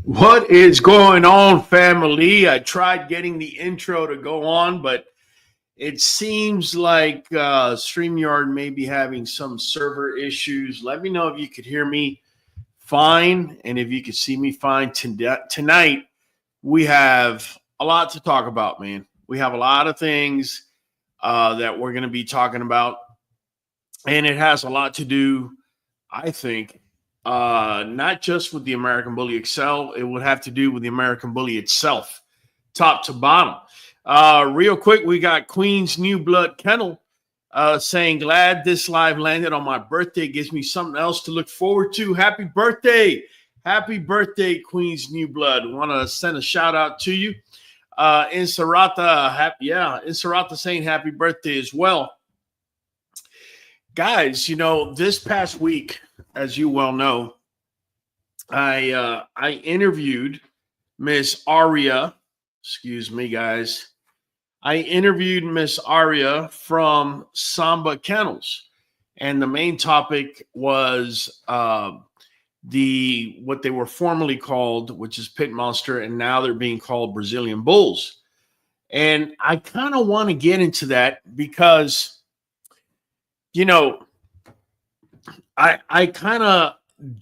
What is going on, family? I tried getting the intro to go on, but it seems like StreamYard may be having some server issues. Let me know if you could hear me fine and if you could see me fine. Tonight, we have a lot to talk about, man. We have a lot of things that we're going to be talking about, and it has a lot to do, I think, not just with the American Bully Excel. It would have to do with the American Bully itself, top to bottom. Real quick, we got Queen's New Blood Kennel saying, glad this live landed on my birthday. Gives me something else to look forward to. Happy birthday. Happy birthday, Queen's New Blood. Want to send a shout out to you. Inserata saying happy birthday as well. Guys, you know, this past week, as you well know, I interviewed Miss Aria. Excuse me, guys. I interviewed Miss Aria from Samba Kennels, and the main topic was what they were formerly called, which is Pit Monster, and now they're being called Brazilian Bulls. And I kind of want to get into that because, you know, I kind of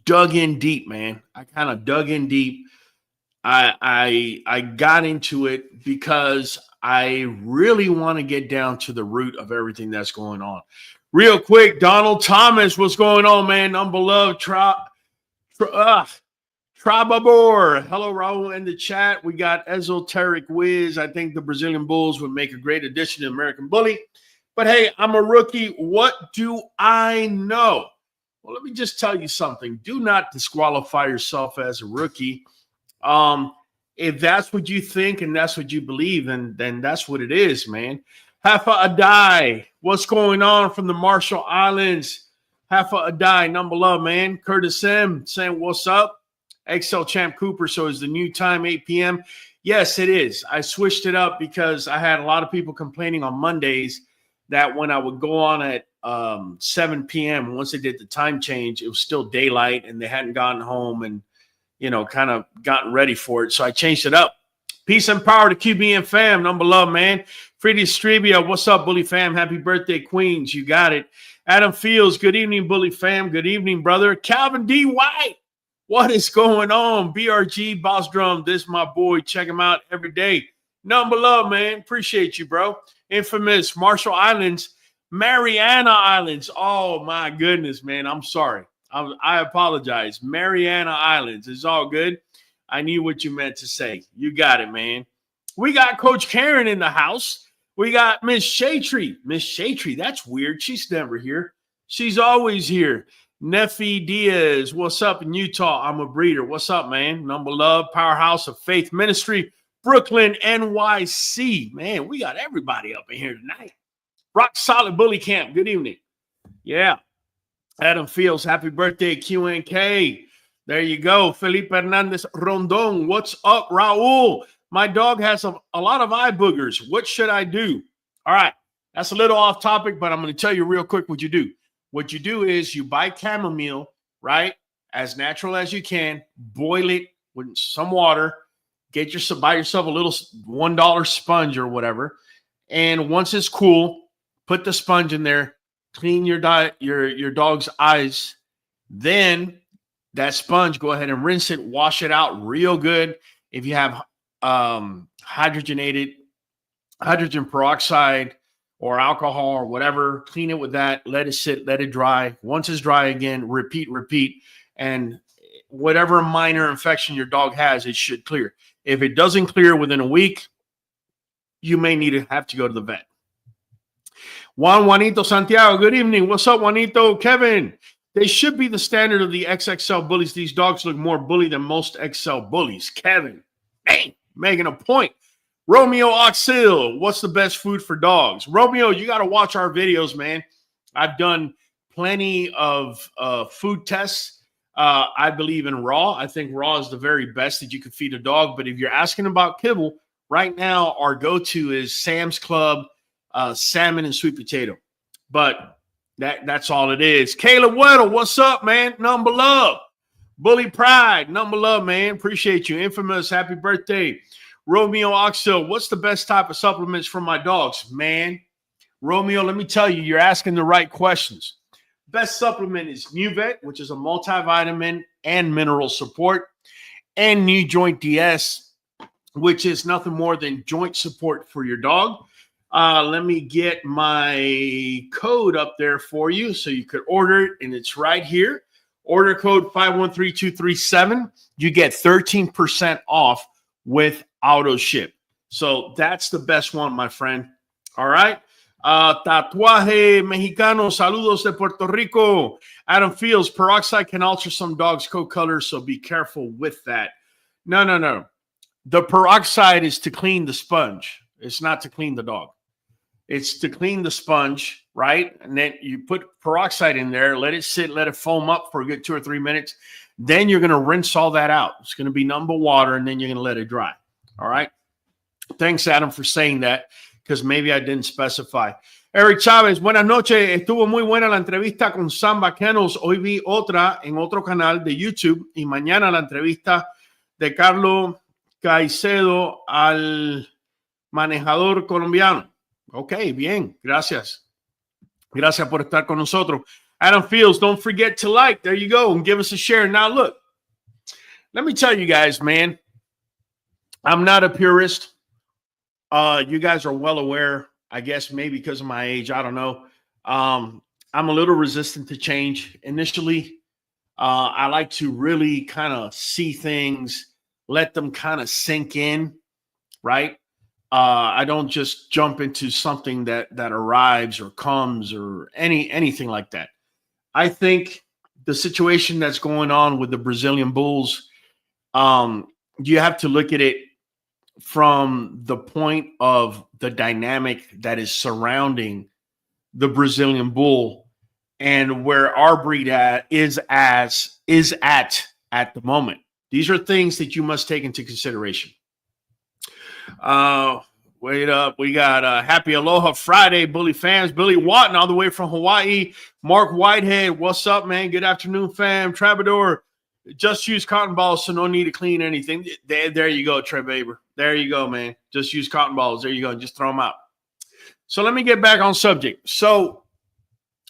dug in deep, man. I kind of dug in deep. I got into it because I really want to get down to the root of everything that's going on. Real quick, Donald Thomas, what's going on, man? Unbeloved Tribabor. Hello, Raul in the chat. We got Esoteric Wiz. I think the Brazilian Bulls would make a great addition to American Bully. But hey, I'm a rookie. What do I know? Well, let me just tell you something. Do not disqualify yourself as a rookie. If that's what you think and that's what you believe, then that's what it is, man. Hafa Adai, what's going on from the Marshall Islands? Hafa Adai, number love, man. Curtis M saying what's up. XL Champ Cooper, so is the new time 8 p.m.? Yes, it is. I switched it up because I had a lot of people complaining on Mondays that when I would go on at 7 p.m., once they did the time change, it was still daylight and they hadn't gotten home and, you know, kind of gotten ready for it. So I changed it up. Peace and power to QBN fam. Number love, man. Freddie Strebia, what's up, Bully fam? Happy birthday, Queens. You got it. Adam Fields, good evening, Bully fam. Good evening, brother. Calvin D. White, what is going on? BRG, Boss Drum, this my boy. Check him out every day. Number love, man. Appreciate you, bro. Infamous Marshall Islands, Mariana Islands. Oh, my goodness, man. I'm sorry. I apologize. Mariana Islands. It's all good. I knew what you meant to say. You got it, man. We got Coach Karen in the house. We got Miss Shatry. Miss Shatry, that's weird. She's never here. She's always here. Neffy Diaz, what's up in Utah? I'm a breeder. What's up, man? Number love, Powerhouse of Faith Ministry, Brooklyn, NYC. Man, we got everybody up in here tonight. Rock Solid Bully Camp. Good evening. Yeah. Adam Fields, happy birthday, QNK. There you go. Felipe Hernandez Rondon. What's up, Raul? My dog has a lot of eye boogers. What should I do? All right. That's a little off topic, but I'm going to tell you real quick what you do. What you do is you buy chamomile, right? As natural as you can. Boil it with some water. Buy yourself a little $1 sponge or whatever. And once it's cool, put the sponge in there. Clean your dog's eyes. Then that sponge, go ahead and rinse it. Wash it out real good. If you have hydrogen peroxide or alcohol or whatever, clean it with that. Let it sit. Let it dry. Once it's dry again, repeat. And whatever minor infection your dog has, it should clear. If it doesn't clear within a week, you may have to go to the vet. Juanito Santiago, good evening. What's up, Juanito? Kevin, they should be the standard of the XXL bullies. These dogs look more bully than most XL bullies. Kevin, dang, making a point. Romeo Oxil, what's the best food for dogs? Romeo, you got to watch our videos, man. I've done plenty of food tests. I believe in raw. I think raw is the very best that you could feed a dog. But if you're asking about kibble, right now our go-to is Sam's Club, salmon and sweet potato. But that's all it is. Caleb Weddle, what's up, man? Number love. Bully Pride, number love, man. Appreciate you. Infamous, happy birthday. Romeo Oxel, what's the best type of supplements for my dogs? Man, Romeo, let me tell you, you're asking the right questions. Best supplement is Nuvet, which is a multivitamin and mineral support, and NuJoint DS, which is nothing more than joint support for your dog. Let me get my code up there for you so you could order it, and it's right here. Order code 513237. You get 13% off with auto ship. So that's the best one, my friend. All right. Tatuaje Mexicano, saludos de Puerto Rico. Adam Fields, peroxide can alter some dogs' coat color, so be careful with that. No. The peroxide is to clean the sponge. It's not to clean the dog. It's to clean the sponge, right? And then you put peroxide in there, let it sit, let it foam up for a good 2 or 3 minutes. Then you're going to rinse all that out. It's going to be nothing but water, and then you're going to let it dry. All right? Thanks, Adam, for saying that, because maybe I didn't specify. Eric Chávez, buenas noches. Estuvo muy buena la entrevista con Samba Kennels. Hoy vi otra en otro canal de YouTube y mañana la entrevista de Carlos Caicedo al manejador colombiano. Ok, bien, gracias. Gracias por estar con nosotros. Adam Fields, don't forget to like. There you go, and give us a share. Now, look, let me tell you guys, man, I'm not a purist. You guys are well aware, I guess maybe because of my age, I don't know. I'm a little resistant to change. Initially, I like to really kind of see things, let them kind of sink in, right? I don't just jump into something that arrives or comes or anything like that. I think the situation that's going on with the Brazilian Bulls, you have to look at it from the point of the dynamic that is surrounding the Brazilian Bull and where our breed is at the moment. These are things that you must take into consideration. Wait up. We got Happy Aloha Friday, Bully fans. Billy Watton all the way from Hawaii. Mark Whitehead, what's up, man? Good afternoon, fam. Travador, just use cotton balls, so no need to clean anything. There you go, Trey Baber. There you go, man. Just use cotton balls. There you go. Just throw them out. So let me get back on subject. So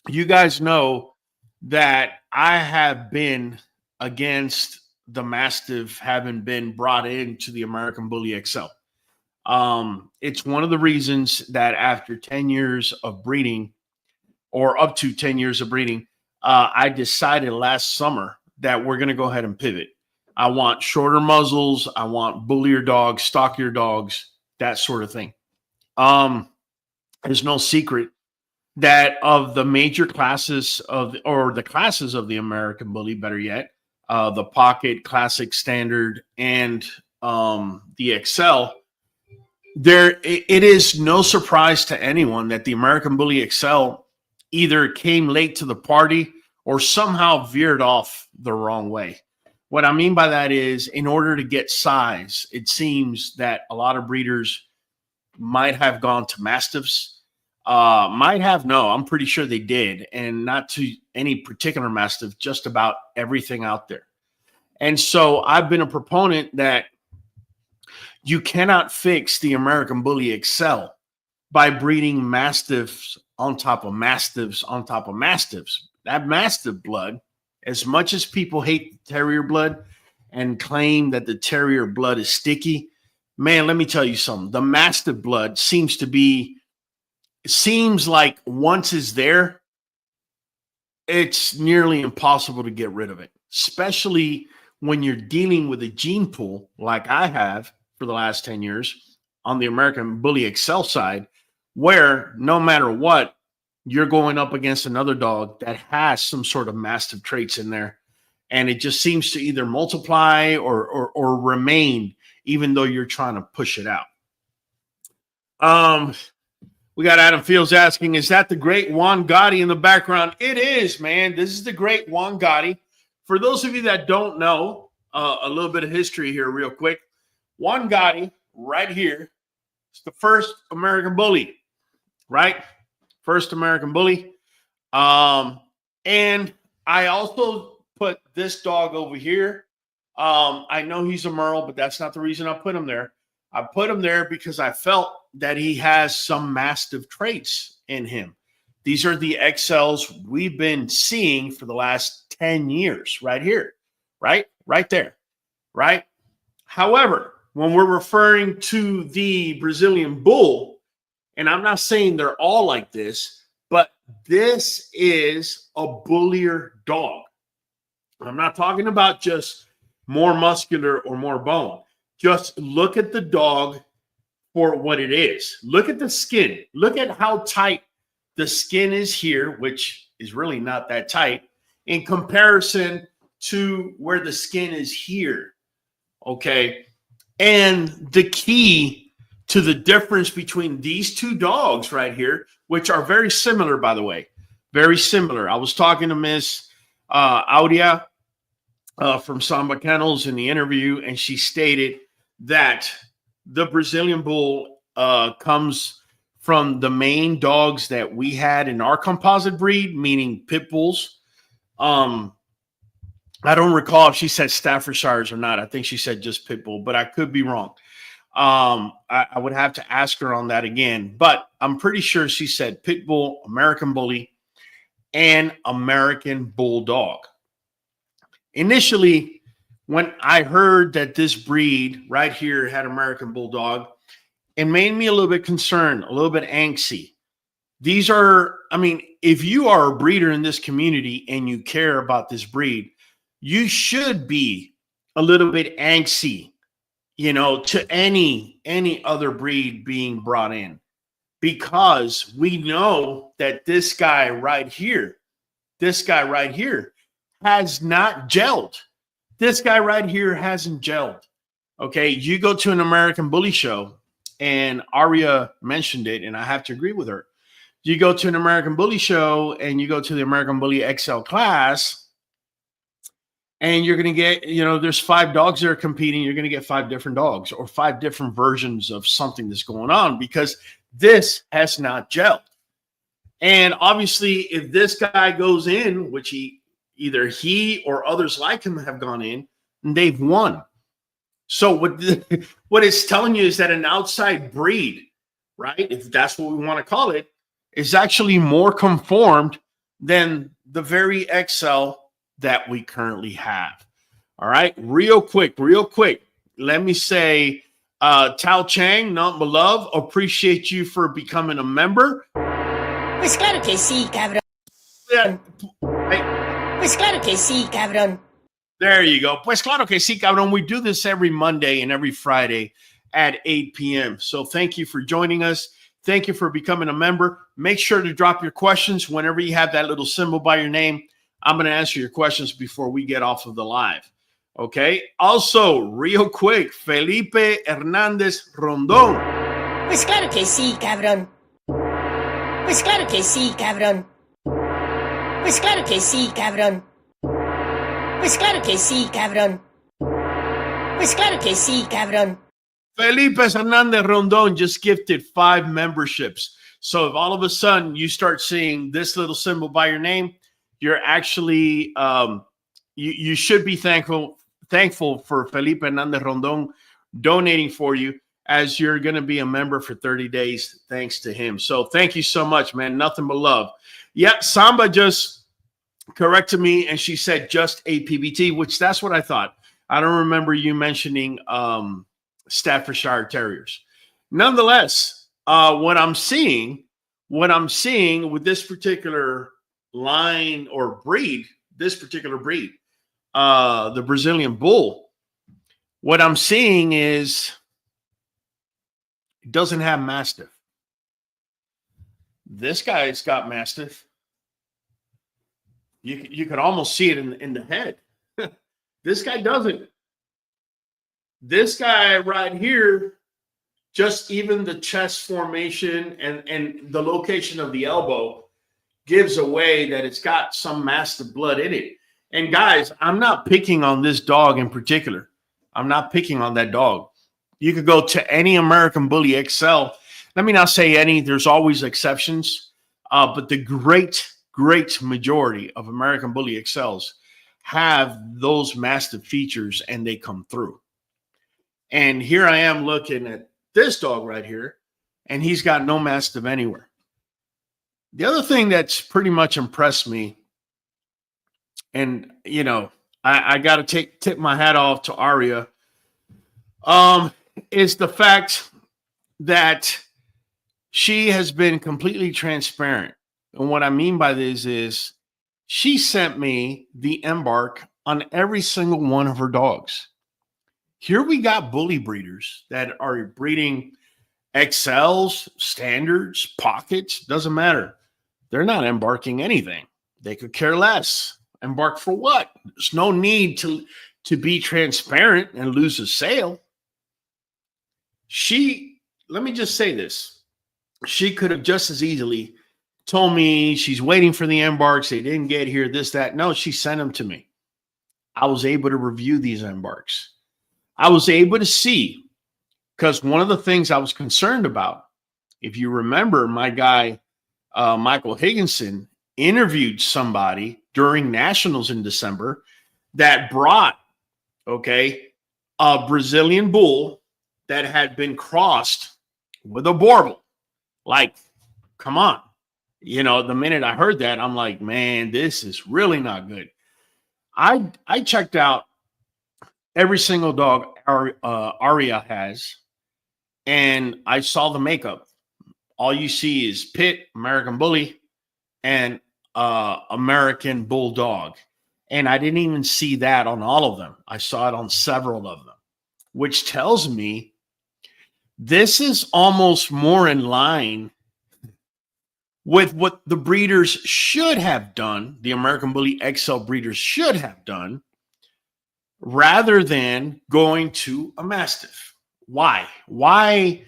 you guys know that I have been against the Mastiff having been brought into the American Bully XL. It's one of the reasons that after 10 years of breeding, or up to 10 years of breeding, I decided last summer that we're going to go ahead and pivot. I want shorter muzzles. I want bullier dogs, stockier dogs, that sort of thing. There's no secret that of the major classes the classes of the American Bully, better yet, the Pocket, Classic, Standard, and the XL, it is no surprise to anyone that the American Bully XL either came late to the party or somehow veered off the wrong way. What I mean by that is, in order to get size, it seems that a lot of breeders might have gone to Mastiffs. I'm pretty sure they did, and not to any particular Mastiff, just about everything out there. And so I've been a proponent that you cannot fix the American Bully XL by breeding Mastiffs on top of Mastiffs on top of Mastiffs. That Mastiff blood, as much as people hate the Terrier blood and claim that the Terrier blood is sticky, man, let me tell you something. The Mastiff blood seems like once it's there, it's nearly impossible to get rid of it, especially when you're dealing with a gene pool like I have for the last 10 years on the American Bully XL side, where no matter what, you're going up against another dog that has some sort of Mastiff traits in there. And it just seems to either multiply or remain, even though you're trying to push it out. We got Adam Fields asking, is that the great Juan Gotti in the background? It is, man. This is the great Juan Gotti. For those of you that don't know, a little bit of history here real quick. Juan Gotti right here is the first American Bully, right? First American Bully. And I also put this dog over here. I know he's a Merle, but that's not the reason I put him there. I put him there because I felt that he has some Mastiff traits in him. These are the XLs we've been seeing for the last 10 years right here, right there, right? However, when we're referring to the Brazilian Bull, and I'm not saying they're all like this, but this is a bullier dog. I'm not talking about just more muscular or more bone. Just look at the dog for what it is. Look at the skin. Look at how tight the skin is here, which is really not that tight in comparison to where the skin is here. Okay. And the key to the difference between these two dogs right here, which are very similar, by the way, very similar. I was talking to Miss Audia from Samba Kennels in the interview, and she stated that the Brazilian Bull comes from the main dogs that we had in our composite breed, meaning pit bulls. I don't recall if she said Staffordshires or not. I think she said just Pitbull, but I could be wrong. I would have to ask her on that again, but I'm pretty sure she said Pitbull, American Bully, and American Bulldog. Initially, when I heard that this breed right here had American Bulldog, it made me a little bit concerned, a little bit angsty. These are, I mean, if you are a breeder in this community and you care about this breed, you should be a little bit angsty, you know, to any other breed being brought in, because we know that this guy right here has not gelled. This guy right here hasn't gelled. Okay, you go to an American Bully show, and Aria mentioned it, and I have to agree with her. You go to an American Bully show, and you go to the American Bully XL class, and you're going to get, you know, there's 5 dogs that are competing. You're going to get 5 different dogs or 5 different versions of something that's going on, because this has not gelled. And obviously, if this guy goes in, which either he or others like him have gone in, and they've won. So what it's telling you is that an outside breed, right, if that's what we want to call it, is actually more conformed than the very XL that we currently have. All right, real quick. Let me say, Tao Chang, not beloved, appreciate you for becoming a member. Pues claro que sí, cabrón. Pues claro que sí, cabrón. There you go. Pues claro que sí, cabrón. We do this every Monday and every Friday at 8 p.m. So thank you for joining us. Thank you for becoming a member. Make sure to drop your questions whenever you have that little symbol by your name. I'm going to answer your questions before we get off of the live. Okay. Also, real quick, Felipe Hernandez Rondón. Pues claro que sí, cabrón. Pues claro que sí, cabrón. Pues claro que sí, cabrón. Pues claro que sí, cabrón. Pues claro que sí, cabrón. Felipe Hernandez Rondón just gifted 5 memberships. So if all of a sudden you start seeing this little symbol by your name, you're actually you should be thankful for Felipe Hernandez Rondón donating for you, as you're going to be a member for 30 days thanks to him. So thank you so much, man. Nothing but love. Yeah, Samba just corrected me, and she said just APBT, which that's what I thought. I don't remember you mentioning Staffordshire Terriers. Nonetheless, what I'm seeing with this particular line or breed, the Brazilian Bull, what I'm seeing is it doesn't have Mastiff. This guy's got Mastiff. You could almost see it in the head. This guy doesn't. This guy right here, just even the chest formation and the location of the elbow gives away that it's got some Mastiff blood in it. And guys, I'm not picking on this dog in particular. I'm not picking on that dog. You could go to any American Bully XL. Let me not say any. There's always exceptions. But the great majority of American Bully XLs have those Mastiff features and they come through. And here I am looking at this dog right here, and he's got no Mastiff anywhere. The other thing that's pretty much impressed me, and you know, I got to tip my hat off to Aria, is the fact that she has been completely transparent. And what I mean by this is she sent me the embark on every single one of her dogs. Here we got bully breeders that are breeding XLs, standards, pockets, doesn't matter. They're not embarking anything. They could care less. Embark for what? There's no need to be transparent and lose a sale. Let me just say this. She could have just as easily told me she's waiting for the embarks. They didn't get here, this, that. No, she sent them to me. I was able to review these embarks. I was able to see, because one of the things I was concerned about, if you remember, my guy, Michael Higginson, interviewed somebody during Nationals in December that brought, a Brazilian bull that had been crossed with a Barbel. Like, come on. You know, the minute I heard that, I'm like, man, this is really not good. I checked out every single dog Aria has, and I saw the makeup. All you see is Pit, American Bully, and American Bulldog. And I didn't even see that on all of them. I saw it on several of them, which tells me this is almost more in line with what the breeders should have done, the American Bully XL breeders should have done, rather than going to a Mastiff. Why? Why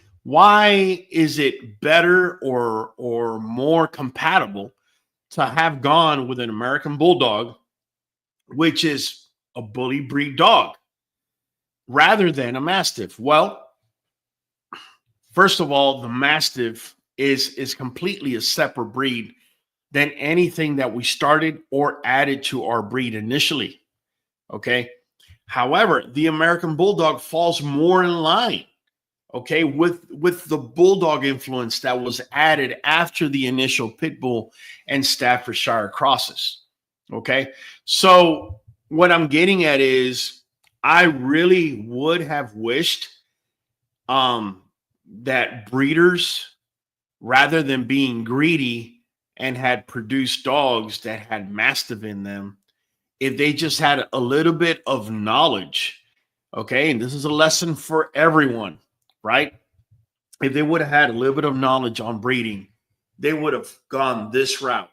is it better or more compatible to have gone with an American Bulldog, which is a bully breed dog, rather than a Mastiff? Well, first of all, the Mastiff is completely a separate breed than anything that we started or added to our breed initially. Okay. However, the American Bulldog falls more in line, with the Bulldog influence that was added after the initial Pitbull and Staffordshire crosses. Okay. So what I'm getting at is I really would have wished that breeders, rather than being greedy and had produced dogs that had Mastiff in them, if they just had a little bit of knowledge, and this is a lesson for everyone, right? If they would have had a little bit of knowledge on breeding, they would have gone this route.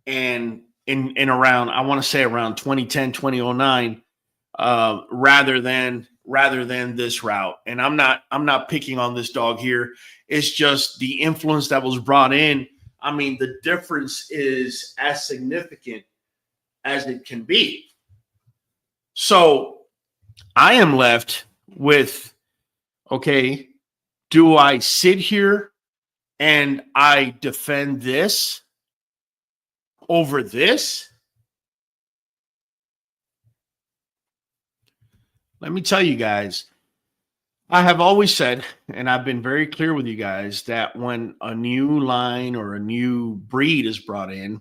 And in around, I want to say around 2010, 2009, rather than this route. And I'm not picking on this dog here. It's just the influence that was brought in. I mean, the difference is as significant as it can be. So I am left with, do I sit here and I defend this over this? Let me tell you guys, I have always said, and I've been very clear with you guys, that when a new line or a new breed is brought in,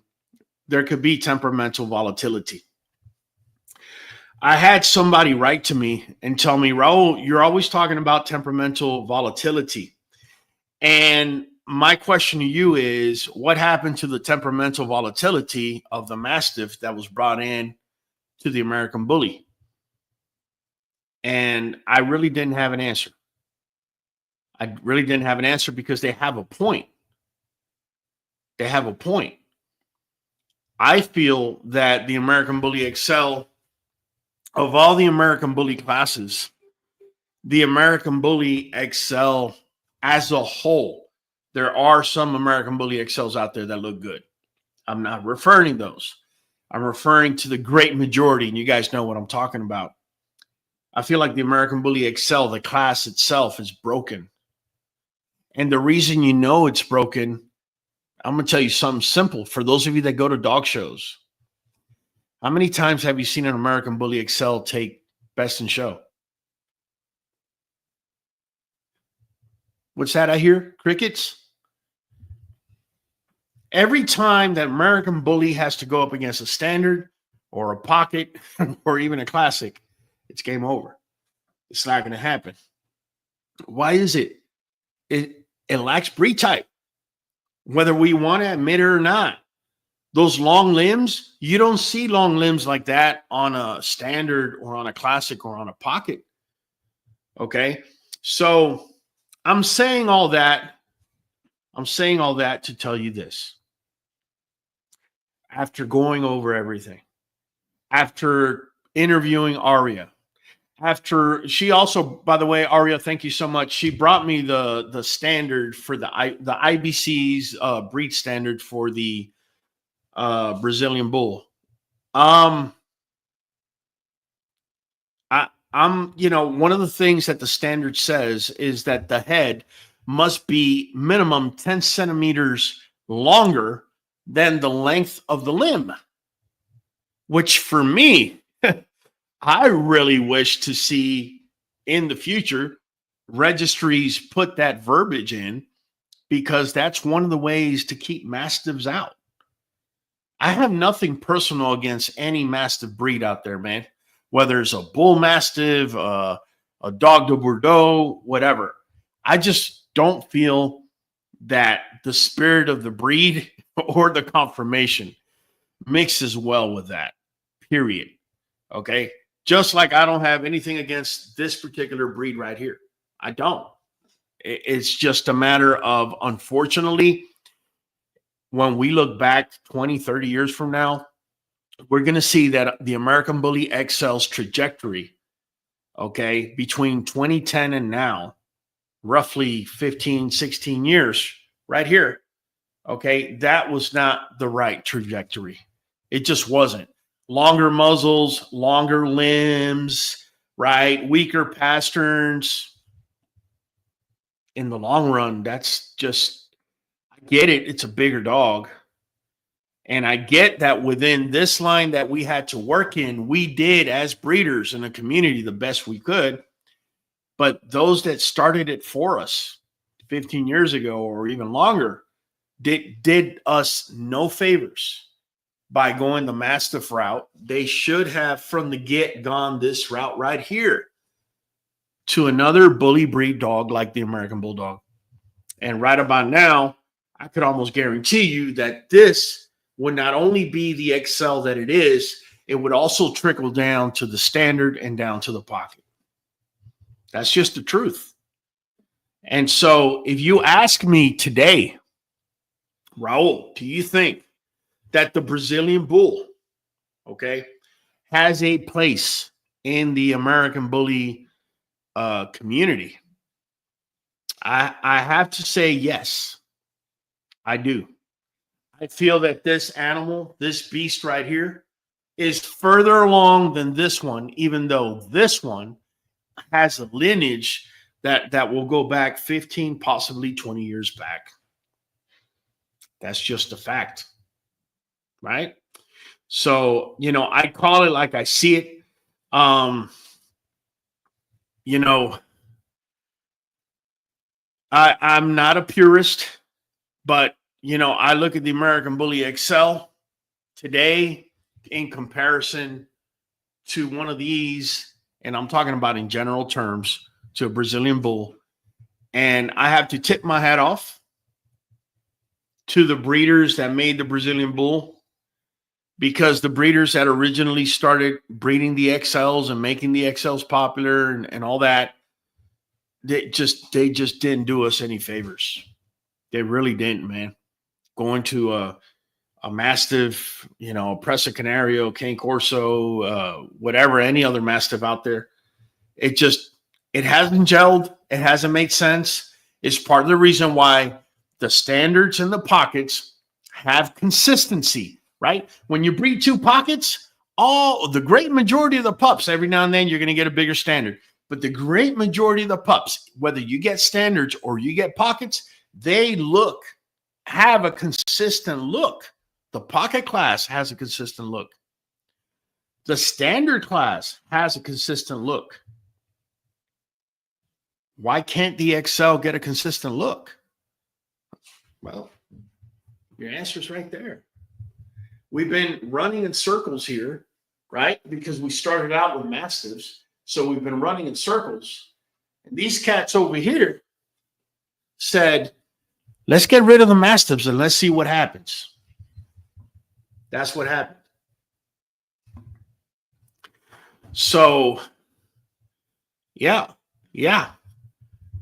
there could be temperamental volatility. I had somebody write to me and tell me, Raul, you're always talking about temperamental volatility. And my question to you is, what happened to the temperamental volatility of the Mastiff that was brought in to the American Bully? And I really didn't have an answer. I really didn't have an answer because they have a point. They have a point. I feel that the American Bully XL, of all the American Bully classes, the American Bully XL as a whole, there are some American Bully XLs out there that look good. I'm not referring to those. I'm referring to the great majority, and you guys know what I'm talking about. I feel like the American Bully XL, the class itself, is broken. And the reason you know it's broken, I'm going to tell you something simple. For those of you that go to dog shows, How many times have you seen an American Bully Excel take best in show? What's that I hear? Crickets? Every time that American Bully has to go up against a standard or a pocket or even a classic, it's game over. It's not going to happen. Why is it? It lacks breed type, whether we want to admit it or not. Those long limbs, you don't see long limbs like that on a standard or on a classic or on a pocket. Okay. So I'm saying all that. I'm saying all that to tell you this. After going over everything, after interviewing Aria, after she also, by the way, Aria, thank you so much. She brought me the standard for the IBC's breed standard for the Brazilian Bull. I'm one of the things that the standard says is that the head must be minimum 10 centimeters longer than the length of the limb, which for me, I really wish to see in the future registries put that verbiage in, because that's one of the ways to keep mastiffs out. I have nothing personal against any mastiff breed out there, man. Whether it's a bull mastiff, a dog de Bordeaux, whatever. I just don't feel that the spirit of the breed or the conformation mixes well with that, period. Okay? Just like I don't have anything against this particular breed right here. I don't. It's just a matter of, unfortunately, when we look back 20, 30 years from now, we're going to see that the American Bully XL's trajectory, okay, between 2010 and now, roughly 15, 16 years right here, okay, that was not the right trajectory. It just wasn't. Longer muzzles, longer limbs, right, weaker pasterns. In the long run, that's just, I get it. It's a bigger dog. And I get that within this line that we had to work in, we did as breeders in the community the best we could. But those that started it for us 15 years ago or even longer did us no favors by going the mastiff route. They should have from the get gone this route right here to another bully breed dog like the American Bulldog. And right about now, I could almost guarantee you that this would not only be the XL that it is, it would also trickle down to the standard and down to the pocket. That's just the truth. And so if you ask me today, Raul, do you think that the Brazilian Bull, okay, has a place in the American Bully community? I have to say yes, I do. I feel that this animal, this beast right here, is further along than this one, even though this one has a lineage that will go back 15, possibly 20 years back. That's just a fact, right? So, I call it like I see it. I'm not a purist, but I look at the American Bully XL today in comparison to one of these, and I'm talking about in general terms, to a Brazilian Bull. And I have to tip my hat off to the breeders that made the Brazilian Bull, because the breeders that originally started breeding the XLs and making the XLs popular and all that, they just didn't do us any favors. They really didn't, man. Going to a Mastiff, a Presa Canario, Cane Corso, whatever, any other Mastiff out there, it hasn't gelled. It hasn't made sense. It's part of the reason why the standards and the pockets have consistency, right? When you breed two pockets, the great majority of the pups, every now and then you're going to get a bigger standard. But the great majority of the pups, whether you get standards or you get pockets, they have a consistent look. The pocket class has a consistent look. The standard class has a consistent look. Why can't the XL get a consistent look? Well, your answer is right there. We've been running in circles here, right? Because we started out with Mastiffs. So we've been running in circles. And these cats over here said, let's get rid of the Mastiffs and let's see what happens. That's what happened. So, yeah.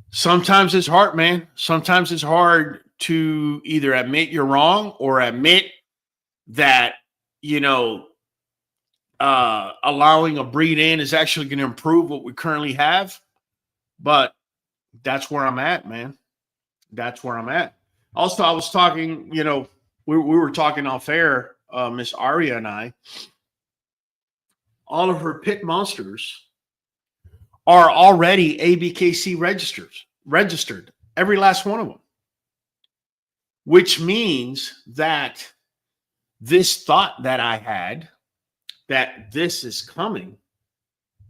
Sometimes it's hard, man. Sometimes it's hard to either admit you're wrong or admit that, allowing a breed in is actually going to improve what we currently have. But that's where I'm at, man. That's where I'm at. Also, I was talking, we were talking off air, Miss Aria and I. All of her pit monsters are already ABKC registered, every last one of them. Which means that this thought that I had that this is coming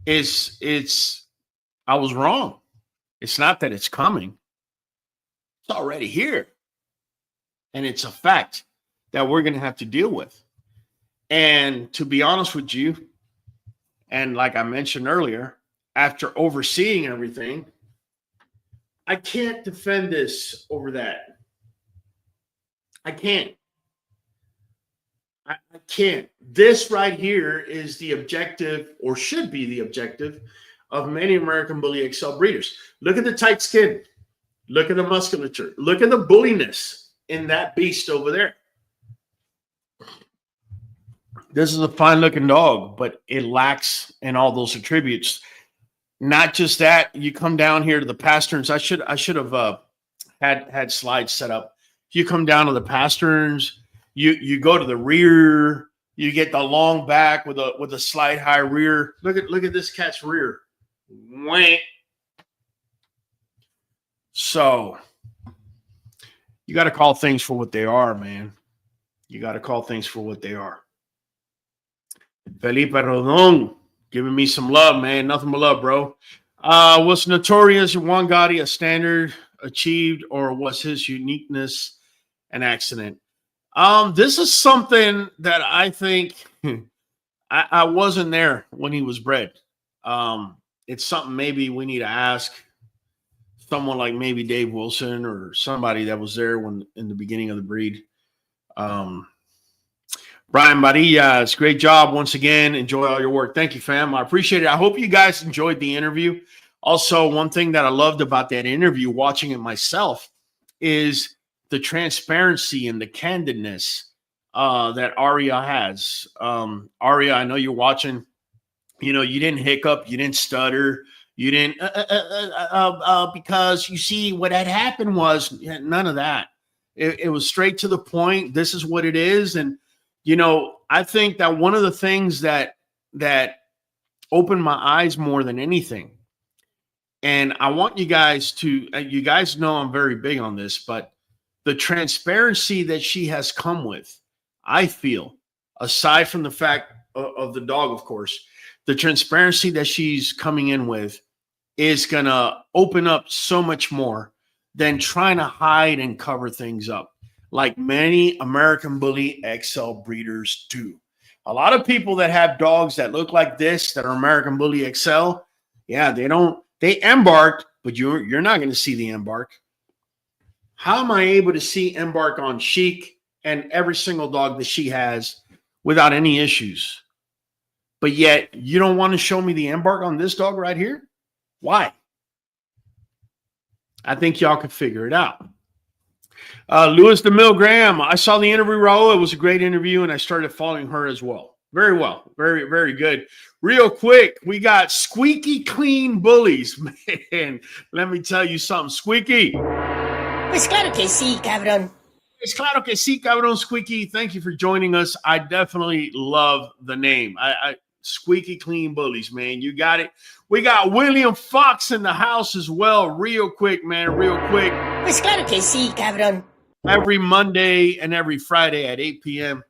I was wrong. It's not that it's coming. It's already here. And it's a fact that we're going to have to deal with. And to be honest with you, and like I mentioned earlier, after overseeing everything, I can't defend this over that. I can't. I can't. This right here is the objective, or should be the objective, of many American Bully XL breeders. Look at the tight skin. Look at the musculature. Look at the bulliness in that beast over there. This is a fine-looking dog, but it lacks in all those attributes. Not just that, you come down here to the pasterns. I should have had slides set up. You come down to the pasterns. You go to the rear. You get the long back with a slight high rear. Look at this cat's rear. Wah. So you got to call things for what they are, man. You got to call things for what they are. Felipe Rodon giving me some love, man. Nothing but love, bro. Was Notorious Juan Gotti a standard achieved, or was his uniqueness an accident? This is something that I think I wasn't there when he was bred. It's something maybe we need to ask someone like maybe Dave Wilson or somebody that was there when in the beginning of the breed. Brian Barillas, great job once again. Enjoy all your work. Thank you, fam. I appreciate it. I hope you guys enjoyed the interview. Also, one thing that I loved about that interview, watching it myself, is the transparency and the candidness that Aria has. Aria, I know you're watching. You didn't hiccup. You didn't stutter. You didn't because you see what had happened was none of that. It was straight to the point. This is what it is. And I think that one of the things that opened my eyes more than anything, and I want you guys know I'm very big on this, but the transparency that she has come with, I feel, aside from the fact of the dog, of course, the transparency that she's coming in with is going to open up so much more than trying to hide and cover things up, like many American Bully XL breeders do. A lot of people that have dogs that look like this, that are American Bully XL, they embarked, but you're not going to see the embark. How am I able to see embark on Chic and every single dog that she has without any issues? But yet you don't want to show me the embark on this dog right here? Why? I think y'all can figure it out. Louis DeMille Graham, I saw the interview, Raul. It was a great interview, and I started following her as well. Very well. Very, very good. Real quick, we got squeaky clean bullies. Man, let me tell you something. Squeaky. Pues claro que sí, cabrón. It's claro que sí, cabrón. Squeaky, thank you for joining us. I definitely love the name. Squeaky clean bullies, man. You got it. We got William Fox in the house as well. Real quick, man. Real quick. Pues claro que sí, cabrón. Every Monday and every Friday at 8 p.m.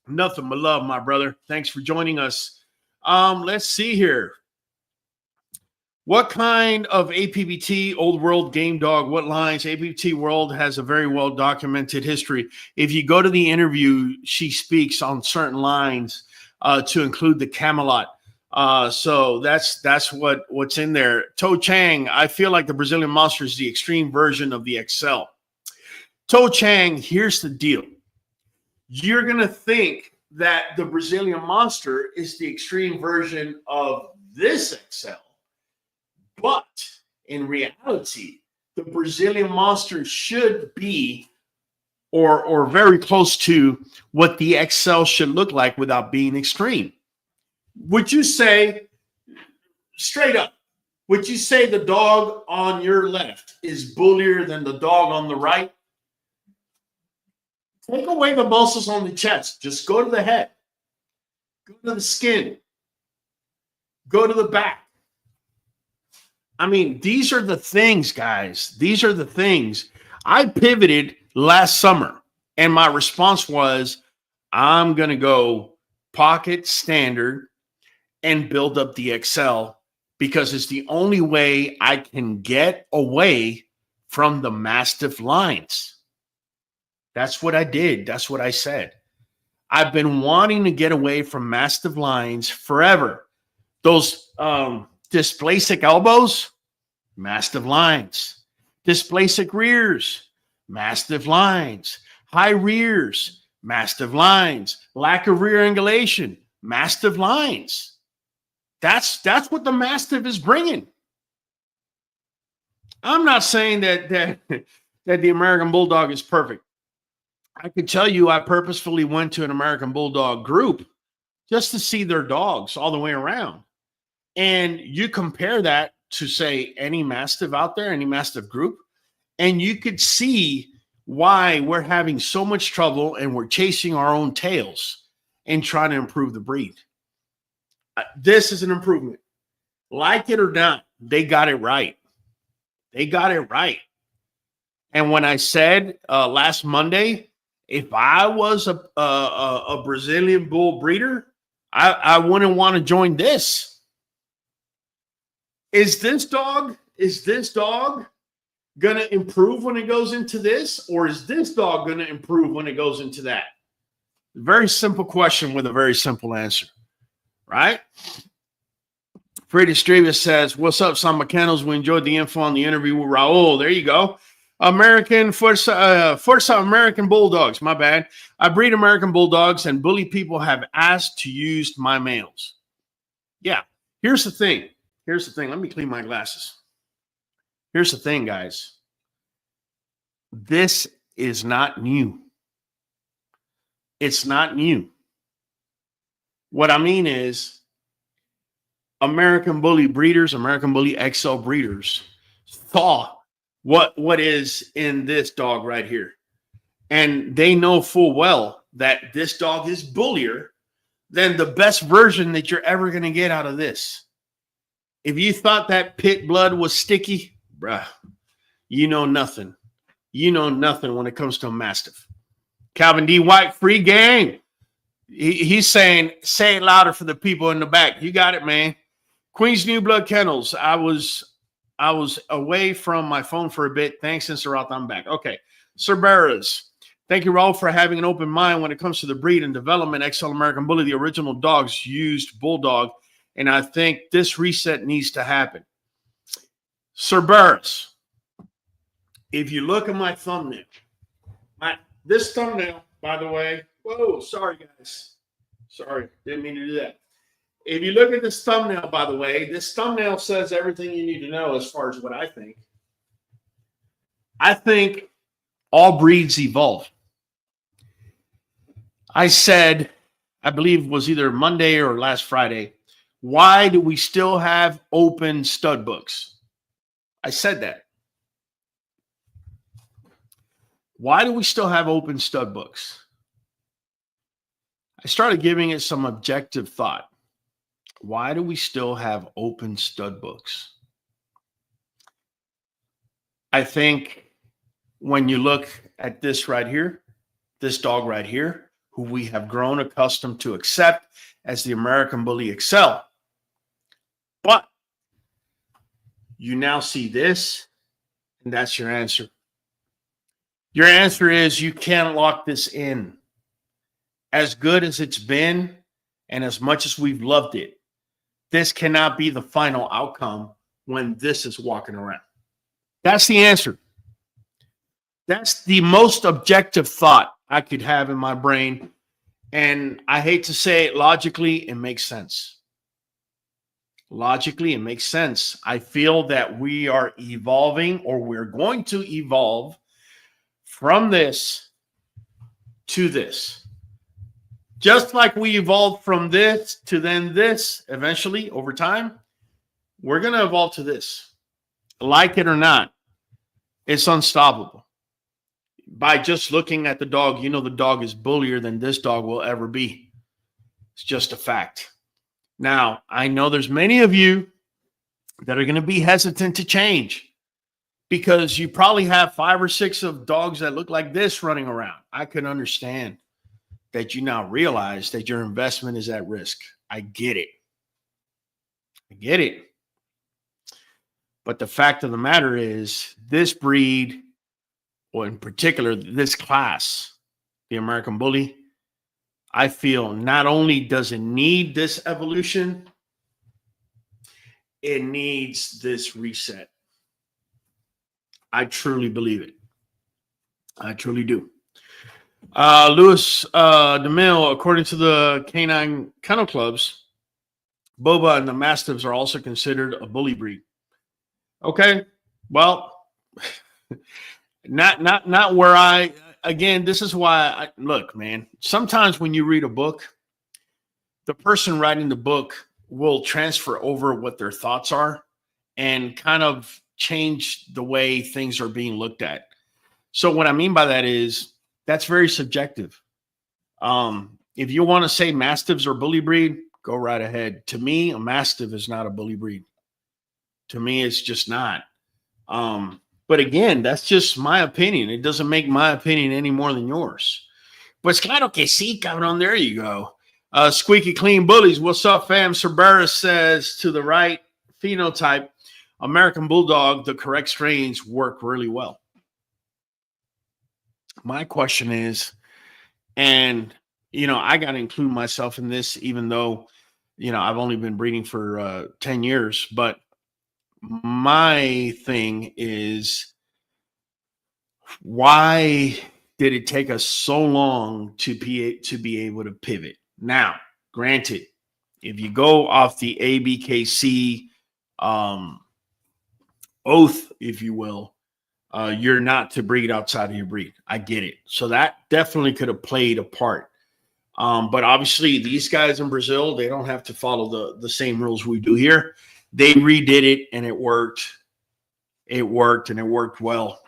Nothing but love, my brother. Thanks for joining us. Let's see here. What kind of APBT, Old World Game Dog, what lines? APBT World has a very well documented history. If you go to the interview, she speaks on certain lines to include the Camelot. So that's what's in there. To Chang, I feel like the Brazilian Monster is the extreme version of the XL. To Chang, here's the deal. You're going to think that the Brazilian Monster is the extreme version of this XL. But in reality, the Brazilian Monster should be or very close to what the XL should look like without being extreme. Would you say, straight up, would you say the dog on your left is bullier than the dog on the right? Take away the muscles on the chest. Just go to the head. Go to the skin. Go to the back. I mean, these are the things, guys. These are the things. I pivoted last summer, and my response was, I'm going to go pocket standard and build up the XL because it's the only way I can get away from the Mastiff lines. That's what I did. That's what I said. I've been wanting to get away from Mastiff lines forever. Those dysplasic elbows, Mastiff lines. Dysplasic rears, Mastiff lines. High rears, Mastiff lines. Lack of rear angulation, Mastiff lines. That's what the Mastiff is bringing. I'm not saying that the American Bulldog is perfect. I can tell you I purposefully went to an American Bulldog group just to see their dogs all the way around. And you compare that to, say, any Mastiff out there, any Mastiff group, and you could see why we're having so much trouble and we're chasing our own tails and trying to improve the breed. This is an improvement. Like it or not, they got it right. They got it right. And when I said last Monday, if I was a Brazilian bull breeder, I wouldn't want to join this. Is this dog going to improve when it goes into this? Or is this dog going to improve when it goes into that? Very simple question with a very simple answer, right? Freddie Strava says, what's up, Samba Kennels? We enjoyed the info on the interview with Raul. There you go. Forza American Bulldogs. My bad. I breed American Bulldogs, and bully people have asked to use my males. Yeah. Here's the thing. Let me clean my glasses. Here's the thing, guys. This is not new. It's not new. What I mean is American Bully breeders, American Bully XL breeders saw what is in this dog right here. And they know full well that this dog is bullier than the best version that you're ever going to get out of this. If you thought that pit blood was sticky, bruh, you know nothing. You know nothing when it comes to a Mastiff. Calvin D. White, free game. He's saying, say it louder for the people in the back. You got it, man. Queen's New Blood Kennels. I was away from my phone for a bit. Thanks, Mr. Roth. I'm back. Okay. Cerberus. Thank you, Raul, for having an open mind when it comes to the breed and development. XL American Bully, the original dogs used Bulldog, and I think this reset needs to happen. Cerberus. If you look at my thumbnail, this thumbnail, by the way, whoa, sorry, guys. Sorry, didn't mean to do that. If you look at this thumbnail, by the way, this thumbnail says everything you need to know as far as what I think. I think all breeds evolve. I said, I believe it was either Monday or last Friday, why do we still have open stud books? I said that. Why do we still have open stud books? I started giving it some objective thought. Why do we still have open stud books? I think when you look at this right here, this dog right here, who we have grown accustomed to accept as the American Bully XL. But you now see this, and that's your answer. Your answer is you can't lock this in. As good as it's been, and as much as we've loved it, this cannot be the final outcome when this is walking around. That's the answer. That's the most objective thought I could have in my brain. And I hate to say it, logically, it makes sense. Logically, it makes sense. I feel that we are evolving, or we're going to evolve from this to this. Just like we evolved from this to then this, eventually, over time, we're going to evolve to this. Like it or not, it's unstoppable. By just looking at the dog, you know the dog is bullier than this dog will ever be. It's just a fact. Now, I know there's many of you that are going to be hesitant to change because you probably have 5 or 6 of dogs that look like this running around. I can understand that you now realize that your investment is at risk. I get it. I get it. But the fact of the matter is this breed, or in particular, this class, the American Bully, I feel not only does it need this evolution, it needs this reset. I truly believe it. I truly do. Louis DeMille, according to the Canine Kennel Clubs, Boba and the Mastiffs are also considered a bully breed. Okay, well, not where I, again, this is why look, man, sometimes when you read a book, the person writing the book will transfer over what their thoughts are and kind of change the way things are being looked at. So what I mean by that is that's very subjective. If you want to say Mastiffs are bully breed, go right ahead. To me, a Mastiff is not a bully breed. To me, it's just not. But again, that's just my opinion. It doesn't make my opinion any more than yours. Pues claro que sí, cabrón. There you go. Squeaky Clean Bullies. What's up, fam? Cerberus says to the right, phenotype, American Bulldog, the correct strains work really well. My question is, and, you know, I got to include myself in this, even though, you know, I've only been breeding for 10 years, but my thing is, why did it take us so long to be able to pivot? Now, granted, if you go off the ABKC oath, if you will, you're not to breed outside of your breed. I get it. So that definitely could have played a part. But obviously, these guys in Brazil, they don't have to follow the same rules we do here. They redid it, and it worked. It worked, and it worked well.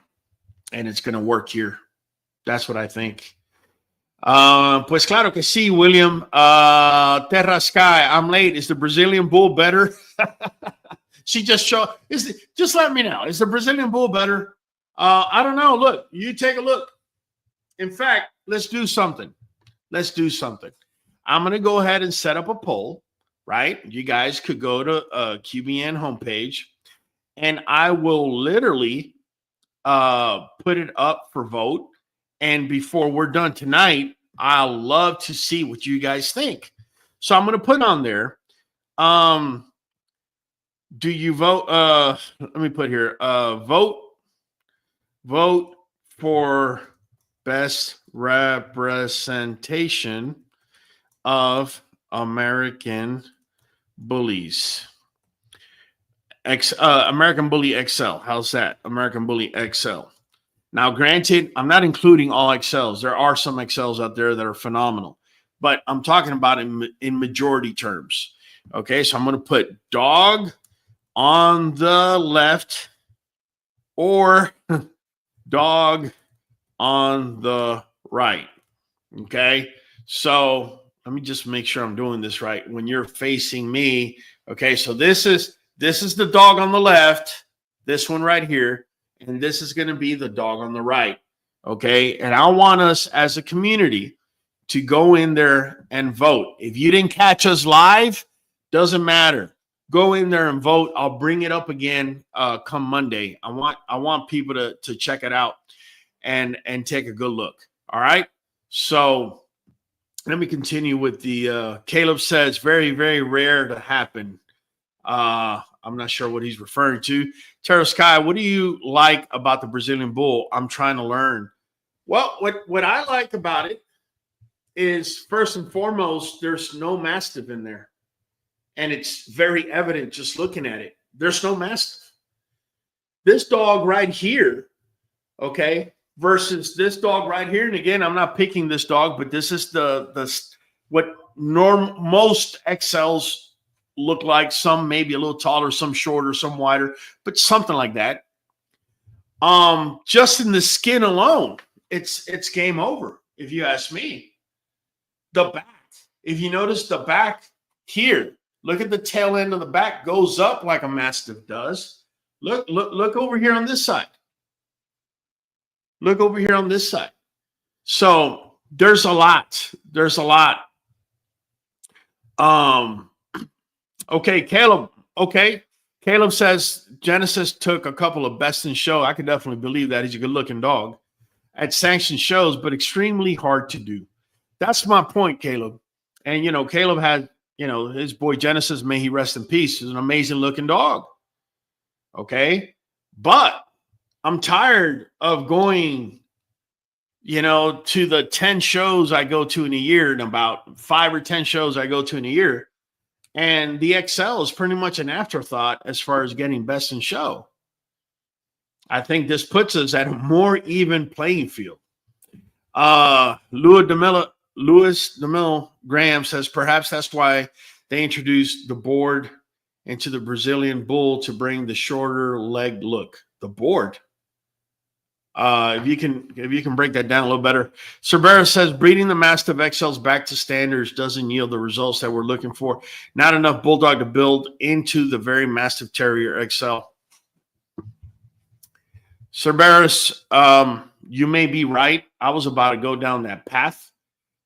And it's going to work here. That's what I think. Pues claro que sí, William. Terra Sky, I'm late. Is the Brazilian Bull better? She just showed. Just let me know. Is the Brazilian Bull better? I don't know. Look, you take a look. In fact, let's do something. Let's do something. I'm going to go ahead and set up a poll, right? You guys could go to QBN homepage, and I will literally put it up for vote. And before we're done tonight, I'll love to see what you guys think. So I'm going to put on there. Do you vote? Let me put here. Vote for best representation of American bullies. American Bully XL. How's that? American Bully XL. Now, granted, I'm not including all XLs. There are some XLs out there that are phenomenal, but I'm talking about in majority terms. Okay, so I'm going to put dog on the left or dog on the right. Okay, so let me just make sure I'm doing this right. When you're facing me, okay, so this is the dog on the left, this one right here, and this is going to be the dog on the right. Okay, and I want us as a community to go in there and vote. If you didn't catch us live, doesn't matter. Go in there and vote. I'll bring it up again come Monday. I want people to check it out and take a good look. All right. So let me continue with the Caleb says very, very rare to happen. I'm not sure what he's referring to. Terra Sky, what do you like about the Brazilian Bull? I'm trying to learn. Well, what I like about it is, first and foremost, there's no Mastiff in there. And it's very evident just looking at it. There's no Mastiff. This dog right here, okay, versus this dog right here. And again, I'm not picking this dog, but this is what most XLs look like. Some maybe a little taller, some shorter, some wider, but something like that. Just in the skin alone, it's game over, if you ask me. The back, if you notice the back here, look at the tail end of the back, goes up like a Mastiff does. Look over here on this side. Look over here on this side. So there's a lot. There's a lot. Okay, Caleb. Okay. Caleb says Genesis took a couple of best in show. I can definitely believe that. He's a good looking dog at sanctioned shows, but extremely hard to do. That's my point, Caleb. And, you know, Caleb had, you know, his boy Genesis, may he rest in peace, is an amazing looking dog. Okay. But I'm tired of going, you know, to the 10 shows I go to in a year, and about 5 or 10 shows I go to in a year. And the XL is pretty much an afterthought as far as getting best in show. I think this puts us at a more even playing field. Louis DeMille Graham says perhaps that's why they introduced the board into the Brazilian Bull to bring the shorter leg look. The board. If you can break that down a little better. Cerberus says breeding the Mastiff XLs back to standards doesn't yield the results that we're looking for. Not enough Bulldog to build into the very Mastiff Terrier XL. Cerberus, you may be right. I was about to go down that path.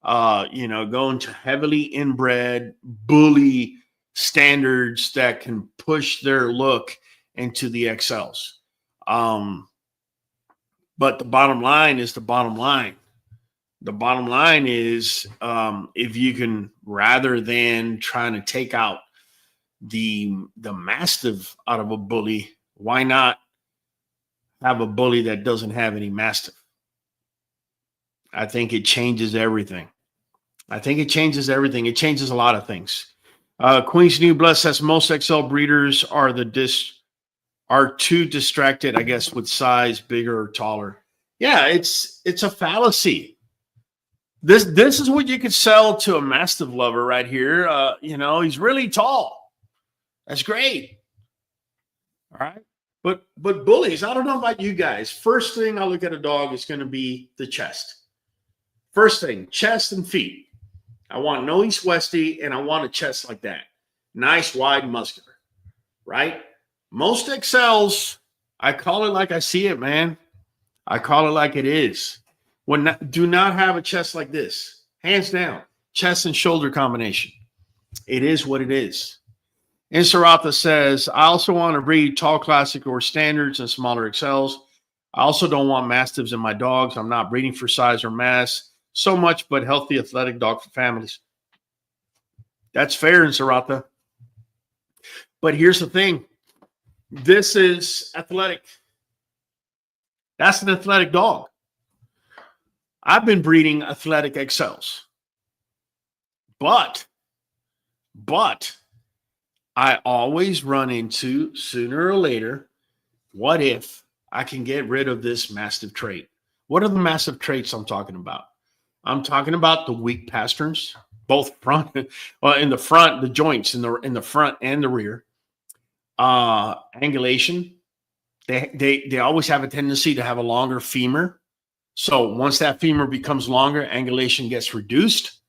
You know, going to heavily inbred bully standards that can push their look into the XLs. But the bottom line is the bottom line. The bottom line is if you can, rather than trying to take out the Mastiff out of a bully, why not have a bully that doesn't have any Mastiff? I think it changes everything. I think it changes everything. It changes a lot of things. Queen's New Blood says most XL breeders are too distracted, I guess, with size, bigger or taller. Yeah, it's a fallacy. This is what you could sell to a Mastiff lover right here. You know, he's really tall. That's great. All right. But bullies, I don't know about you guys. First thing I look at a dog is going to be the chest. First thing, chest and feet. I want no east-westy, and I want a chest like that. Nice, wide, muscular, right? Most XLs, I call it like I see it, man. I call it like it is. Do not have a chest like this. Hands down, chest and shoulder combination. It is what it is. Insaratha says, I also want to breed tall classic or standards and smaller XLs. I also don't want Mastiffs in my dogs. I'm not breeding for size or mass so much, but healthy, athletic dog for families. That's fair, Insaratha. But here's the thing. This is athletic. That's an athletic dog. I've been breeding athletic XLs. But I always run into, sooner or later, what if I can get rid of this Mastiff trait? What are the Mastiff traits I'm talking about? I'm talking about the weak pasterns, both front, well, in the front, the joints in the front and the rear. Angulation. They always have a tendency to have a longer femur. So once that femur becomes longer, angulation gets reduced,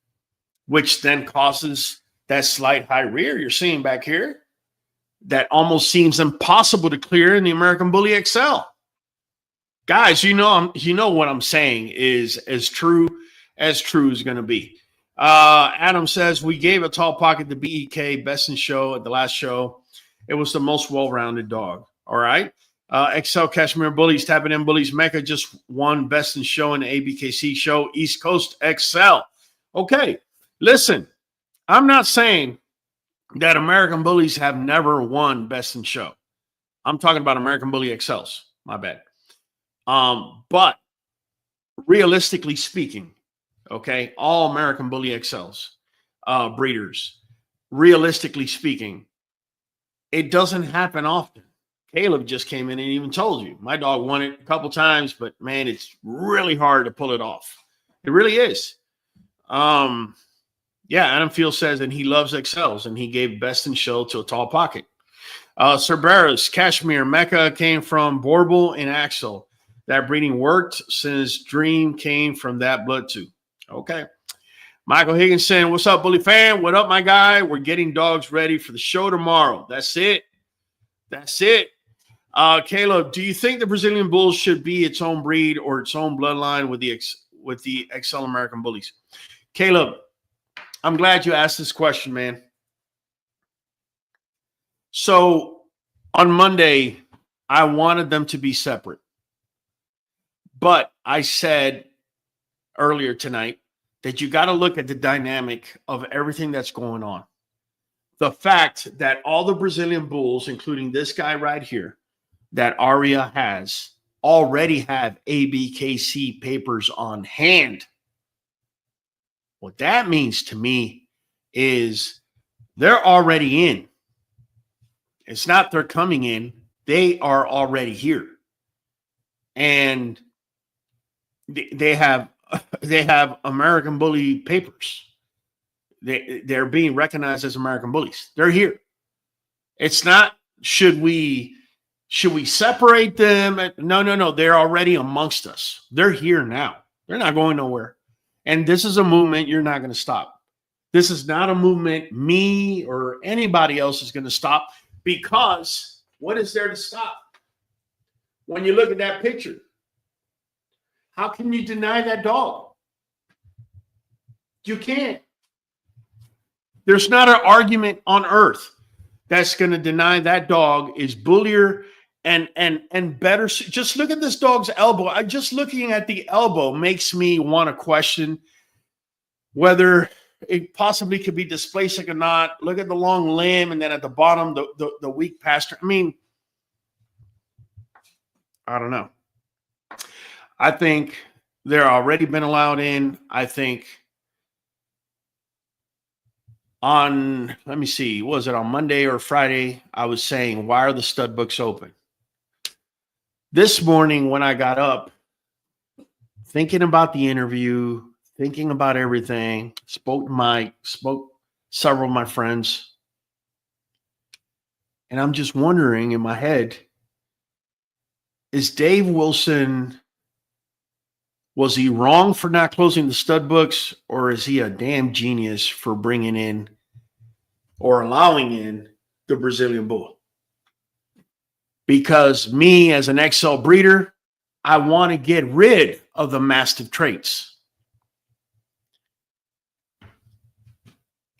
which then causes that slight high rear you're seeing back here that almost seems impossible to clear in the American Bully XL. Guys, you know what I'm saying is true as true is going to be. Adam says, we gave a tall pocket to BEK Best in Show at the last show. It was the most well-rounded dog. All right. XL Cashmere Bullies, tapping in Bullies Mecca just won Best in Show in the ABKC show, East Coast XL. Okay. Listen, I'm not saying that American Bullies have never won Best in Show. I'm talking about American Bully XLs. My bad. But realistically speaking, okay, all American Bully XLs, breeders, realistically speaking, it doesn't happen often. Caleb just came in and even told you, my dog won it a couple times, but man, it's really hard to pull it off. It really is. Yeah, Adam Field says, and he loves XLs, and he gave Best in Show to a tall pocket. Cerberus, Cashmere, Mecca came from Borble and Axel. That breeding worked since Dream came from that blood too. Okay. Michael Higginson, what's up, Bully fan? What up, my guy? We're getting dogs ready for the show tomorrow. That's it. That's it. Caleb, do you think the Brazilian Bulls should be its own breed or its own bloodline with the XL American Bullies? Caleb, I'm glad you asked this question, man. So on Monday, I wanted them to be separate. But I said earlier tonight that you got to look at the dynamic of everything that's going on. The fact that all the Brazilian Bulls, including this guy right here, that Aria has, already have ABKC papers on hand. What that means to me is they're already in. It's not they're coming in. They are already here. And they have American Bully papers. They're being recognized as American Bullies. They're here. It's not, should we separate them? No. They're already amongst us. They're here now. They're not going nowhere. And this is a movement you're not going to stop. This is not a movement me or anybody else is going to stop, because what is there to stop? When you look at that picture, how can you deny that dog? You can't. There's not an argument on earth that's going to deny that dog is bullier and better. Just look at this dog's elbow. Just looking at the elbow makes me want to question whether it possibly could be dysplasic or not. Look at the long limb, and then at the bottom, the weak pasture. I mean, I don't know. I think they're already been allowed in. I think on, let me see, was it on Monday or Friday? I was saying, why are the stud books open? This morning when I got up, thinking about the interview, thinking about everything, spoke several of my friends, and I'm just wondering in my head, is Dave Wilson, was he wrong for not closing the stud books, or is he a damn genius for bringing in or allowing in the Brazilian Bull? Because me as an XL breeder, I want to get rid of the Mastiff traits.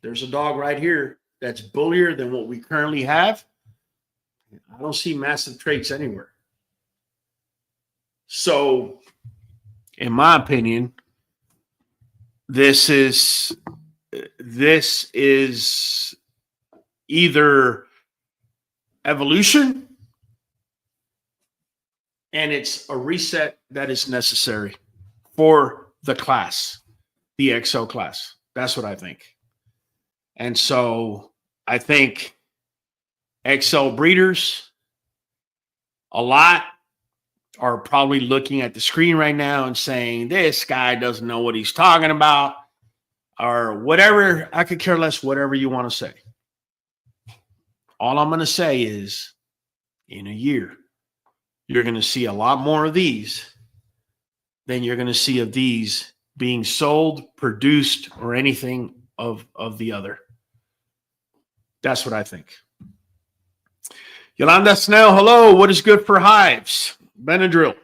There's a dog right here that's bullier than what we currently have. I don't see Mastiff traits anywhere. So, in my opinion, this is either evolution, and it's a reset that is necessary for the class, the XL class. That's what I think. And so I think XL breeders, a lot, are probably looking at the screen right now and saying, this guy doesn't know what he's talking about, or whatever. I could care less whatever you want to say. All I'm going to say is, in a year, you're going to see a lot more of these than you're going to see of these being sold, produced, or anything of the other. That's what I think. Yolanda Snell, hello. What is good for hives? Benadryl.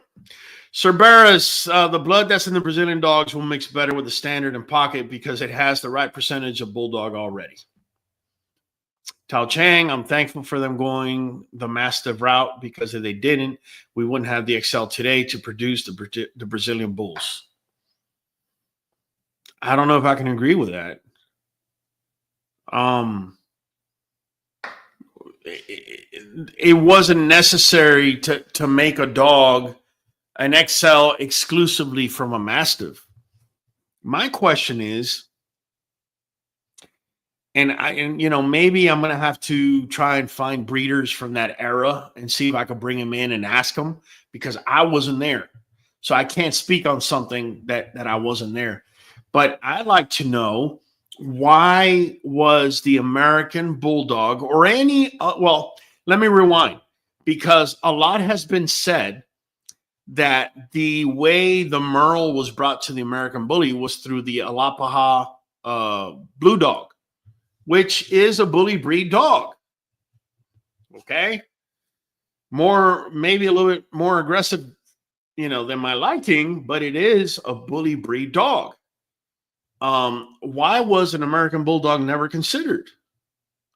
Cerberus, the blood that's in the Brazilian dogs will mix better with the standard and pocket because it has the right percentage of bulldog already. Tao Chang, I'm thankful for them going the Mastiff route because if they didn't, we wouldn't have the XL today to produce the Brazilian bulls. I don't know if I can agree with that. It wasn't necessary to make a dog an XL exclusively from a Mastiff. My question is, and you know, maybe I'm gonna have to try and find breeders from that era and see if I could bring them in and ask them, because I wasn't there, so I can't speak on something that I wasn't there. But I'd like to know, why was the American Bulldog or any well, let me rewind, because a lot has been said that the way the Merle was brought to the American Bully was through the Alapaha Blue Dog, which is a bully breed dog. Okay. Maybe a little bit more aggressive, you know, than my liking, but it is a bully breed dog. Why was an American Bulldog never considered?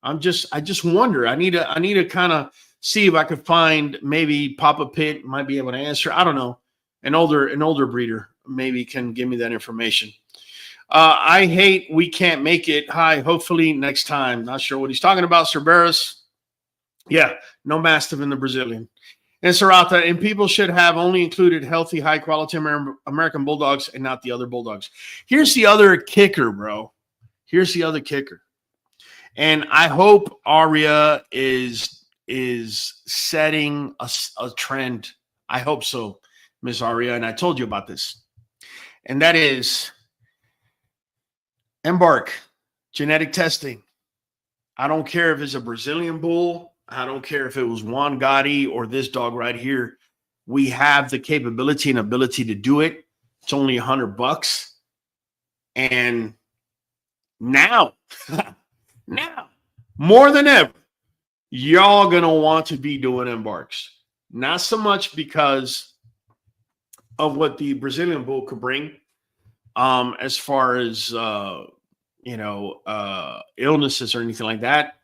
I just wonder. I need to kind of see if I could find, maybe Papa Pitt might be able to answer. I don't know. An older breeder maybe can give me that information. I hate we can't make it. Hi, hopefully next time. Not sure what he's talking about. Cerberus. Yeah, no Mastiff in the Brazilian. And Sarata, and people should have only included healthy, high-quality American Bulldogs and not the other Bulldogs. Here's the other kicker, bro. Here's the other kicker. And I hope Aria is setting a trend. I hope so, Miss Aria. And I told you about this. And that is Embark genetic testing. I don't care if it's a Brazilian bull. I don't care if it was Juan Gotti or this dog right here. We have the capability and ability to do it. It's only $100. And now, more than ever, y'all going to want to be doing embarks. Not so much because of what the Brazilian bull could bring, as far as, illnesses or anything like that.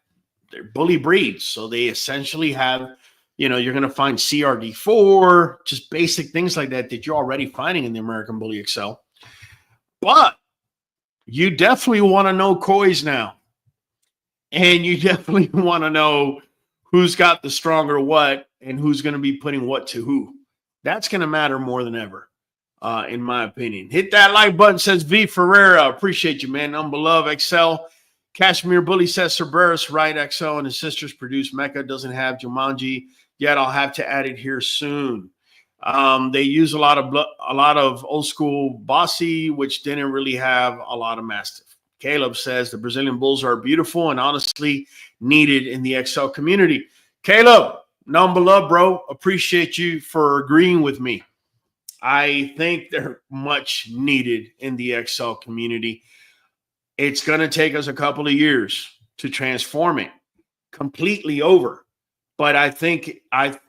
They're bully breeds. So they essentially have, you're going to find CRD4, just basic things like that you're already finding in the American Bully XL. But you definitely want to know coys now. And you definitely want to know who's got the stronger what and who's going to be putting what to who. That's going to matter more than ever, in my opinion. Hit that like button, says V Ferreira. Appreciate you, man. Unbeloved XL. Kashmir Bully says Cerberus, right? XL and his sisters produce Mecca. Doesn't have Jumanji yet. I'll have to add it here soon. They use a lot of old school Bossy, which didn't really have a lot of Mastiff. Caleb says the Brazilian bulls are beautiful and honestly needed in the XL community. Caleb, non-beloved, bro, appreciate you for agreeing with me. I think they're much needed in the XL community. It's going to take us a couple of years to transform it completely over. But I think, damn,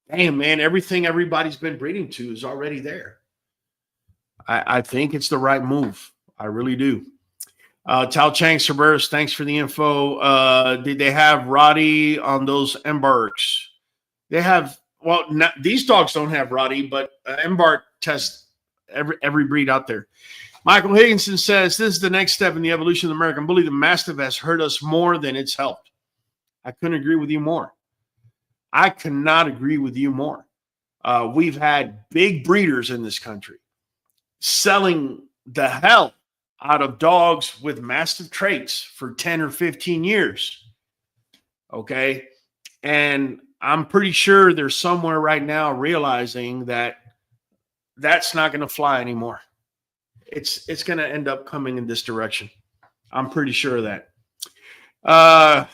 man, everything everybody's been breeding to is already there. I think it's the right move. I really do. Tao Chang Cerberus, thanks for the info. Did they have Roddy on those embarks? They have, these dogs don't have Roddy, but embark test every breed out there. Michael Higginson says, this is the next step in the evolution of the American Bully. The Mastiff has hurt us more than it's helped. I couldn't agree with you more. I cannot agree with you more. We've had big breeders in this country selling the hell out of dogs with Mastiff traits for 10 or 15 years. Okay. And I'm pretty sure they're somewhere right now realizing that that's not going to fly anymore. It's going to end up coming in this direction. I'm pretty sure of that.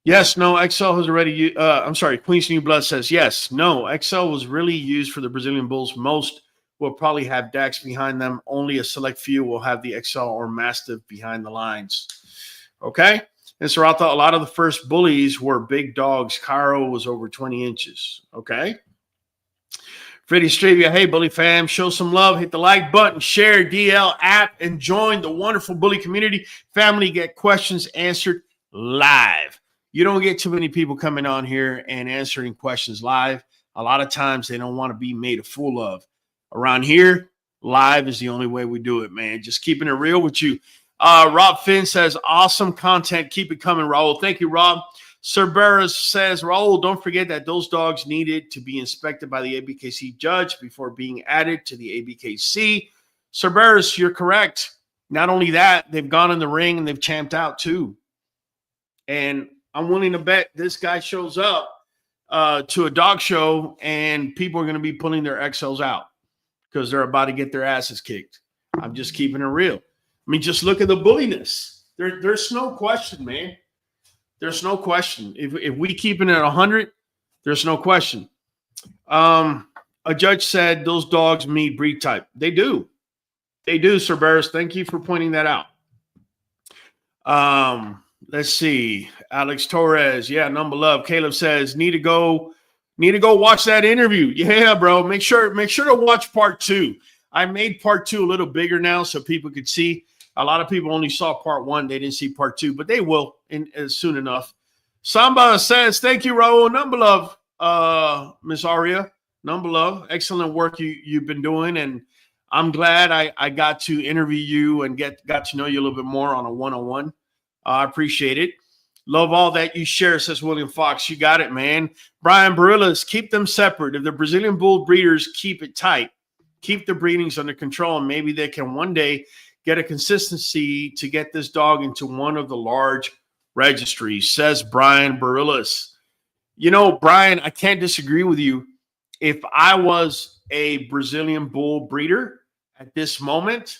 Yes, no, XL has already, I'm sorry, Queen's New Blood says, yes, no, XL was really used for the Brazilian bulls. Most will probably have Dax behind them. Only a select few will have the XL or Mastiff behind the lines. Okay. And so I thought a lot of the first bullies were big dogs. Cairo was over 20 inches. Okay. Freddie Stravia, hey, Bully fam, show some love. Hit the like button, share DL app, and join the wonderful bully community. Family, get questions answered live. You don't get too many people coming on here and answering questions live. A lot of times they don't want to be made a fool of. Around here, live is the only way we do it, man. Just keeping it real with you. Rob Finn says, awesome content. Keep it coming, Raul. Thank you, Rob. Cerberus says, Raul, don't forget that those dogs needed to be inspected by the ABKC judge before being added to the ABKC. Cerberus, you're correct. Not only that, they've gone in the ring and they've champed out too. And I'm willing to bet this guy shows up to a dog show and people are going to be pulling their XLs out because they're about to get their asses kicked. I'm just keeping it real. I mean, just look at the bulliness. There's no question, man. There's no question. If we keep it at 100, there's no question. A judge said those dogs meet breed type. They do. They do, Cerberus. Thank you for pointing that out. Let's see. Alex Torres. Yeah, number love. Caleb says, need to go watch that interview. Yeah, bro. Make sure to watch part 2. I made part 2 a little bigger now so people could see. A lot of people only saw part 1. They didn't see part 2, but they will soon enough. Samba says, thank you, Raul. Number love, Miss Aria. Number love. Excellent work you've been doing. And I'm glad I got to interview you and got to know you a little bit more on a one-on-one. I appreciate it. Love all that you share, says William Fox. You got it, man. Brian Barillas, keep them separate. If the Brazilian bull breeders keep it tight, keep the breedings under control, and maybe they can one day get a consistency to get this dog into one of the large registries, says Brian Barillas. You know, Brian, I can't disagree with you. If I was a Brazilian bull breeder at this moment,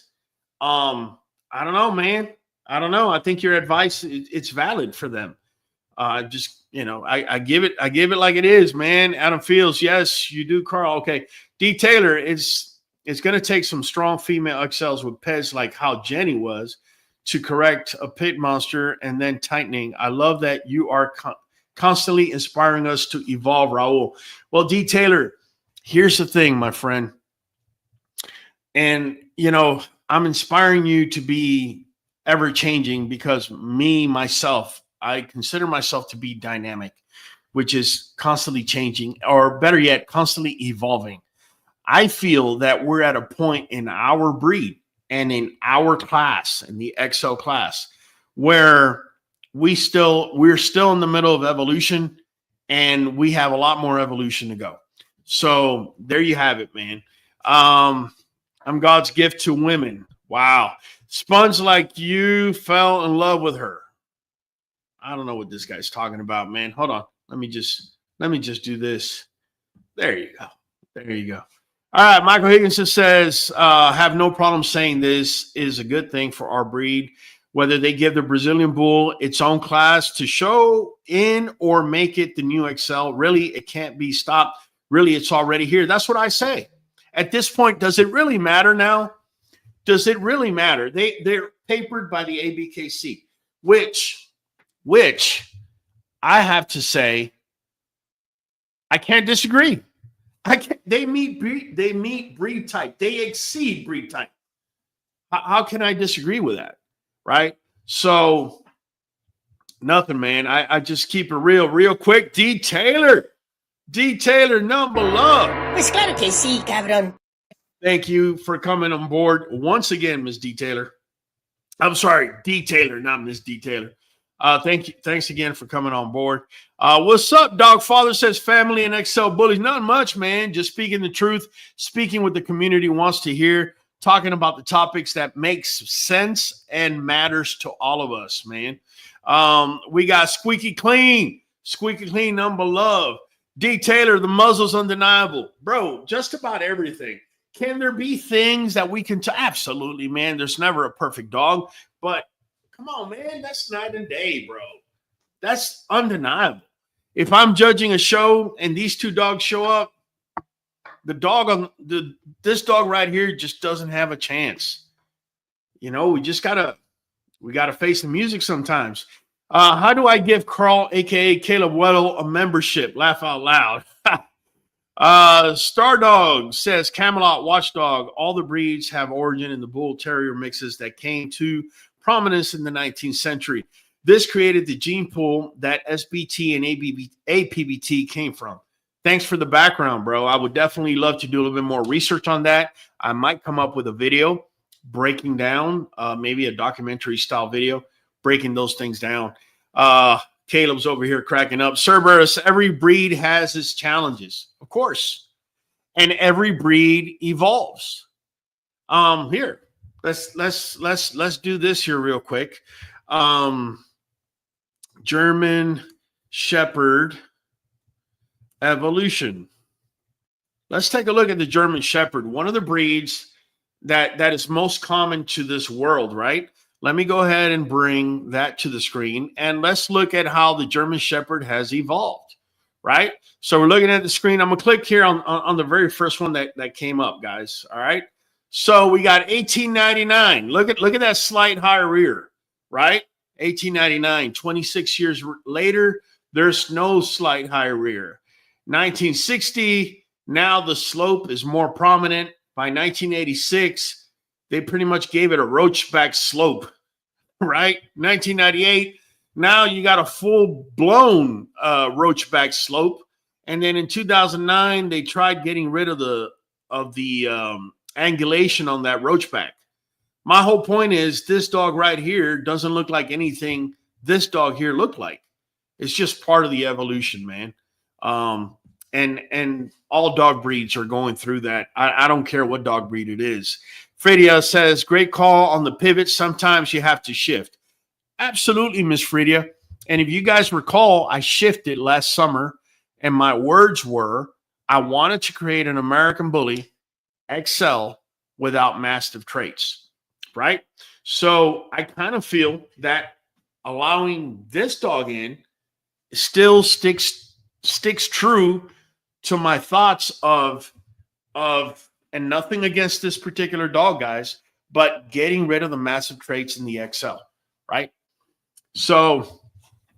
I don't know, man. I don't know. I think your advice, it's valid for them. Just, you know, I give it like it is, man. Adam Fields, yes, you do, Carl. Okay. D. Taylor, it's going to take some strong female XLs with pets like how Jenny was to correct a pit monster and then tightening. I love that you are constantly inspiring us to evolve, Raul. Well, D. Taylor, here's the thing, my friend. And, you know, I'm inspiring you to be ever changing because myself, I consider myself to be dynamic, which is constantly changing, or better yet, constantly evolving. I feel that we're at a point in our breed and in our class, in the XL class, where we're still in the middle of evolution and we have a lot more evolution to go. So there you have it, man. I'm God's gift to women. Wow. Sponge like you fell in love with her. I don't know what this guy's talking about, man. Hold on. Let me just do this. There you go. There you go. All right. Michael Higginson says, have no problem saying this is a good thing for our breed. Whether they give the Brazilian bull its own class to show in or make it the new XL, really, it can't be stopped. Really, it's already here. That's what I say. At this point, does it really matter now? Does it really matter? They're papered by the ABKC, which I have to say, I can't disagree. They meet breed type. They exceed breed type. How can I disagree with that? Right? So nothing, man. I just keep it real quick. D. Taylor, number love. Pues claro que sí, cabrón. Thank you for coming on board once again, Ms. D. Taylor. I'm sorry, D. Taylor, not Ms. D. Taylor. Thank you. Thanks again for coming on board. What's up, Dog Father? Says family and XL bullies. Not much, man. Just speaking the truth, speaking what the community wants to hear, talking about the topics that makes sense and matters to all of us, man. We got Squeaky Clean, number love. D. Taylor, the muzzle's undeniable. Bro, just about everything. Can there be things that we can absolutely, man. There's never a perfect dog, but come on, man. That's night and day, bro. That's undeniable. If I'm judging a show and these two dogs show up, this dog right here just doesn't have a chance. You know, we gotta face the music sometimes. How do I give Carl, aka Caleb Weddle, a membership? Laugh out loud. Stardog says Camelot Watchdog. All the breeds have origin in the Bull Terrier mixes that came to prominence in the 19th century. This created the gene pool that SBT and APBT came from. Thanks for the background, bro. I would definitely love to do a little bit more research on that. I might come up with a video breaking down, maybe a documentary style video, breaking those things down. Caleb's over here cracking up. Cerberus, every breed has its challenges, of course, and every breed evolves. Here, let's do this here real quick. German Shepherd evolution. Let's take a look at the German Shepherd, one of the breeds that is most common to this world, right? Let me go ahead and bring that to the screen, and let's look at how the German Shepherd has evolved, right? So we're looking at the screen. I'm going to click here on the very first one that came up, guys, all right? So we got 1899. Look at that slight higher rear, right? 1899, 26 years later, there's no slight higher rear. 1960, now the slope is more prominent. By 1986, they pretty much gave it a roachback slope, right? 1998, now you got a full-blown roachback slope. And then in 2009, they tried getting rid of the angulation on that roachback. My whole point is this dog right here doesn't look like anything this dog here looked like. It's just part of the evolution, man. And all dog breeds are going through that. I don't care what dog breed it is. Fredia says, great call on the pivot. Sometimes you have to shift. Absolutely, Miss Fredia. And if you guys recall, I shifted last summer, and my words were, I wanted to create an American Bully XL without mastiff traits, right? So I kind of feel that allowing this dog in still sticks true to my thoughts of and nothing against this particular dog, guys, but getting rid of the massive traits in the XL, right? So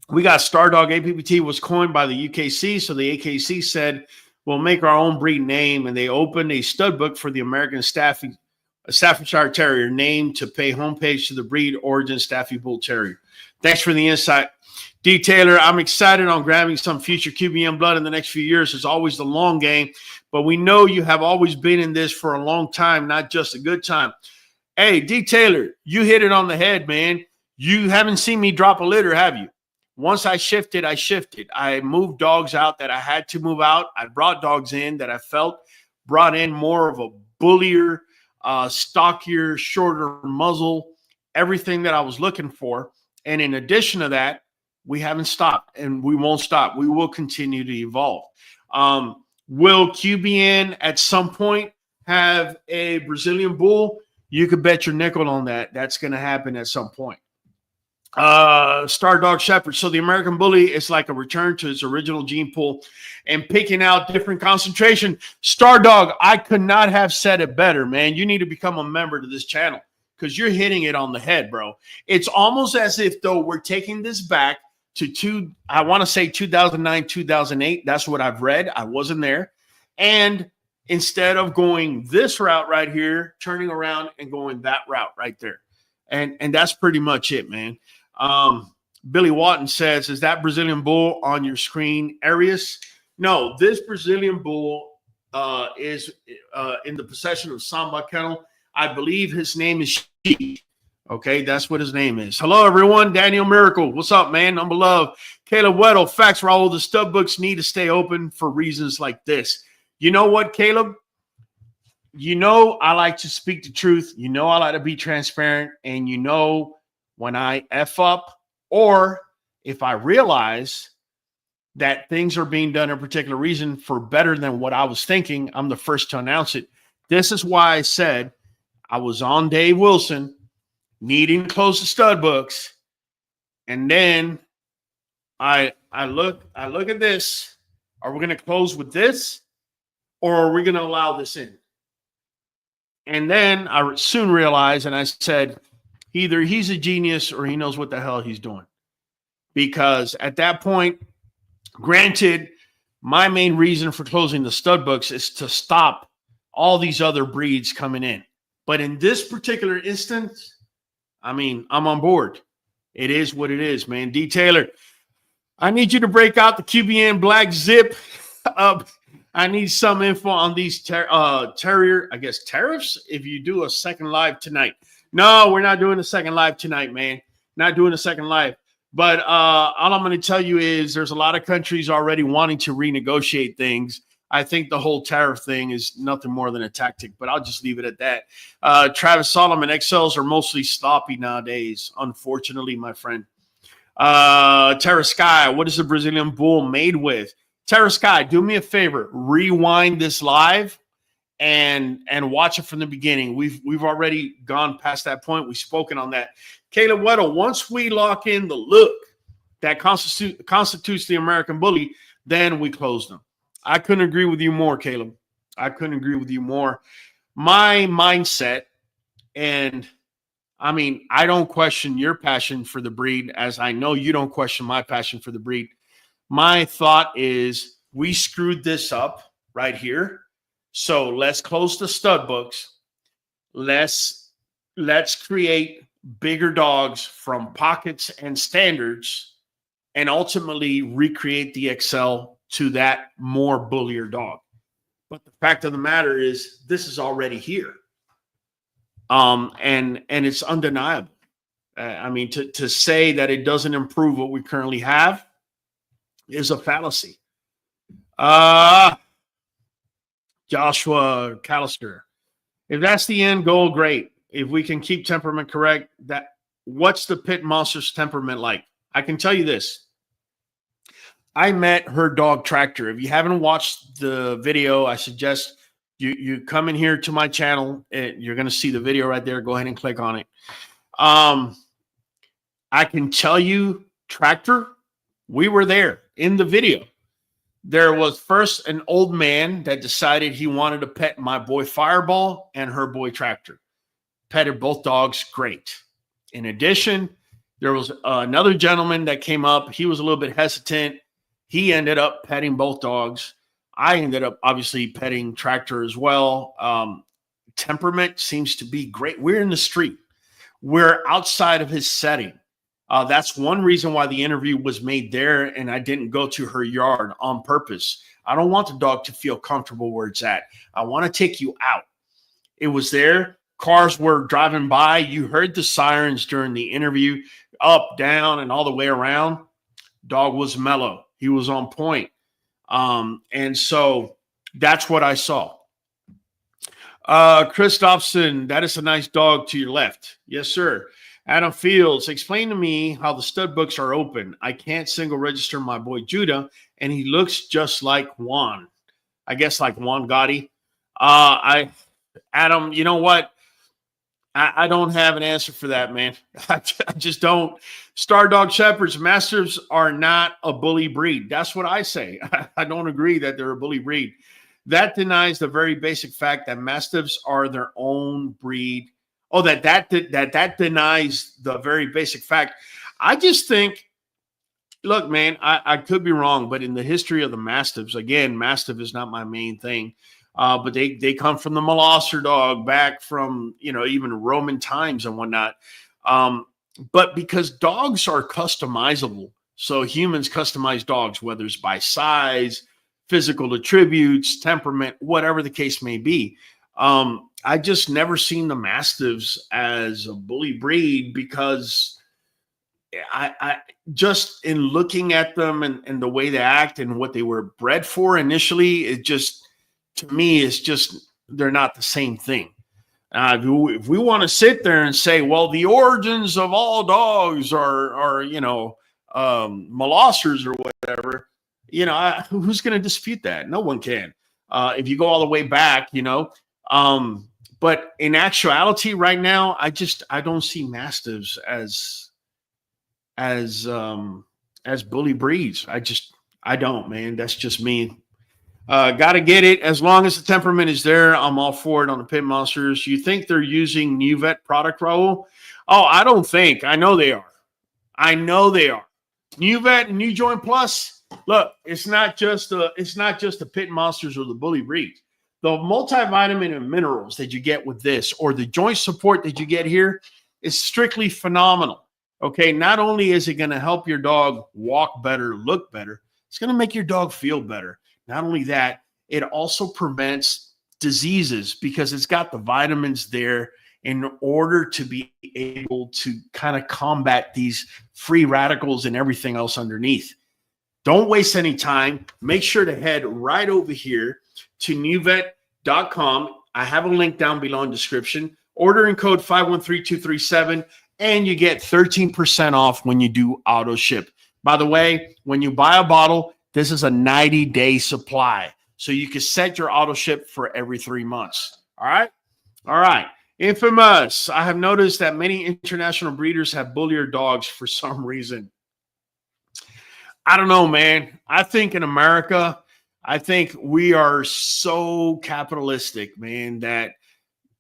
we got Stardog. APPT was coined by the UKC, so the AKC said, we'll make our own breed name, and they opened a stud book for the American Staffordshire Terrier named to pay homepage to the breed origin Staffy Bull Terrier. Thanks for the insight. Detailer, I'm excited on grabbing some future QBN blood in the next few years. It's always the long game, but we know you have always been in this for a long time, not just a good time. Hey, Detailer, you hit it on the head, man. You haven't seen me drop a litter, have you? Once I shifted, I shifted. I moved dogs out that I had to move out. I brought dogs in that I felt brought in more of a bullier, stockier, shorter muzzle, everything that I was looking for. And in addition to that, we haven't stopped, and we won't stop. We will continue to evolve. Will QBN at some point have a Brazilian Bull? You could bet your nickel on that. That's going to happen at some point. Star Dog Shepherd. So the American Bully is like a return to its original gene pool and picking out different concentration. Star Dog, I could not have said it better, man. You need to become a member to this channel because you're hitting it on the head, bro. It's almost as if, though, we're taking this back to I want to say 2009, 2008. That's what I've read. I wasn't there. And instead of going this route right here, turning around and going that route right there. And that's pretty much it, man. Billy Watton says, is that Brazilian Bull on your screen, Arius? No, this Brazilian Bull is in the possession of Samba Kennel. I believe his name is Sheik. Okay, that's what his name is. Hello, everyone. Daniel Miracle. What's up, man? Number love. Caleb Weddle. Facts, Raul. The stud books need to stay open for reasons like this. You know what, Caleb? You know I like to speak the truth. You know I like to be transparent. And you know when I F up or if I realize that things are being done in a particular reason for better than what I was thinking, I'm the first to announce it. This is why I said I was on Dave Wilson needing to close the stud books. And then I look at this. Are we going to close with this or are we going to allow this in? And then I soon realized, and I said, either he's a genius or he knows what the hell he's doing. because at that point, granted, my main reason for closing the stud books is to stop all these other breeds coming in. But in this particular instance, I mean, I'm on board. It is what it is, man. D. Taylor, I need you to break out the QBN Black Zip. I need some info on these terrier, I guess, tariffs if you do a second live tonight. No, we're not doing a second live tonight, man. Not doing a second live. But all I'm going to tell you is there's a lot of countries already wanting to renegotiate things. I think the whole tariff thing is nothing more than a tactic, but I'll just leave it at that. Travis Solomon, XLs are mostly sloppy nowadays, unfortunately, my friend. Terra Sky, what is the Brazilian Bull made with? Terra Sky, do me a favor, rewind this live and watch it from the beginning. We've already gone past that point. We've spoken on that. Caleb Weddle, once we lock in the look that constitutes the American Bully, then we close them. I couldn't agree with you more, Caleb. I couldn't agree with you more. My mindset, and I mean, I don't question your passion for the breed, as I know you don't question my passion for the breed. My thought is we screwed this up right here. So let's close the stud books. Let's create bigger dogs from pockets and standards and ultimately recreate the XL to that more bullier dog. But the fact of the matter is this is already here. And it's undeniable. I mean, to say that it doesn't improve what we currently have is a fallacy. Joshua Callister, if that's the end goal, great. If we can keep temperament correct, what's the pit monster's temperament like? I can tell you this. I met her dog Tractor. If you haven't watched the video, I suggest you come in here to my channel. You're going to see the video right there. Go ahead and click on it. I can tell you, Tractor, we were there in the video. There was first an old man that decided he wanted to pet my boy Fireball and her boy Tractor. Petted both dogs, great. In addition, there was another gentleman that came up. He was a little bit hesitant. He ended up petting both dogs. I ended up obviously petting Tractor as well. Temperament seems to be great. We're in the street. We're outside of his setting. That's one reason why the interview was made there and I didn't go to her yard on purpose. I don't want the dog to feel comfortable where it's at. I want to take you out. It was there. Cars were driving by. You heard the sirens during the interview, up, down, and all the way around. Dog was mellow. He was on point. And so that's what I saw. Chris Dobson, that is a nice dog to your left. Yes, sir. Adam Fields, explain to me how the stud books are open. I can't single register my boy Judah, and he looks just like Juan. I guess like Juan Gotti. Adam, you know what? I don't have an answer for that, man. I just don't. Star Dog Shepherds, Mastiffs are not a bully breed. That's what I say. I don't agree that they're a bully breed. That denies the very basic fact that Mastiffs are their own breed. Oh, that denies the very basic fact. I just think, look, man, I could be wrong, but in the history of the Mastiffs, again, Mastiff is not my main thing. But they come from the Molosser dog back from, even Roman times and whatnot. But because dogs are customizable, so humans customize dogs, whether it's by size, physical attributes, temperament, whatever the case may be. I just never seen the Mastiffs as a bully breed because I just in looking at them and the way they act and what they were bred for initially, it just, to me, it's just they're not the same thing. If we want to sit there and say, well, the origins of all dogs are Molossers or whatever, who's going to dispute that? No one can. If you go all the way back, but in actuality, right now, I don't see Mastiffs as bully breeds. I don't, man. That's just me. Got to get it. As long as the temperament is there, I'm all for it on the Pit Monsters. You think they're using Nuvet product, Raul? Oh, I don't think. I know they are. Nuvet NuJoint Plus. Look, it's not just the pit monsters or the bully breeds. The multivitamin and minerals that you get with this, or the joint support that you get here, is strictly phenomenal. Okay, not only is it going to help your dog walk better, look better, it's going to make your dog feel better. Not only that, it also prevents diseases because it's got the vitamins there in order to be able to kind of combat these free radicals and everything else underneath. Don't waste any time. Make sure to head right over here to nuvet.com. I have a link down below in the description. Ordering code 513237, and you get 13% off when you do auto ship. By the way, when you buy a bottle, this is a 90-day supply. So you can set your auto ship for every 3 months. All right? All right. Infamous. I have noticed that many international breeders have bullier dogs for some reason. I don't know, man. I think in America, I think we are so capitalistic, man, that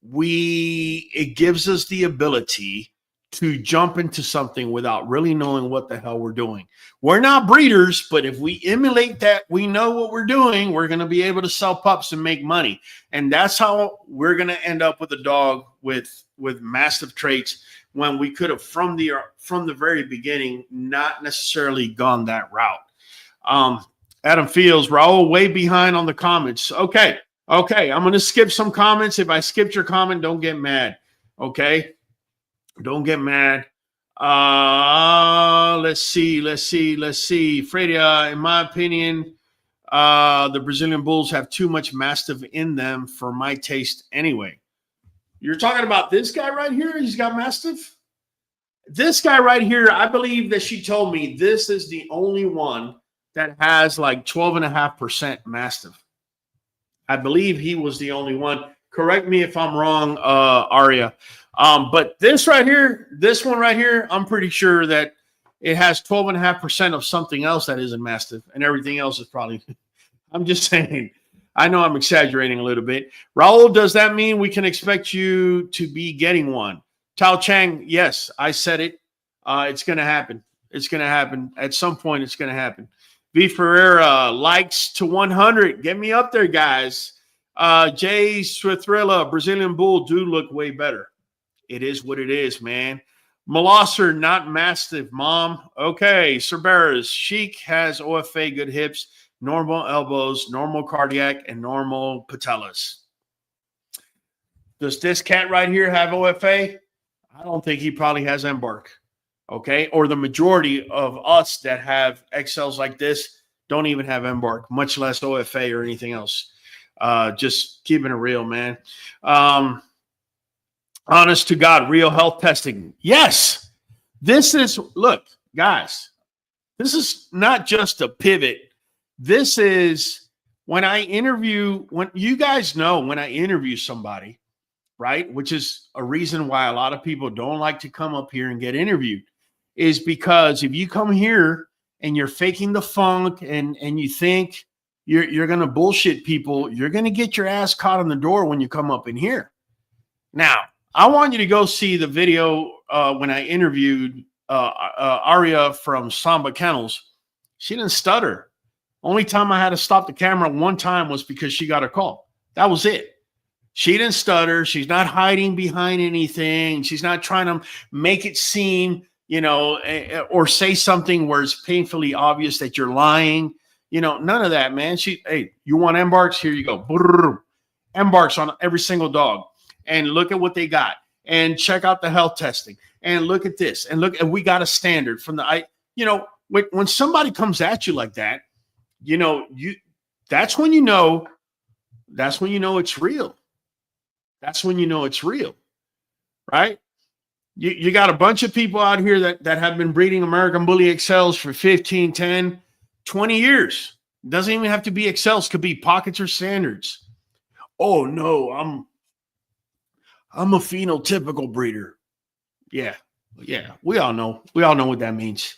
it gives us the ability to jump into something without really knowing what the hell we're doing. We're not breeders, but if we emulate that, we know what we're doing, we're going to be able to sell pups and make money. And that's how we're going to end up with a dog with massive traits when we could have from the very beginning not necessarily gone that route. Adam Fields, Raul, way behind on the comments. Okay, I'm going to skip some comments. If I skipped your comment, don't get mad. Okay, don't get mad. Let's see. Fredia, in my opinion, the Brazilian Bulls have too much Mastiff in them for my taste anyway. You're talking about this guy right here? He's got Mastiff? This guy right here, I believe that she told me this is the only one that has like 12.5% Mastiff. I believe he was the only one. Correct me if I'm wrong, Aria. But this right here, this one right here, I'm pretty sure that it has 12.5% of something else that isn't Mastiff, and everything else is probably, I'm just saying. I know I'm exaggerating a little bit. Raul, does that mean we can expect you to be getting one? Tao Chang, yes, I said it. It's going to happen. It's going to happen. At some point, it's going to happen. V. Ferreira, likes to 100. Get me up there, guys. Jay Swithrilla, Brazilian Bull do look way better. It is what it is, man. Molosser, not Mastiff, Mom. Okay, Cerberus, Chic has OFA, good hips, normal elbows, normal cardiac, and normal patellas. Does this cat right here have OFA? I don't think he probably has embark. Okay, or the majority of us that have XLs like this don't even have embark, much less OFA or anything else. Just keeping it real, man. Honest to God, real health testing. Yes, this is, look, guys, this is not just a pivot. This is when I interview, when you guys know when I interview somebody, right, which is a reason why a lot of people don't like to come up here and get interviewed, is because if you come here and you're faking the funk and you think you're going to bullshit people, you're going to get your ass caught on the door when you come up in here. Now, I want you to go see the video when I interviewed Aria from Samba Kennels. She didn't stutter. Only time I had to stop the camera one time was because she got a call. That was it. She didn't stutter. She's not hiding behind anything. She's not trying to make it seem, you know, or say something where it's painfully obvious that you're lying. You know, none of that, man. Hey, you want embarks? Here you go. Brrr. Embarks on every single dog. And look at what they got. And check out the health testing. And look at this. And look, and we got a standard from when somebody comes at you like that, you know, that's when you know it's real. That's when you know it's real, right? You got a bunch of people out here that have been breeding American Bully XLs for 15, 10, 20 years. It doesn't even have to be XLs. Could be pockets or standards. Oh, no, I'm a phenotypical breeder. Yeah. We all know. We all know what that means.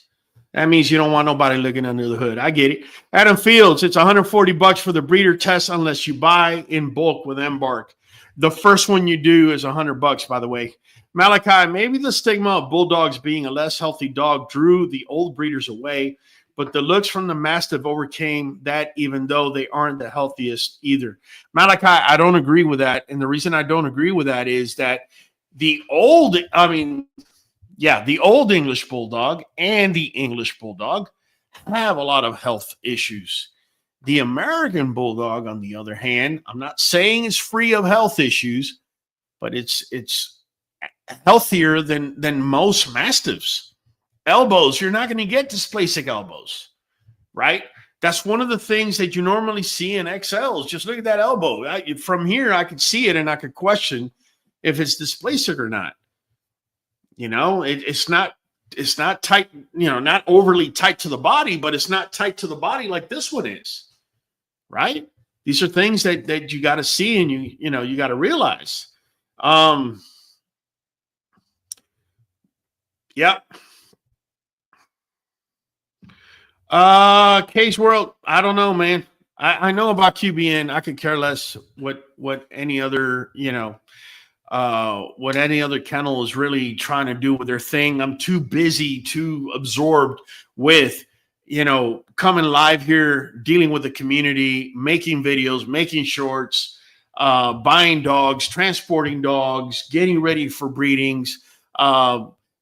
That means you don't want nobody looking under the hood. I get it. Adam Fields, it's $140 for the breeder test unless you buy in bulk with embark. The first one you do is $100, by the way. Malachi, maybe the stigma of bulldogs being a less healthy dog drew the old breeders away, but the looks from the Mastiff overcame that, even though they aren't the healthiest either. Malachi, I don't agree with that. And the reason I don't agree with that is that the old English Bulldog and the English Bulldog have a lot of health issues. The American Bulldog, on the other hand, I'm not saying it's free of health issues, but it's healthier than most Mastiffs. Elbows, you're not going to get dysplasia elbows, right? That's one of the things that you normally see in XLs. Just look at that elbow. From here, I could see it and I could question if it's dysplasic or not. You know, it's not tight, you know, not overly tight to the body, but it's not tight to the body like this one is, right? These are things that you got to see and you got to realize. Yep. Case World, I don't know, man. I know about QBN. I could care less what any other, what any other kennel is really trying to do with their thing. I'm too busy, too absorbed with, coming live here, dealing with the community, making videos, making shorts, buying dogs, transporting dogs, getting ready for breedings,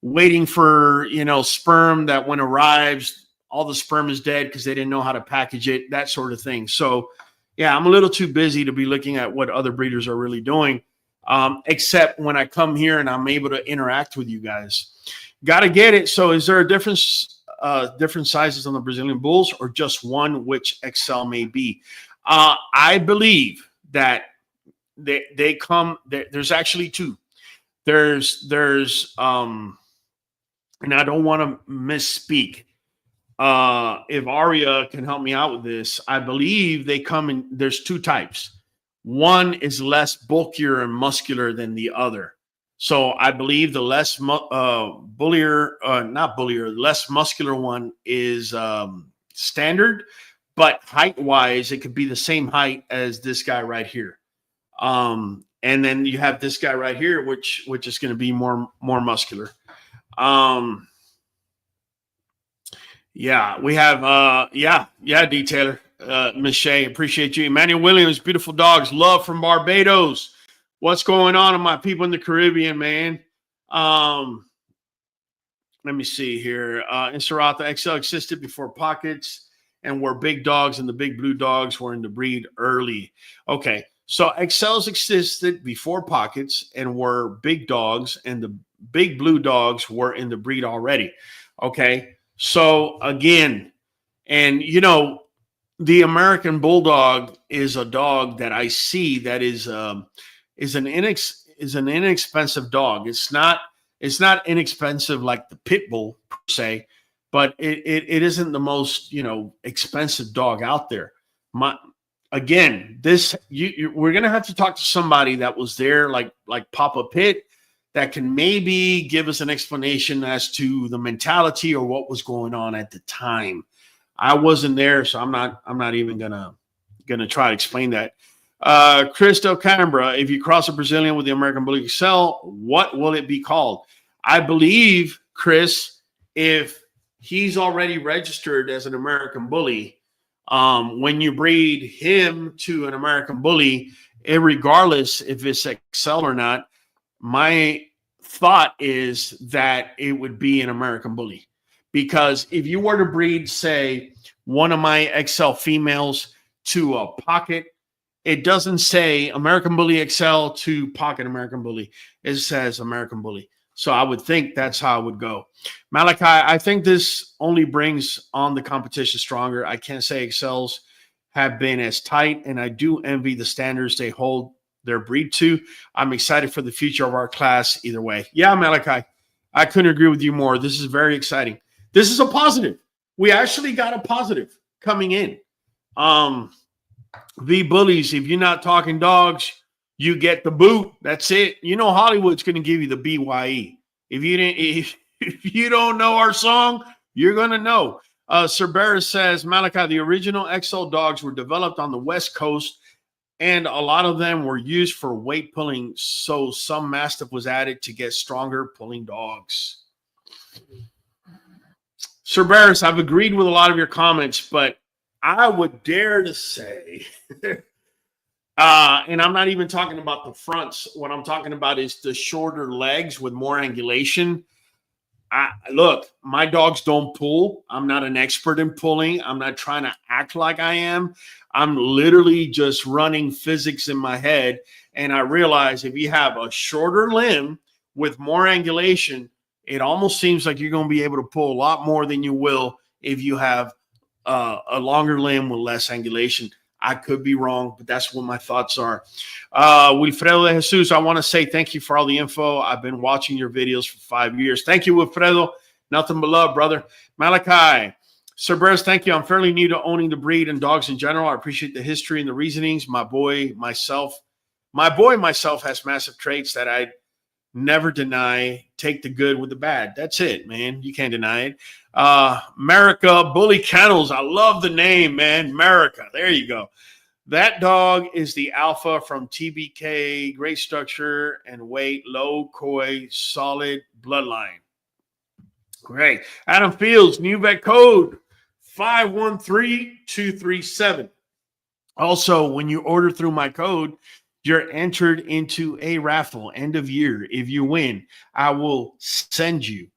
waiting for, sperm that when arrives, all the sperm is dead because they didn't know how to package it, that sort of thing. So, yeah, I'm a little too busy to be looking at what other breeders are really doing, except when I come here and I'm able to interact with you guys. Got to get it. So is there a difference, different sizes on the Brazilian Bulls or just one, which XL may be? I believe that they come, there's actually two. There's and I don't want to misspeak. If Aria can help me out with this, I believe they come in, there's two types. One is less bulkier and muscular than the other. So I believe the less less muscular one is standard, but height wise, it could be the same height as this guy right here. And then you have this guy right here, which is going to be more muscular. Yeah, we have, D. Taylor, Miss Shay, appreciate you. Emmanuel Williams, beautiful dogs, love from Barbados. What's going on with my people in the Caribbean, man? Let me see here. In Sarata, XL existed before pockets and were big dogs, and the big blue dogs were in the breed early. Okay, so XLs existed before pockets and were big dogs, and the big blue dogs were in the breed already. Okay. So again, and the American Bulldog is a dog that I see that is an inexpensive dog. It's not inexpensive like the Pitbull per se, but it isn't the most expensive dog out there. We're gonna have to talk to somebody that was there, like Papa Pitt, that can maybe give us an explanation as to the mentality or what was going on at the time. I wasn't there, so I'm not even gonna try to explain that. Chris Del Canberra, if you cross a Brazilian with the American Bully XL, what will it be called? I believe, Chris, if he's already registered as an American Bully, when you breed him to an American Bully, regardless if it's XL or not, my thought is that it would be an American Bully, because if you were to breed, say, one of my XL females to a pocket, it doesn't say American Bully XL to pocket American Bully. It says American Bully. So I would think that's how it would go. Malachi, I think this only brings on the competition stronger. I can't say XLs have been as tight, and I do envy the standards they hold their breed to. I'm excited for the future of our class either way. Yeah, Malachi, I couldn't agree with you more. This is very exciting. This is a positive. We actually got a positive coming in. The bullies, if you're not talking dogs, you get the boot. That's it. Hollywood's going to give you the BYE. If you don't know our song, you're going to know. Cerberus says, Malachi, the original XL dogs were developed on the West Coast and a lot of them were used for weight pulling. So some Mastiff was added to get stronger pulling dogs. Sir Barris, I've agreed with a lot of your comments, but I would dare to say, and I'm not even talking about the fronts. What I'm talking about is the shorter legs with more angulation. Look, my dogs don't pull. I'm not an expert in pulling. I'm not trying to act like I am. I'm literally just running physics in my head. And I realize if you have a shorter limb with more angulation, it almost seems like you're going to be able to pull a lot more than you will if you have a longer limb with less angulation. I could be wrong, but that's what my thoughts are. Wilfredo de Jesus, I want to say thank you for all the info. I've been watching your videos for 5 years. Thank you, Wilfredo. Nothing but love, brother. Malachi, Sir Burris, thank you. I'm fairly new to owning the breed and dogs in general. I appreciate the history and the reasonings. My boy myself has massive traits that I never deny. Take the good with the bad. That's it, man. You can't deny it. American Bully Kennels. I love the name, man. America. There you go. That dog is the alpha from TBK. Great structure and weight. Low koi. Solid bloodline. Great. Adam Fields. Nuvet code 513237. Also, when you order through my code, you're entered into a raffle end of year. If you win, I will send you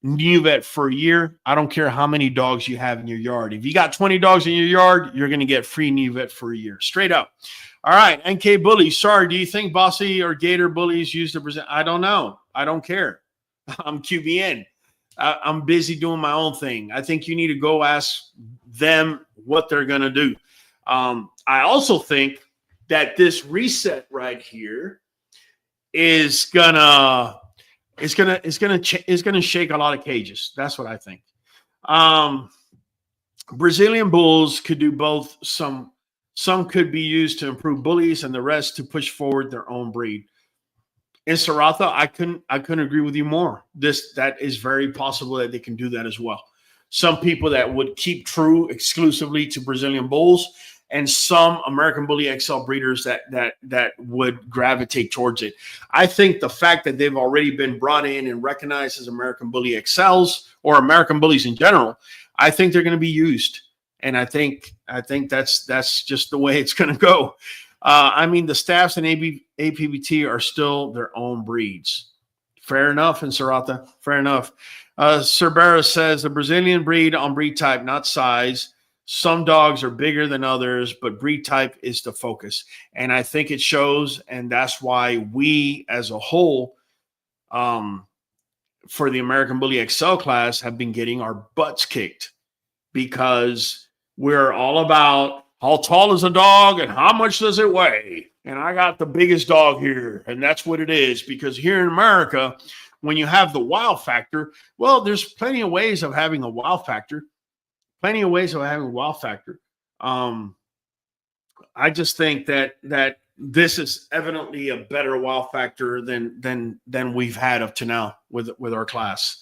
Nuvet for a year. I don't care how many dogs you have in your yard. If you got 20 dogs in your yard, you're going to get free Nuvet for a year. Straight up. All right. NK Bully. Sorry. Do you think Bossy or Gator Bullies use the present? I don't know. I don't care. I'm QBN. I'm busy doing my own thing. I think you need to go ask them what they're going to do. I also think that this reset right here is gonna shake a lot of cages. That's what I think. Brazilian bulls could do both. Some could be used to improve bullies, and the rest to push forward their own breed. In Serata, I couldn't agree with you more. That is very possible that they can do that as well. Some people that would keep true exclusively to Brazilian bulls, and some American Bully XL breeders that would gravitate towards it. I think the fact that they've already been brought in and recognized as American Bully XLs or American Bullies in general, I think they're going to be used, and I think that's just the way it's going to go. I mean, the staffs and APBT are still their own breeds. Fair enough, in Serata. Fair enough. Sir Barra says the Brazilian breed on breed type, not size. Some dogs are bigger than others, but breed type is the focus. And I think it shows, and that's why we as a whole, for the American Bully XL class, have been getting our butts kicked, because we're all about how tall is a dog and how much does it weigh. And I got the biggest dog here, and that's what it is, because here in America, when you have the wow factor, well, there's plenty of ways of having a wow factor. I just think that this is evidently a better wow factor than we've had up to now with our class.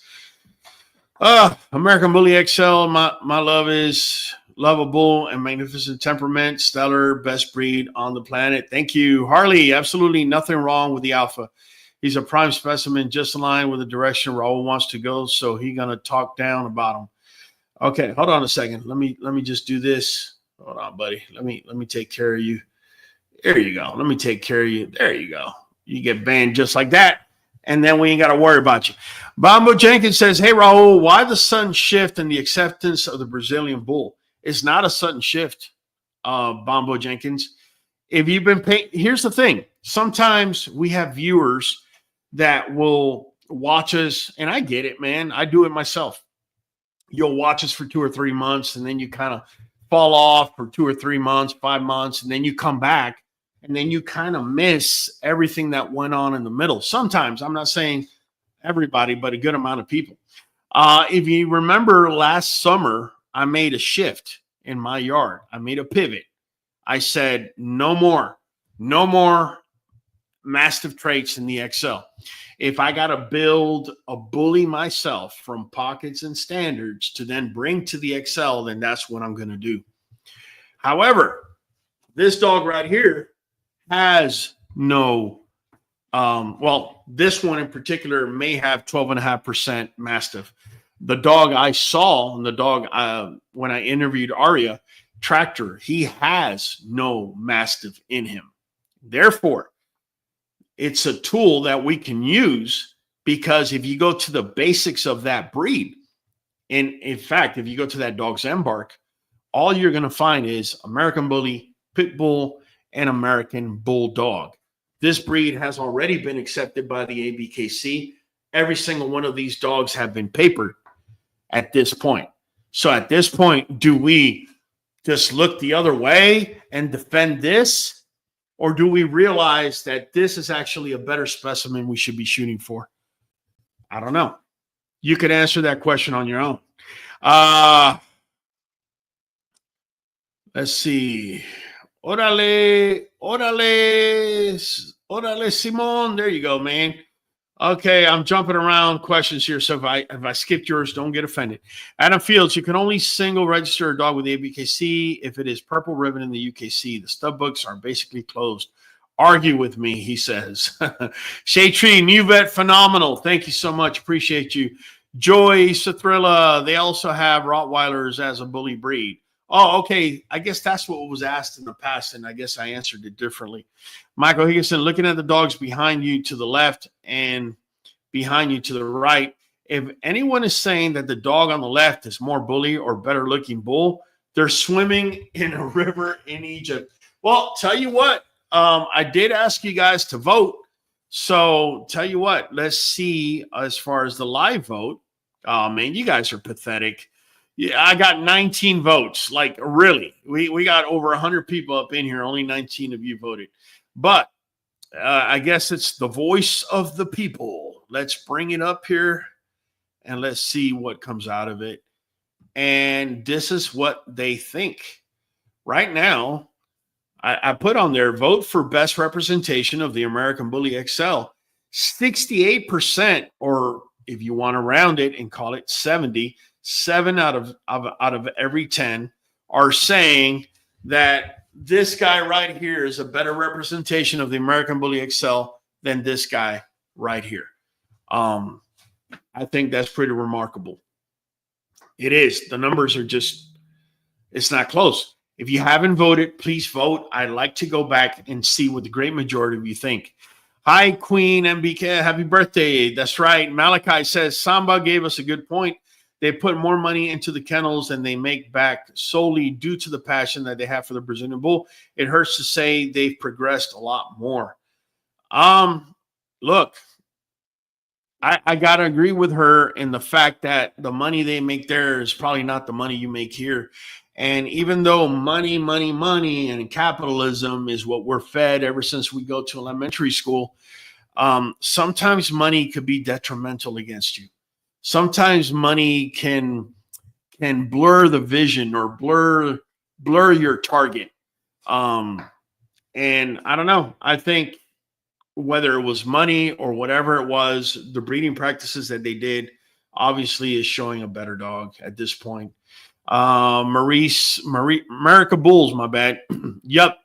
American Bully XL, my love is lovable and magnificent temperament, stellar, best breed on the planet. Thank you, Harley. Absolutely nothing wrong with the alpha. He's a prime specimen, just in line with the direction Raul wants to go. So he's gonna talk down about him. Okay, hold on a second. Let me just do this. Hold on, buddy. Let me take care of you. There you go. Let me take care of you. There you go. You get banned just like that, and then we ain't got to worry about you. Bombo Jenkins says, hey, Raul, why the sudden shift in the acceptance of the Brazilian bull? It's not a sudden shift, Bombo Jenkins. If you've been paying, here's the thing. Sometimes we have viewers that will watch us, and I get it, man. I do it myself. You'll watch us for 2 or 3 months, and then you kind of fall off for 2 or 3 months, 5 months, and then you come back, and then you kind of miss everything that went on in the middle. Sometimes, I'm not saying everybody, but a good amount of people. If you remember last summer, I made a shift in my yard. I made a pivot. I said, no more Mastiff traits in the XL. If I got to build a bully myself from pockets and standards to then bring to the XL, then that's what I'm going to do. However, This dog right here has no, well, this one in particular may have 12.5% Mastiff. The dog I saw, and the dog when I interviewed Aria, Tractor, he has no Mastiff in him. Therefore, it's a tool that we can use, because if you go to the basics of that breed, and in fact, if you go to that dog's embark, all you're going to find is American Bully, Pitbull, and American Bulldog. This breed has already been accepted by the ABKC. Every single one of these dogs have been papered at this point. So at this point, do we just look the other way and defend this? Or do we realize that this is actually a better specimen we should be shooting for? I don't know. You could answer that question on your own. Let's see. Orale, Simon. There you go, man. Okay, I'm jumping around questions here, so if I skipped yours, don't get offended. Adam Fields, you can only single register a dog with the ABKC if it is purple ribbon in the UKC. The stub books are basically closed. Argue with me, he says. Shay Tree, Nuvet, phenomenal. Thank you so much. Appreciate you. Joy, Sathrilla, they also have Rottweilers as a bully breed. Oh, okay. I guess that's what was asked in the past, and I guess I answered it differently. Michael Higginson, looking at the dogs behind you to the left and behind you to the right, if anyone is saying that the dog on the left is more bully or better looking bull, they're swimming in a river in Egypt. Well, tell you what, I did ask you guys to vote. So tell you what, let's see as far as the live vote. Oh, man, you guys are pathetic. Yeah, I got 19 votes. Like, really, we got over 100 people up in here. Only 19 of you voted. But I guess it's the voice of the people. Let's bring it up here, and let's see what comes out of it. And this is what they think. Right now, I put on there, vote for best representation of the American Bully XL. 68%, or if you want to round it and call it 70, 7 out of every 10 are saying that this guy right here is a better representation of the American Bully XL than this guy right here. I think that's pretty remarkable. It is. The numbers are just, it's not close. If you haven't voted, please vote. I'd like to go back and see what the great majority of you think. Hi, Queen MBK. Happy birthday. That's right. Malachi says, Samba gave us a good point. They put more money into the kennels than they make back solely due to the passion that they have for the Brazilian Bull. It hurts to say they've progressed a lot more. Look, I got to agree with her in the fact that the money they make there is probably not the money you make here. And even though money, and capitalism is what we're fed ever since we go to elementary school, sometimes money could be detrimental against you. Sometimes money can blur the vision or blur your target. And I don't know. I think whether it was money or whatever it was, the breeding practices that they did obviously is showing a better dog at this point. America Bulls, my bad. Yep.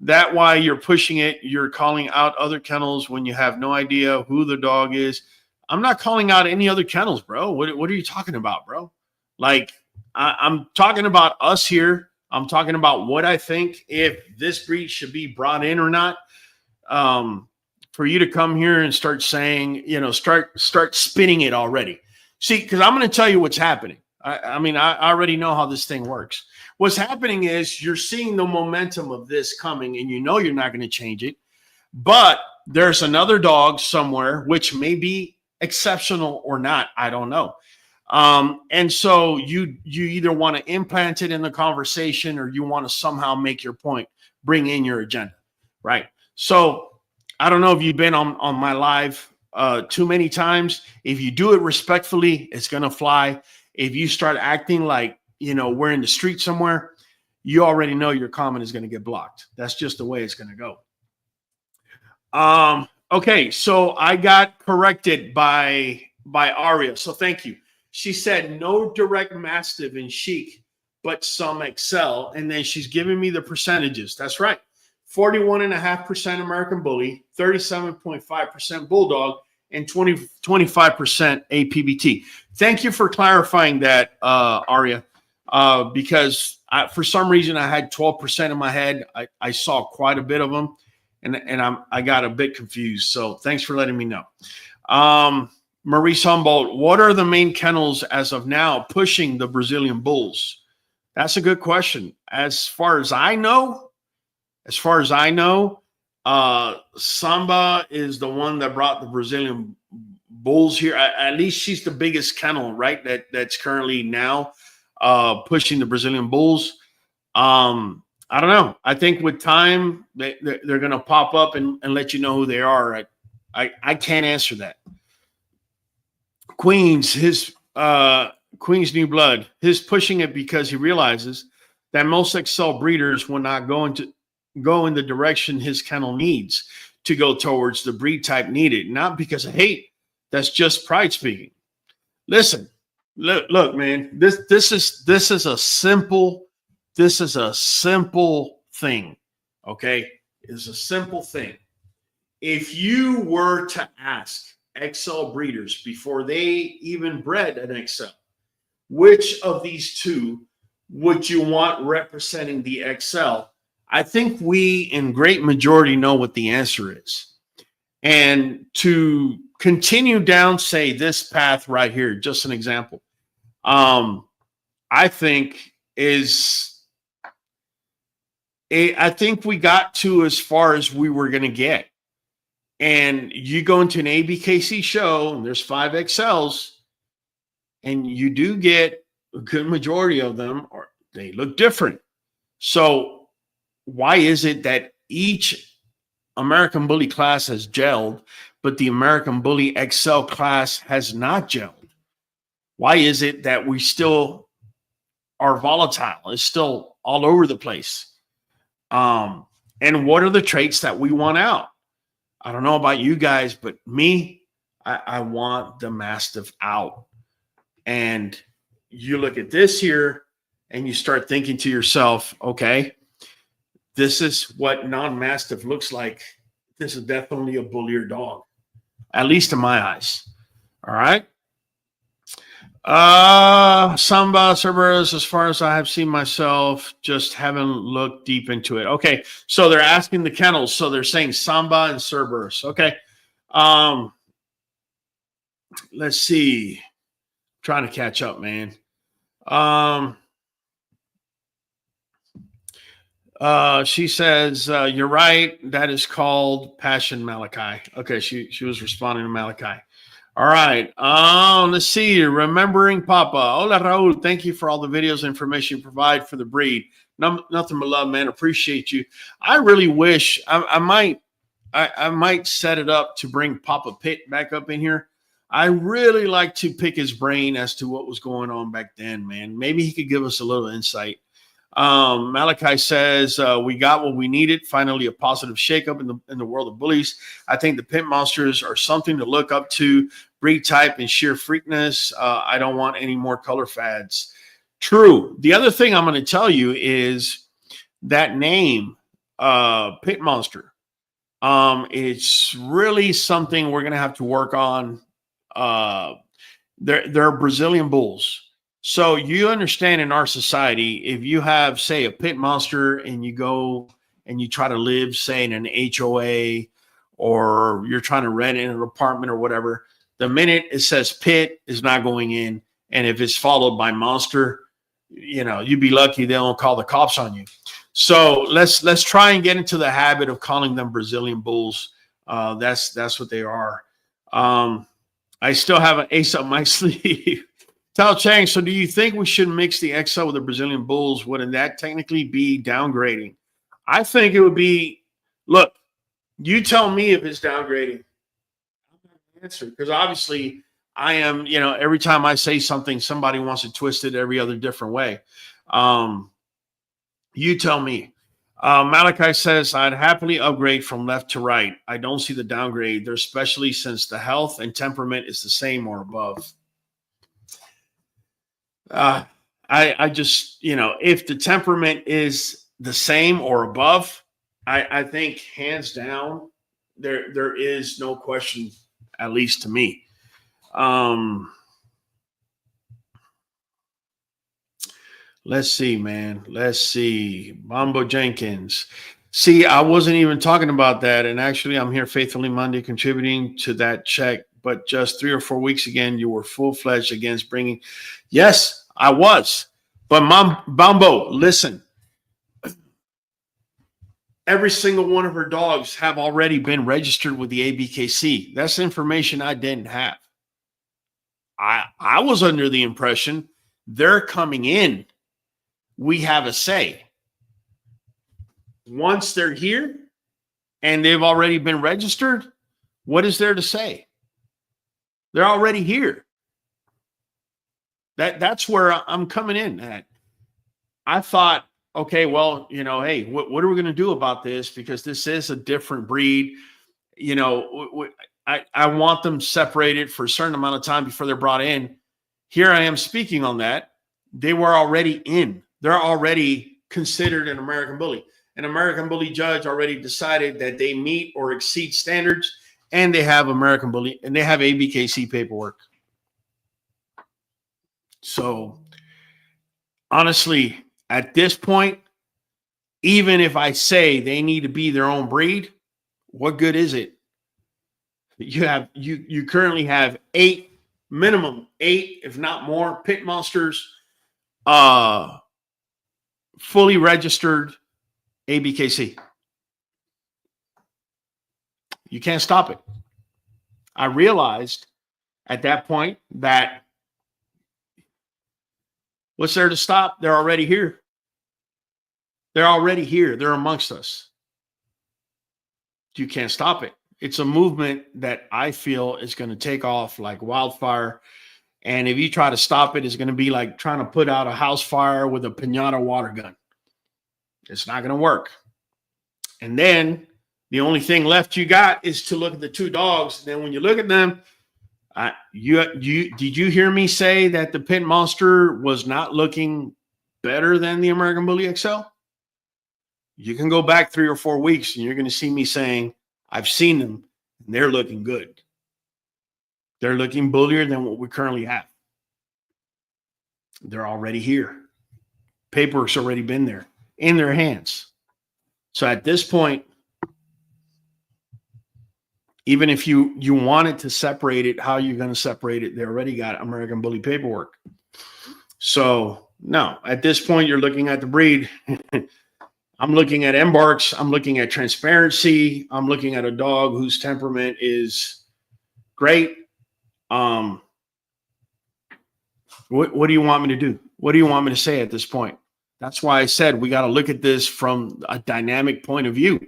That why you're pushing it. You're calling out other kennels when you have no idea who the dog is. I'm not calling out any other kennels, bro. What are you talking about, bro? Like, I'm talking about us here. I'm talking about what I think if this breed should be brought in or not. For you to come here and start saying, start spinning it already. See, because I'm going to tell you what's happening. I mean, I already know how this thing works. What's happening is you're seeing the momentum of this coming, and you're not going to change it. But there's another dog somewhere, which may be exceptional or not. I don't know. And so you either want to implant it in the conversation or you want to somehow make your point, bring in your agenda, right? So I don't know if you've been on my live too many times. If you do it respectfully, it's going to fly. If you start acting like, we're in the street somewhere, you already know your comment is going to get blocked. That's just the way it's going to go. Okay, so I got corrected by Aria, so thank you. She said no direct Mastiff in Chic, but some excel. And then she's giving me the percentages. That's right. 41.5% American Bully, 37.5% Bulldog, and 25% APBT. Thank you for clarifying that, Aria, because for some reason I had 12% in my head. I saw quite a bit of them, and I got a bit confused. So thanks for letting me know. Maurice Humboldt, what are the main kennels as of now pushing the Brazilian Bulls? That's a good question. As far as I know, Samba is the one that brought the Brazilian Bulls here. At least she's the biggest kennel, right? That's currently now pushing the Brazilian Bulls. I don't know. I think with time they're going to pop up and let you know who they are. I can't answer that. Queens New Blood. His pushing it because he realizes that most Excel breeders will not go in the direction his kennel needs to go towards the breed type needed, not because of hate. That's just pride speaking. Listen, look, man. This is a simple thing. Okay, it's a simple thing. If you were to ask XL breeders before they even bred an XL, which of these two would you want representing the XL? I think we in great majority know what the answer is. And to continue down, say, this path right here, just an example, I think we got to as far as we were going to get. And you go into an ABKC show, and there's 5 XLs, and you do get a good majority of them, or they look different. So why is it that each American Bully class has gelled, but the American Bully XL class has not gelled? Why is it that we still are volatile? It's still all over the place. And what are the traits that we want out? I don't know about you guys, but me, I want the Mastiff out. And you look at this here and you start thinking to yourself, okay, this is what non-Mastiff looks like. This is definitely a bullier dog, at least in my eyes. All right. Samba Cerberus, as far as I have seen myself, just haven't looked deep into it. Okay, so they're asking the kennels, so they're saying Samba and Cerberus. Okay. Let's see. Trying to catch up, man. She says, you're right. That is called Passion Malachi. Okay, she was responding to Malachi. All right. Let's see. Remembering Papa. Hola, Raul. Thank you for all the videos and information you provide for the breed. Nothing but love, man. Appreciate you. I really wish I might set it up to bring Papa Pitt back up in here. I really like to pick his brain as to what was going on back then, man. Maybe he could give us a little insight. Malachi says, we got what we needed. Finally, a positive shakeup in the world of bullies. I think the pit monsters are something to look up to. Breed type and sheer freakness. I don't want any more color fads. True. The other thing I'm going to tell you is that name, pit monster. It's really something we're going to have to work on. They're Brazilian bulls. So you understand in our society, if you have, say, a pit monster and you go and you try to live, say, in an HOA or you're trying to rent in an apartment or whatever, the minute it says pit is not going in. And if it's followed by monster, you know, you'd be lucky they don't call the cops on you. So let's try and get into the habit of calling them Brazilian bulls. That's what they are. I still have an ace up my sleeve. Tao Chang, so do you think we should mix the XL with the Brazilian bulls? Wouldn't that technically be downgrading? I think it would be, look, you tell me if it's downgrading. I'm not going to answer because obviously I am, you know, every time I say something, somebody wants to twist it every other different way. You tell me. Malachi says, I'd happily upgrade from left to right. I don't see the downgrade there, especially since the health and temperament is the same or above. I I just, if the temperament is the same or above, I think hands down, there is no question, at least to me. Let's see, man. Let's see. Bombo Jenkins. See, I wasn't even talking about that. And actually, I'm here faithfully Monday contributing to that check. But just 3 or 4 weeks again, you were full-fledged against bringing. Yes, I was. But Bombo, listen. Every single one of her dogs have already been registered with the ABKC. That's information I didn't have. I was under the impression they're coming in. We have a say. Once they're here and they've already been registered, what is there to say? They're already here. That's where I'm coming in at. I thought, okay, well, hey, what are we going to do about this? Because this is a different breed. I want them separated for a certain amount of time before they're brought in. Here I am speaking on that. They were already in. They're already considered an American Bully. An American Bully judge already decided that they meet or exceed standards, and they have American Bully, and they have ABKC paperwork. So, honestly, at this point, even if I say they need to be their own breed, what good is it? You currently have 8, minimum 8, if not more, pit monsters, fully registered ABKC. You can't stop it. I realized at that point that what's there to stop? They're already here. They're already here. They're amongst us. You can't stop it. It's a movement that I feel is going to take off like wildfire. And if you try to stop it, it's going to be like trying to put out a house fire with a piñata water gun. It's not going to work. And then the only thing left you got is to look at the 2 dogs. And then when you look at them, did you hear me say that the pit monster was not looking better than the American Bully XL? You can go back 3 or 4 weeks and you're going to see me saying, I've seen them and they're looking good. They're looking bullier than what we currently have. They're already here. Paperwork's already been there in their hands. So at this point, even if you wanted to separate it, how are you going to separate it? They already got American Bully paperwork. So no, at this point, you're looking at the breed. I'm looking at embarks. I'm looking at transparency. I'm looking at a dog whose temperament is great. What do you want me to do? What do you want me to say at this point? That's why I said we got to look at this from a dynamic point of view.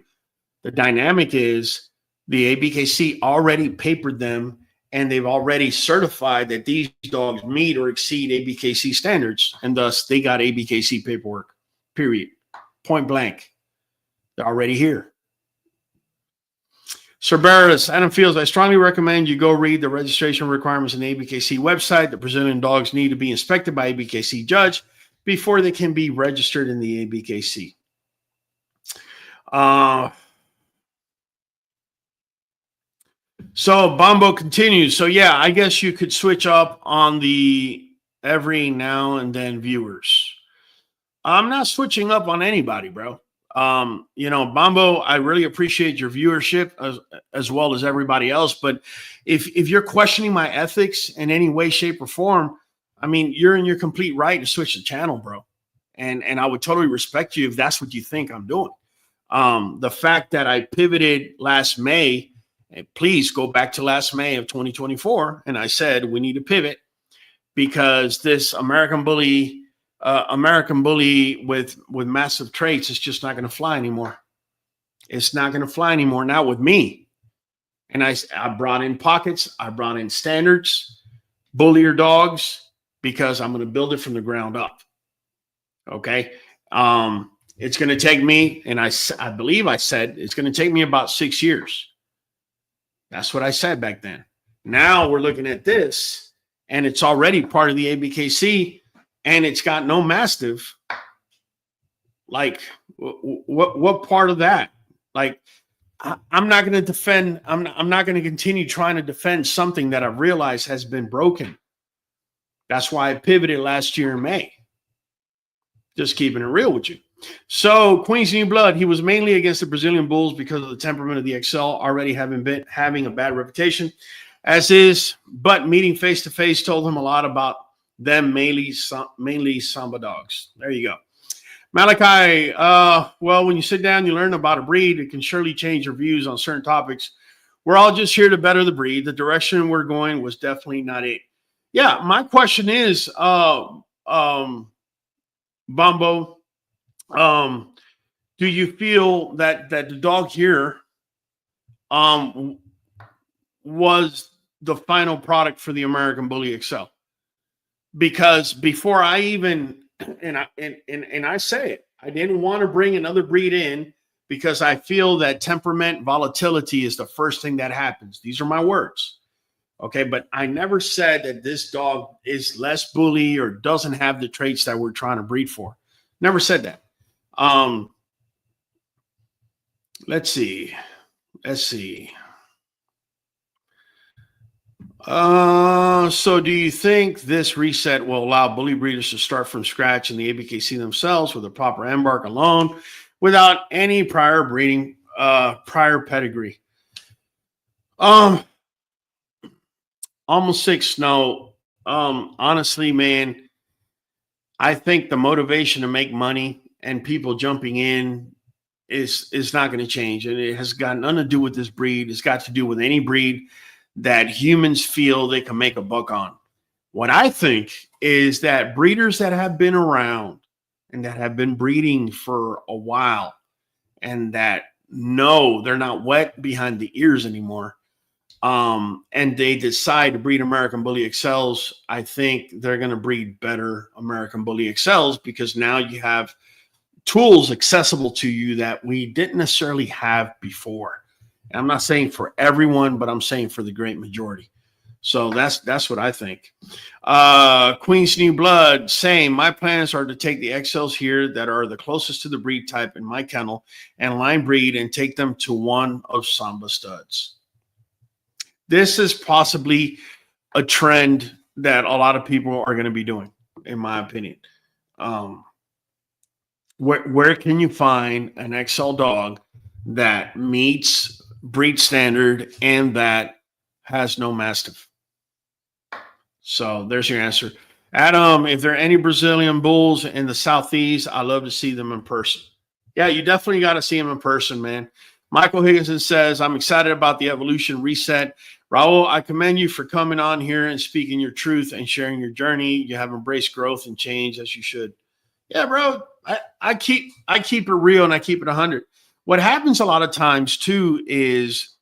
The dynamic is the ABKC already papered them, and they've already certified that these dogs meet or exceed ABKC standards, and thus they got ABKC paperwork, period. Point blank. They're already here. Sir Barris, Adam Fields, I strongly recommend you go read the registration requirements on the ABKC website. The Brazilian dogs need to be inspected by ABKC judge before they can be registered in the ABKC. So Bombo continues. So yeah, I guess you could switch up on the every now and then viewers. I'm not switching up on anybody, bro. Bombo, I really appreciate your viewership as well as everybody else. But if you're questioning my ethics in any way, shape, or form, I mean, you're in your complete right to switch the channel, bro. And I would totally respect you if that's what you think I'm doing. The fact that I pivoted last May, and please go back to last May of 2024, and I said we need to pivot because this American Bully with massive traits is just not going to fly anymore. It's not going to fly anymore, not with me. And I brought in pockets. I brought in standards, bullier dogs, because I'm going to build it from the ground up. Okay. It's going to take me, and I believe I said it's going to take me about 6 years. That's what I said back then. Now we're looking at this, and it's already part of the ABKC. and it's got no mastiff, like what part of that? Like, I'm not going to defend. I'm not going to continue trying to defend something that I realize has been broken. That's why I pivoted last year in May. Just keeping it real with you. So Queen's New Blood, he was mainly against the Brazilian Bulls because of the temperament of the XL already having a bad reputation, as is, but meeting face to face told him a lot about them, mainly Samba dogs. There you go. Malachi, well, when you sit down, you learn about a breed, it can surely change your views on certain topics. We're all just here to better the breed. The direction we're going was definitely not it. Yeah, my question is, Bumbo, do you feel that the dog here was the final product for the American Bully XL? Because before I even and I say it, I didn't want to bring another breed in because I feel that temperament volatility is the first thing that happens. These are my words. Okay, but I never said that this dog is less bully or doesn't have the traits that we're trying to breed for. Never said that. Let's see. So do you think this reset will allow bully breeders to start from scratch in the ABKC themselves with a proper embark alone without any prior breeding, prior pedigree? Almost 6. No. Honestly, man, I think the motivation to make money and people jumping in is not going to change. And it has got nothing to do with this breed. It's got to do with any breed that humans feel they can make a buck on. What I think is that breeders that have been around and that have been breeding for a while and that know they're not wet behind the ears anymore, and they decide to breed American Bully XLs, I think they're going to breed better American Bully XLs because now you have tools accessible to you that we didn't necessarily have before. And I'm not saying for everyone, but I'm saying for the great majority. So that's what I think. Queen's New Blood, same. My plans are to take the XLs here that are the closest to the breed type in my kennel and line breed and take them to one of Samba studs. This is possibly a trend that a lot of people are going to be doing, in my opinion. Where can you find an XL dog that meets breed standard and that has no mastiff? So there's your answer. Adam, if there are any Brazilian bulls in the Southeast, I love to see them in person. Yeah, you definitely got to see them in person, man. Michael Higginson says, I'm excited about the evolution reset. Raul, I commend you for coming on here and speaking your truth and sharing your journey. You have embraced growth and change as you should. Yeah, bro, I keep it real and I keep it 100. What happens a lot of times too is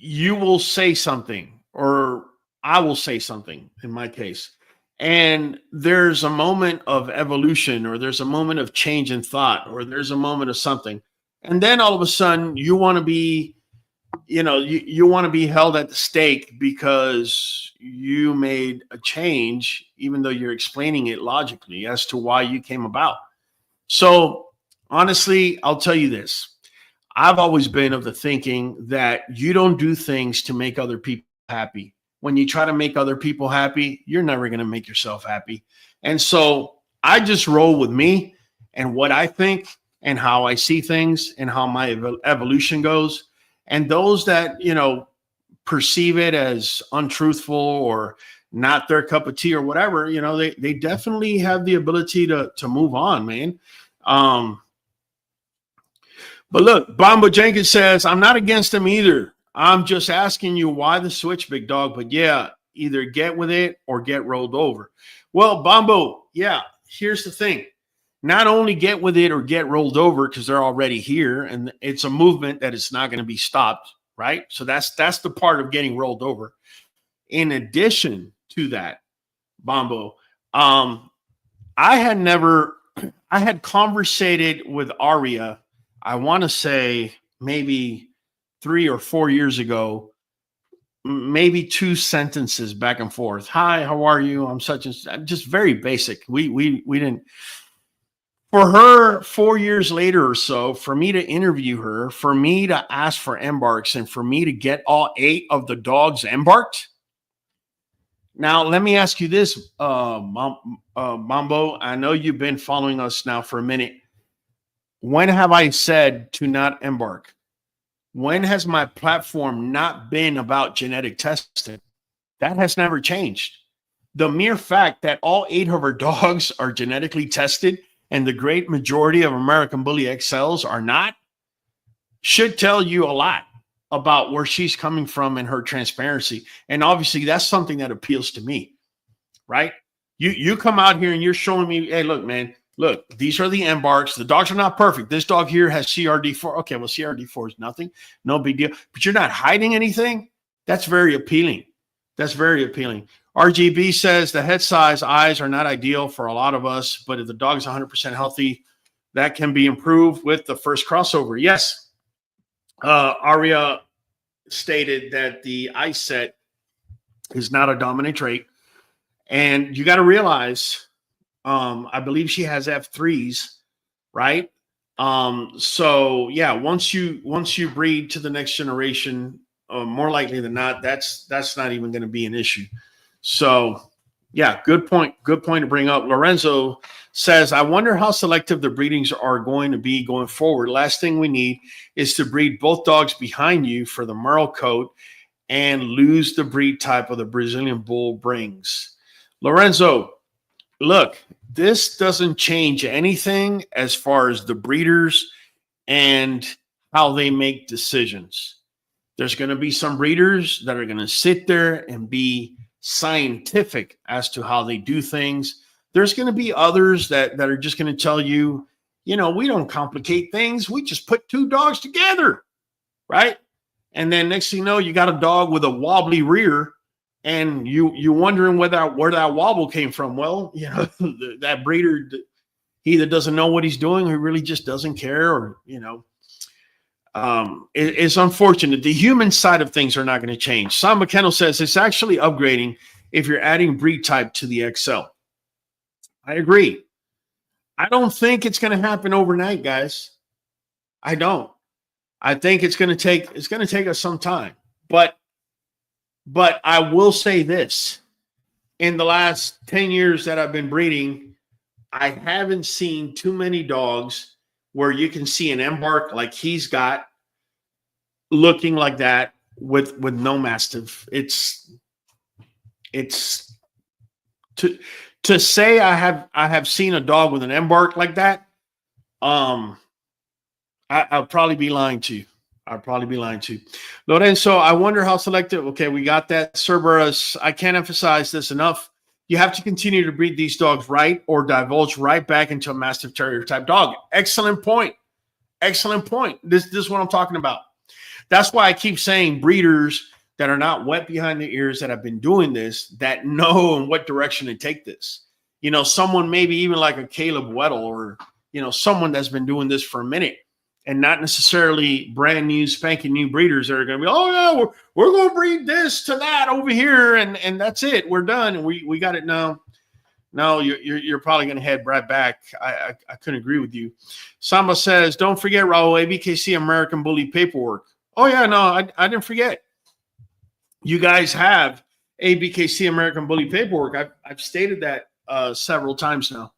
you will say something or I will say something in my case, and there's a moment of evolution or there's a moment of change in thought or there's a moment of something. And then all of a sudden you want to be, you want to be held at the stake because you made a change, even though you're explaining it logically as to why you came about. So honestly, I'll tell you this. I've always been of the thinking that you don't do things to make other people happy. When you try to make other people happy, you're never going to make yourself happy. And so I just roll with me and what I think and how I see things and how my evolution goes. And those that, perceive it as untruthful or not their cup of tea or whatever, they definitely have the ability to move on, man. But look, Bombo Jenkins says, I'm not against them either. I'm just asking you why the switch, big dog. But yeah, either get with it or get rolled over. Well, Bombo, yeah, here's the thing. Not only get with it or get rolled over because they're already here and it's a movement that is not going to be stopped, right? So that's the part of getting rolled over. In addition to that, Bombo, I had conversated with Aria, I want to say maybe 3 or 4 years ago, maybe 2 sentences back and forth. Hi, how are you? I'm such and just very basic. We didn't. For her, 4 years later or so, for me to interview her, for me to ask for embarks, and for me to get all 8 of the dogs embarked. Now, let me ask you this, Mambo. I know you've been following us now for a minute. When have I said to not embark? When has my platform not been about genetic testing? That has never changed. The mere fact that all 8 of her dogs are genetically tested and the great majority of American Bully XLs are not should tell you a lot about where she's coming from and her transparency. And obviously that's something that appeals to me, right? You come out here and you're showing me, hey, look, man, look, these are the embarks. The dogs are not perfect. This dog here has CRD4. Okay, well, CRD4 is nothing. No big deal. But you're not hiding anything. That's very appealing. That's very appealing. RGB says the head size, eyes are not ideal for a lot of us, but if the dog is 100% healthy, that can be improved with the first crossover. Yes. Aria stated that the eye set is not a dominant trait. And you got to realize, I believe she has F3s, right? So yeah, once you breed to the next generation, more likely than not, that's not even going to be an issue. So yeah, good point. Good point to bring up. Lorenzo says, I wonder how selective the breedings are going to be going forward. Last thing we need is to breed both dogs behind you for the Merle coat and lose the breed type of the Brazilian Bull brings. Lorenzo, look, this doesn't change anything as far as the breeders and how they make decisions. There's going to be some breeders that are going to sit there and be scientific as to how they do things. There's going to be others that are just going to tell you, you know, we don't complicate things. We just put 2 dogs together, right? And then next thing you know, you got a dog with a wobbly rear, and you're wondering where that wobble came from. Well, you know, that breeder, he either doesn't know what he's doing, or he really just doesn't care, or, you know, it's unfortunate. The human side of things are not going to change. Sam McKennell says it's actually upgrading if you're adding breed type to the XL. I agree. I don't think it's going to happen overnight, guys. I don't. I think it's going to take us some time. But I will say this. In the last 10 years that I've been breeding, I haven't seen too many dogs where you can see an embark like he's got looking like that with no mastiff. It's to say I have seen a dog with an embark like that. I'll probably be lying to you. Lorenzo, I wonder how selective. Okay, we got that. Cerberus, I can't emphasize this enough. You have to continue to breed these dogs right, or divulge right back into a Mastiff Terrier type dog. Excellent point. Excellent point. This is what I'm talking about. That's why I keep saying breeders that are not wet behind the ears, that have been doing this, that know in what direction to take this. You know, someone maybe even like a Caleb Weddle, or, you know, someone that's been doing this for a minute, and not necessarily brand new, spanking new breeders that are going to be, oh yeah, we're going to breed this to that over here, and that's it. We're done, and we got it now. No, you're probably going to head right back. I couldn't agree with you. Samba says, don't forget, Raul, ABKC American Bully paperwork. Oh yeah, no, I didn't forget. You guys have ABKC American Bully paperwork. I've stated that several times now.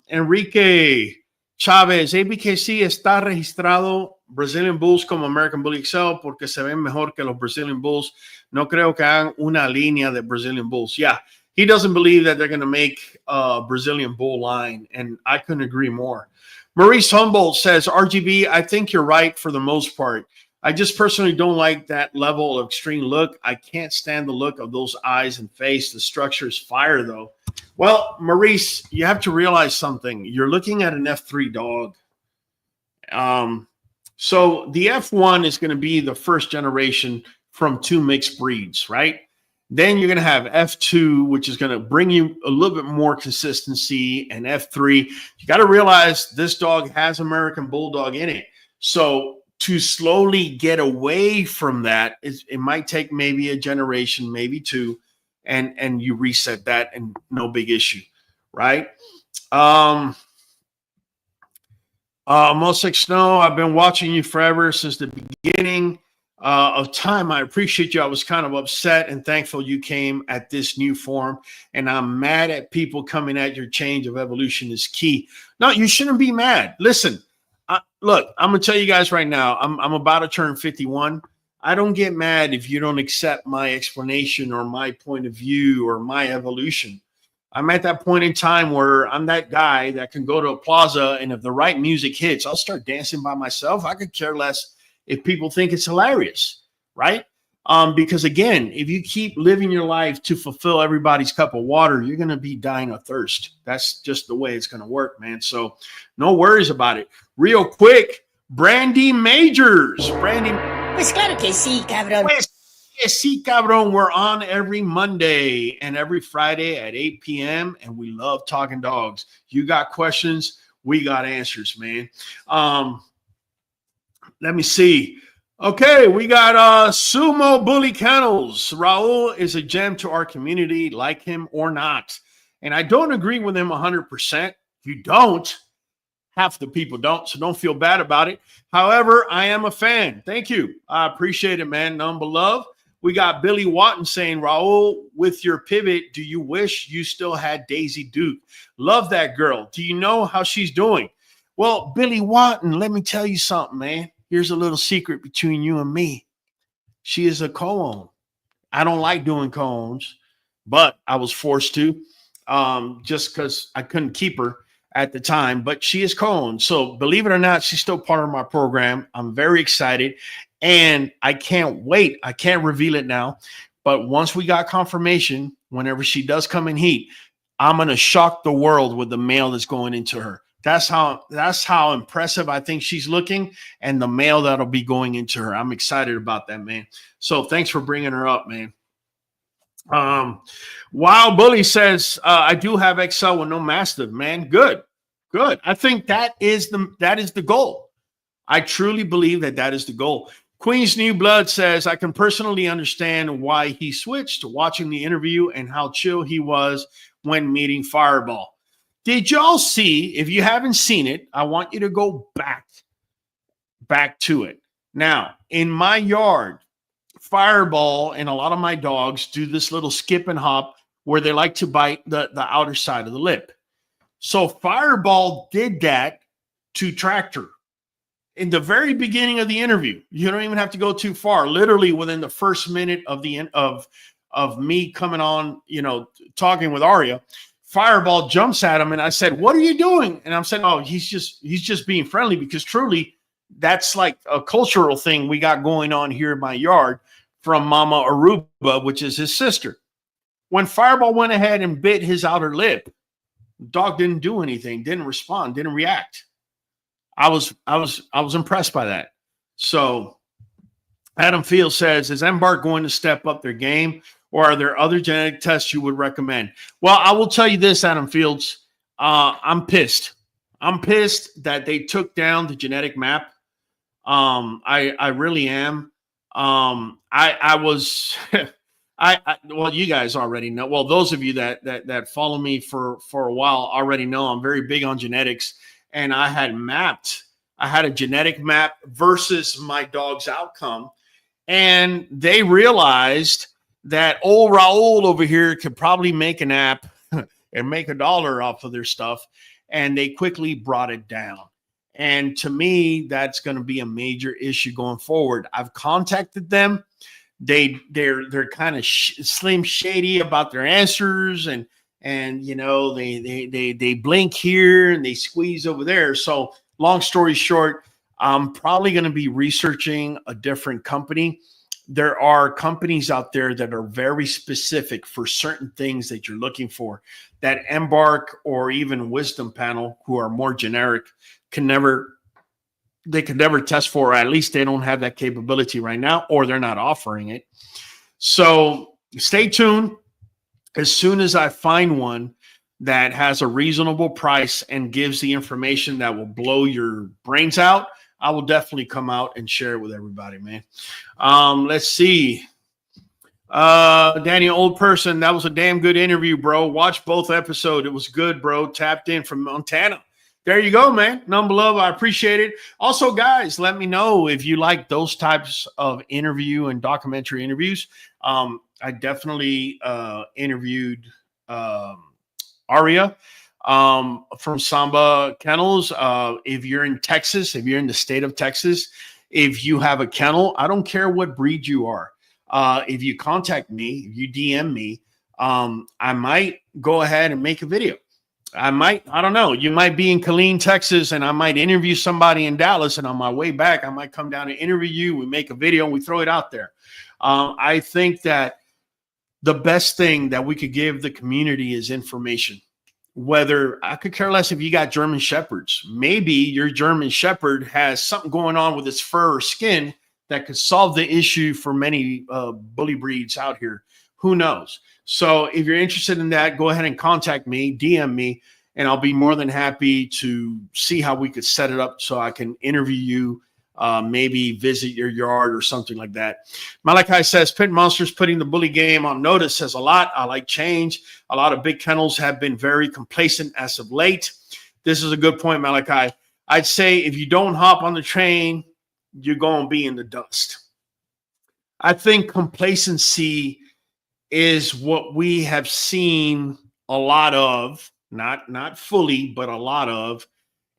Enrique Chávez, ABKC está registrado Brazilian Bulls como American Bully XL porque se ven mejor que los Brazilian Bulls. No creo que hagan una línea de Brazilian Bulls. Yeah, he doesn't believe that they're going to make a Brazilian Bull line, and I couldn't agree more. Maurice Humboldt says, RGB, I think you're right for the most part. I just personally don't like that level of extreme look. I can't stand the look of those eyes and face. The structure is fire, though. Well, Maurice, you have to realize something. You're looking at an F3 dog. So the F1 is going to be the first generation from 2 mixed breeds, right? Then you're going to have F2, which is going to bring you a little bit more consistency, and F3. You got to realize this dog has American Bulldog in it. So to slowly get away from that, it might take maybe a generation, maybe two, and you reset that and no big issue, right? Mosaic Snow, I've been watching you forever since the beginning of time. I appreciate you. I was kind of upset and thankful you came at this new form, and I'm mad at people coming at your change of evolution is key. No, you shouldn't be mad. Listen, look, I'm gonna tell you guys right now, I'm about to turn 51. I don't get mad if you don't accept my explanation or my point of view or my evolution. I'm at that point in time where I'm that guy that can go to a plaza, and if the right music hits, I'll start dancing by myself. I could care less if people think it's hilarious, right? Because again, if you keep living your life to fulfill everybody's cup of water, you're going to be dying of thirst. That's just the way it's going to work, man. So no worries about it. Real quick, Brandy Majors. Brandy. Pues claro que sí, cabrón. Pues sí, cabrón. We're on every Monday and every Friday at 8 p.m. and we love talking dogs. You got questions, we got answers, man. Let me see. Okay, we got Sumo Bully Kennels. Raul is a gem to our community, like him or not. And I don't agree with him 100%. You don't. Half the people don't, so don't feel bad about it. However, I am a fan. Thank you. I appreciate it, man. None but love. We got Billy Watton saying, Raul, with your pivot, do you wish you still had Daisy Duke? Love that girl. Do you know how she's doing? Well, Billy Watton, let me tell you something, man. Here's a little secret between you and me. She is a co-own. I don't like doing co-owns, but I was forced to just because I couldn't keep her at the time. But she is co-owned. So believe it or not, she's still part of my program. I'm very excited. And I can't wait. I can't reveal it now. But once we got confirmation, whenever she does come in heat, I'm going to shock the world with the mail that's going into her. That's how impressive I think she's looking, and the mail that'll be going into her. I'm excited about that, man. So thanks for bringing her up, man. Wild Bully says, I do have XL with no Mastiff, man. Good. I think that is the goal. I truly believe that is the goal. Queen's New Blood says, I can personally understand why he switched, watching the interview and how chill he was when meeting Fireball. Did y'all see? If you haven't seen it, I want you to go back to it. Now, in my yard, Fireball and a lot of my dogs do this little skip and hop where they like to bite the outer side of the lip. So Fireball did that to Tractor. In the very beginning of the interview, you don't even have to go too far. Literally within the first minute of the of me coming on, talking with Aria, Fireball jumps at him, and I said, "What are you doing?" And I'm saying, "Oh, he's just being friendly," because truly, that's like a cultural thing we got going on here in my yard from Mama Aruba, which is his sister. When Fireball went ahead and bit his outer lip, dog didn't do anything, didn't respond, didn't react. I was impressed by that. So Adam Field says, is Embark going to step up their game, or are there other genetic tests you would recommend? Well, I will tell you this, Adam Fields. I'm pissed. I'm pissed that they took down the genetic map. I really am. I was well, you guys already know. Well, those of you that follow me for a while already know I'm very big on genetics. And I had a genetic map versus my dog's outcome. And they realized that old Raul over here could probably make an app and make $1 off of their stuff. And they quickly brought it down. And to me, that's going to be a major issue going forward. I've contacted them. They're kind of slim shady about their answers, and they blink here and they squeeze over there. So long story short, I'm probably going to be researching a different company. There are companies out there that are very specific for certain things that you're looking for, that Embark or even Wisdom Panel, who are more generic, can never test for, or at least they don't have that capability right now, or they're not offering it. So stay tuned. As soon as I find one that has a reasonable price and gives the information that will blow your brains out, I will definitely come out and share it with everybody, man. Let's see. Daniel, old person, that was a damn good interview, bro. Watch both episodes. It was good, bro. Tapped in from Montana. There you go, man. Number love. I appreciate it. Also, guys, let me know if you like those types of interview and documentary interviews. I definitely interviewed Aria from Samba Kennels. If you're in Texas, if you're in the state of Texas, if you have a kennel, I don't care what breed you are. If you contact me, if you DM me, I might go ahead and make a video. I don't know. You might be in Killeen, Texas, and I might interview somebody in Dallas. And on my way back, I might come down and interview you. We make a video and we throw it out there. I think that the best thing that we could give the community is information. Whether I could care less if you got German Shepherds. Maybe your German Shepherd has something going on with its fur or skin that could solve the issue for many bully breeds out here. Who knows? So if you're interested in that, go ahead and contact me, DM me, and I'll be more than happy to see how we could set it up so I can interview you, maybe visit your yard or something like that. Malachi says, Pit Monsters putting the bully game on notice says a lot. I like change. A lot of big kennels have been very complacent as of late. This is a good point, Malachi. I'd say if you don't hop on the train, you're going to be in the dust. I think complacency is what we have seen a lot of, not fully, but a lot of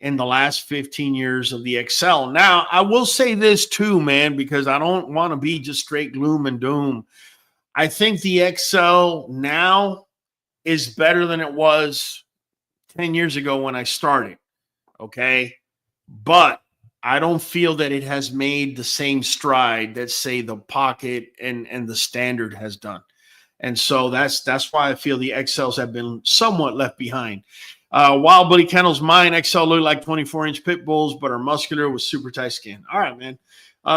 in the last 15 years of the XL. Now, I will say this too, man, because I don't want to be just straight gloom and doom. I think the XL now is better than it was 10 years ago when I started, okay? But I don't feel that it has made the same stride that, say, the Pocket and the Standard has done. And so that's why I feel the XLs have been somewhat left behind. Wild Bully Kennels, mine XL look like 24-inch pit bulls, but are muscular with super tight skin. All right, man.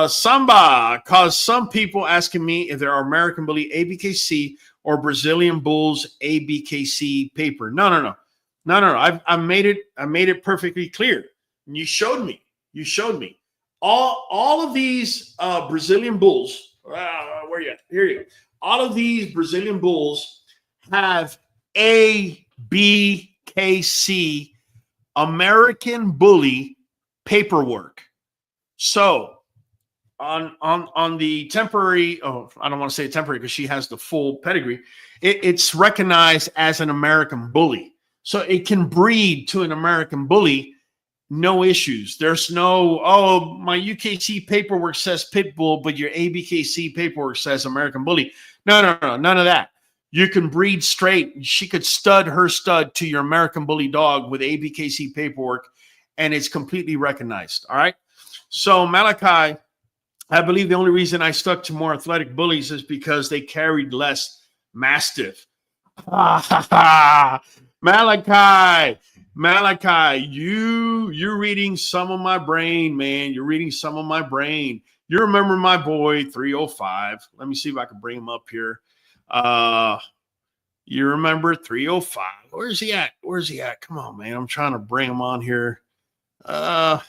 Samba, cause some people asking me if there are American Bully ABKC or Brazilian Bulls ABKC paper. No. I made it perfectly clear. And you showed me. All of these Brazilian Bulls. Where are you at? Here you go. All of these Brazilian Bulls have ABKC, American Bully paperwork. So on the temporary, I don't want to say temporary because she has the full pedigree. It's recognized as an American Bully. So it can breed to an American Bully. No issues. There's no, my UKC paperwork says Pitbull, but your ABKC paperwork says American Bully. No, none of that. You can breed straight. She could stud her stud to your American Bully dog with ABKC paperwork, and it's completely recognized. All right. So Malachi, I believe the only reason I stuck to more athletic bullies is because they carried less Mastiff. Malachi, you're reading some of my brain, man. You're reading some of my brain. You remember my boy 305. Let me see if I can bring him up here. You remember 305. Where's he at? Come on, man. I'm trying to bring him on here. Oh,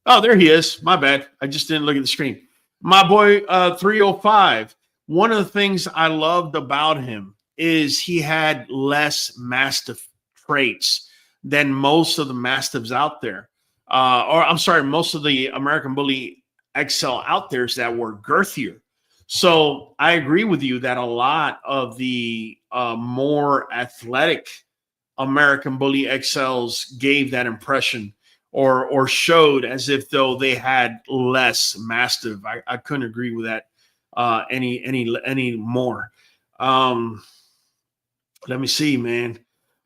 there he is. My bad. I just didn't look at the screen. My boy 305. One of the things I loved about him is he had less Mastiff traits than most of the Mastiffs out there. Most of the American Bully XL out there that were girthier. So I agree with you that a lot of the more athletic American Bully XLs gave that impression or showed as if though they had less Mastiff. I couldn't agree with that any more. Let me see, man.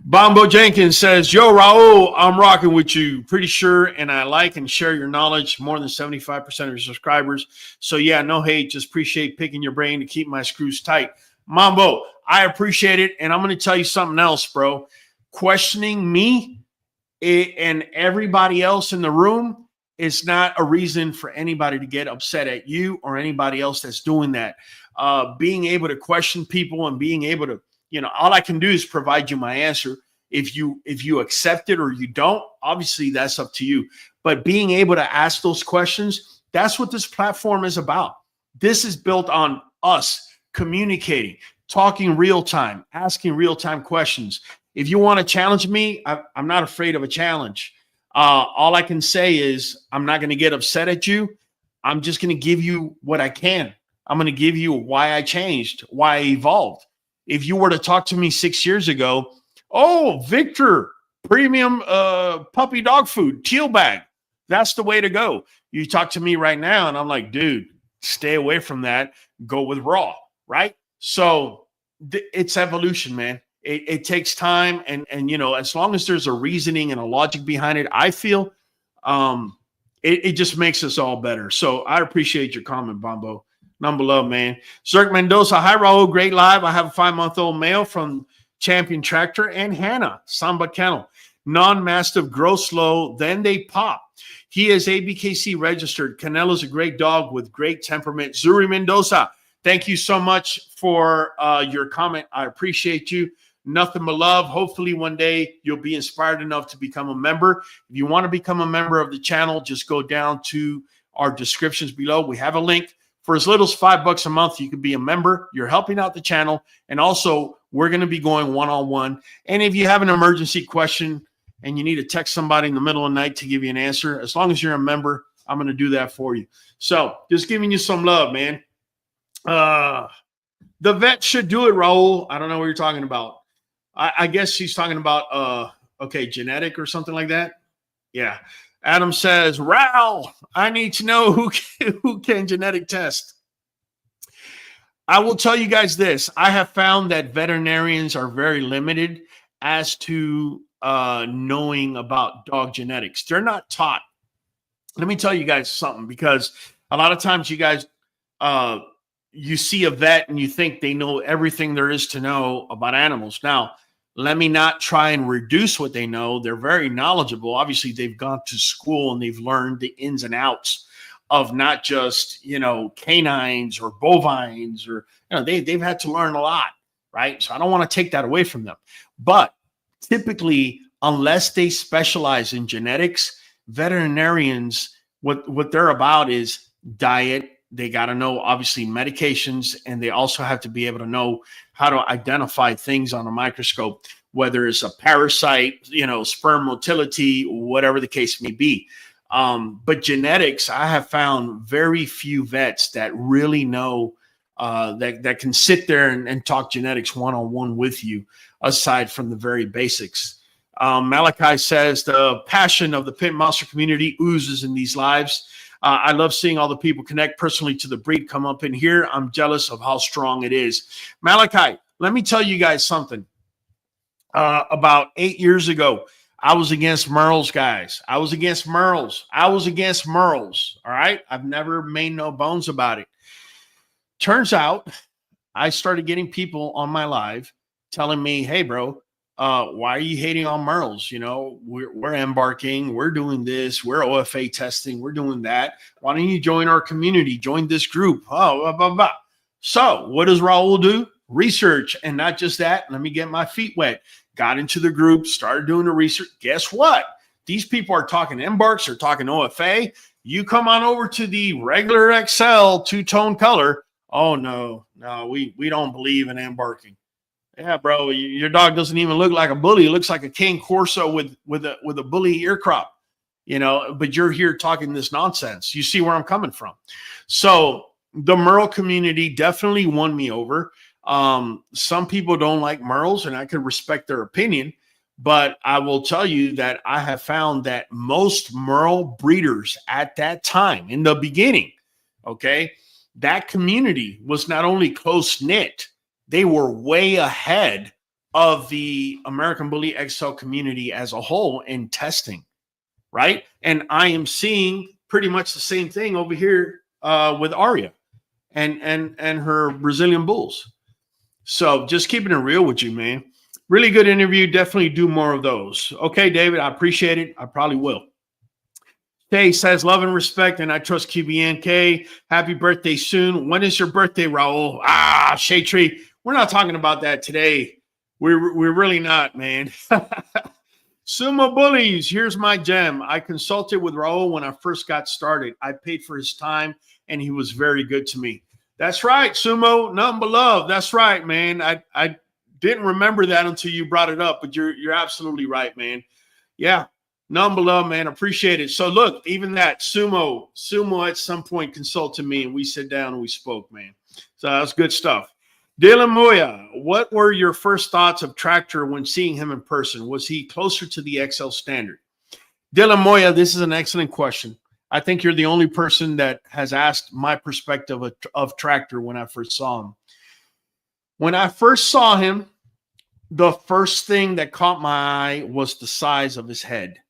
Bombo Jenkins says, yo, Raul, I'm rocking with you. Pretty sure, and I like and share your knowledge more than 75% of your subscribers. So, yeah, no hate. Just appreciate picking your brain to keep my screws tight. Mambo, I appreciate it, and I'm going to tell you something else, bro. Questioning me and everybody else in the room is not a reason for anybody to get upset at you or anybody else that's doing that. Being able to question people and being able to, all I can do is provide you my answer. If you accept it or you don't, obviously that's up to you. But being able to ask those questions, that's what this platform is about. This is built on us communicating, talking real time, asking real time questions. If you want to challenge me, I'm not afraid of a challenge. All I can say is I'm not going to get upset at you. I'm just going to give you what I can. I'm going to give you why I changed, why I evolved. If you were to talk to me 6 years ago, oh, Victor, premium puppy dog food, teal bag, that's the way to go. You talk to me right now and I'm like, dude, stay away from that. Go with raw, right? So it's evolution, man. It takes time. And, you know, as long as there's a reasoning and a logic behind it, I feel it just makes us all better. So I appreciate your comment, Bombo. Number love, man. Zerk Mendoza. Hi, Raul. Great live. I have a 5-month-old male from Champion Tractor and Hannah, Samba Kennel. Non-mastiff, grow slow, then they pop. He is ABKC registered. Kennel is a great dog with great temperament. Zuri Mendoza, thank you so much for your comment. I appreciate you. Nothing but love. Hopefully one day you'll be inspired enough to become a member. If you want to become a member of the channel, just go down to our descriptions below. We have a link. For as little as $5 a month, you can be a member. You're helping out the channel. And also, we're going to be going one-on-one. And if you have an emergency question and you need to text somebody in the middle of the night to give you an answer, as long as you're a member, I'm going to do that for you. So just giving you some love, man. The vet should do it, Raul. I don't know what you're talking about. I guess she's talking about, okay, genetic or something like that. Yeah. Adam says, Raul, I need to know who can genetic test. I will tell you guys this. I have found that veterinarians are very limited as to knowing about dog genetics. They're not taught. Let me tell you guys something, because a lot of times you guys, you see a vet and you think they know everything there is to know about animals. Now, let me not try and reduce what they know. They're very knowledgeable. Obviously, they've gone to school and they've learned the ins and outs of not just, you know, canines or bovines, or, you know, they've had to learn a lot, right? So I don't want to take that away from them. But typically, unless they specialize in genetics, veterinarians, what they're about is diet. They got to know, obviously, medications, and they also have to be able to know how to identify things on a microscope, whether it's a parasite, you know, sperm motility, whatever the case may be. But genetics, I have found very few vets that really know that can sit there and talk genetics one-on-one with you, aside from the very basics. Malachi says the passion of the Pit Monster community oozes in these lives. I love seeing all the people connect personally to the breed come up in here. I'm jealous of how strong it is. Malachi, let me tell you guys something. About 8 years ago, I was against Merles, guys. I was against Merles. All right? I've never made no bones about it. Turns out I started getting people on my live telling me, hey, bro, why are you hating on Merles? You know, we're embarking, we're doing this, we're OFA testing, we're doing that. Why don't you join our community? Join this group. Oh, blah, blah, blah. So what does Raul do? Research. And not just that, let me get my feet wet. Got into the group, started doing the research. Guess what? These people are talking embarks, they're talking OFA. You come on over to the regular XL two-tone color. Oh, no, we don't believe in embarking. Yeah, bro, your dog doesn't even look like a bully. It looks like a Cane Corso with a bully ear crop, you know, but you're here talking this nonsense. You see where I'm coming from. So the Merle community definitely won me over. Some people don't like Merles, and I can respect their opinion, but I will tell you that I have found that most Merle breeders at that time, in the beginning, okay, that community was not only close-knit, they were way ahead of the American Bully XL community as a whole in testing, right? And I am seeing pretty much the same thing over here with Aria and her Brazilian Bulls. So just keeping it real with you, man. Really good interview. Definitely do more of those. Okay, David, I appreciate it. I probably will. Tay says, love and respect, and I trust QBNK. Happy birthday soon. When is your birthday, Raul? Shade Tree. We're not talking about that today. We're really not, man. Sumo Bullies, here's my gem. I consulted with Raul when I first got started. I paid for his time, and he was very good to me. That's right, Sumo. Nothing but love. That's right, man. I didn't remember that until you brought it up, but you're absolutely right, man. Yeah, nothing but love, man. Appreciate it. So look, even that Sumo at some point consulted me, and we sat down and we spoke, man. So that's good stuff. Dylan Moya, what were your first thoughts of Tractor when seeing him in person? Was he closer to the XL standard? Dylan Moya, this is an excellent question. I think you're the only person that has asked my perspective of Tractor when I first saw him. When I first saw him, the first thing that caught my eye was the size of his head.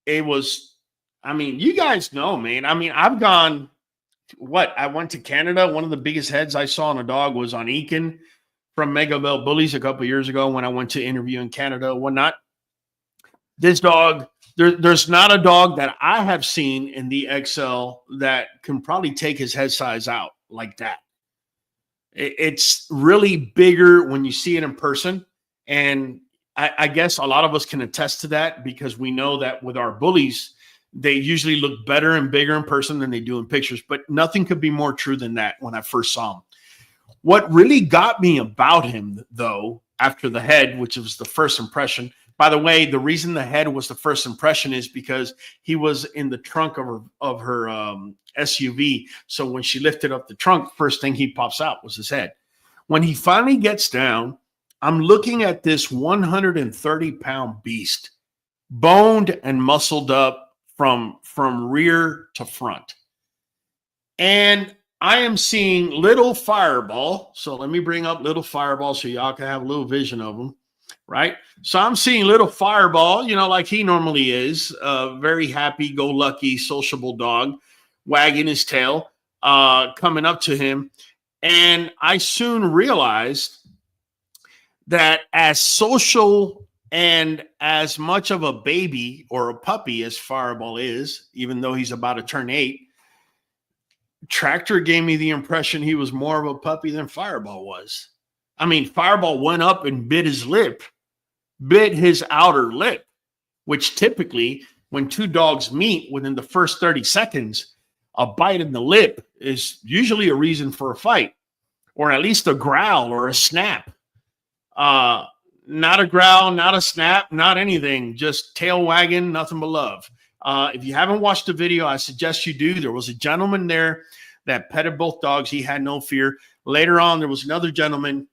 It was, I mean, you guys know, man. I mean, I've gone... I went to Canada. One of the biggest heads I saw on a dog was on Eakin from Megaville Bullies a couple of years ago when I went to interview in Canada and whatnot. This dog, there's not a dog that I have seen in the XL that can probably take his head size out like that. It's really bigger when you see it in person. And I guess a lot of us can attest to that because we know that with our bullies, they usually look better and bigger in person than they do in pictures, but nothing could be more true than that when I first saw him. What really got me about him, though, after the head, which was the first impression, by the way, the reason the head was the first impression is because he was in the trunk of her SUV. So when she lifted up the trunk, first thing he pops out was his head. When he finally gets down, I'm looking at this 130-pound beast, boned and muscled up, from rear to front. And I am seeing Little Fireball. So let me bring up Little Fireball so y'all can have a little vision of him, right? So I'm seeing Little Fireball, you know, like he normally is, very happy-go-lucky, sociable dog, wagging his tail, coming up to him. And I soon realized that as social and as much of a baby or a puppy as Fireball is, even though he's about to turn 8, Tractor gave me the impression he was more of a puppy than Fireball was. I mean, Fireball went up and bit his outer lip, which typically when two dogs meet within the first 30 seconds, a bite in the lip is usually a reason for a fight, or at least a growl or a snap. Not a growl, not a snap, not anything, just tail wagging, nothing but love. If you haven't watched the video, I suggest you do. There was a gentleman there that petted both dogs. He had no fear. Later on, there was another gentleman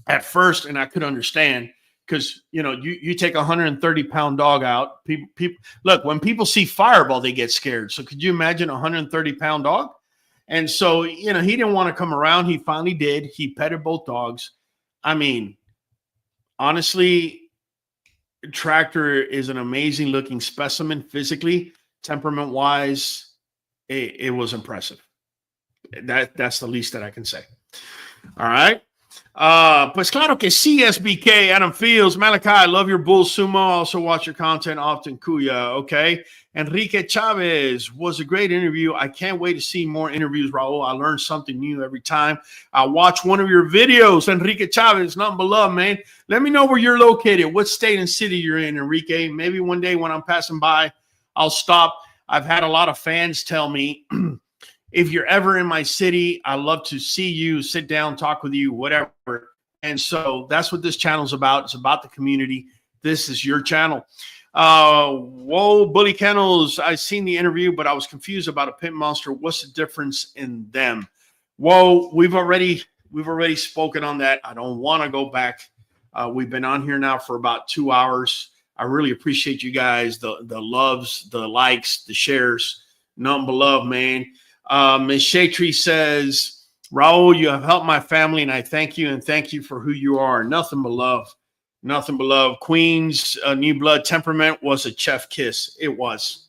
at first, and I could understand because, you know, you take a 130-pound dog out. People look, when people see Fireball, they get scared. So could you imagine a 130-pound dog? And so, you know, he didn't want to come around. He finally did. He petted both dogs. I mean, honestly, Tractor is an amazing looking specimen physically, temperament wise. It was impressive. That's the least that I can say. All right. Pues claro que sí, SBK, Adam Fields, Malachi, I love your bull sumo. Also watch your content often. Kuya. Okay. Enrique Chavez was a great interview. I can't wait to see more interviews, Raul. I learn something new every time I watch one of your videos. Enrique Chavez, nothing but love, man. Let me know where you're located, what state and city you're in, Enrique. Maybe one day when I'm passing by, I'll stop. I've had a lot of fans tell me, if you're ever in my city, I love to see you, sit down, talk with you, whatever. And so that's what this channel is about. It's about the community. This is your channel. Whoa, Bully Kennels. I seen the interview, but I was confused about a pit monster. What's the difference in them? Whoa, we've already spoken on that. I don't want to go back. We've been on here now for about 2 hours. I really appreciate you guys, the loves, the likes, the shares. Nothing but love, man. Ms. Shatry says, Raul, you have helped my family, and I thank you, and thank you for who you are. Nothing but love. Nothing but love. Queen's New Blood temperament was a chef kiss. It was.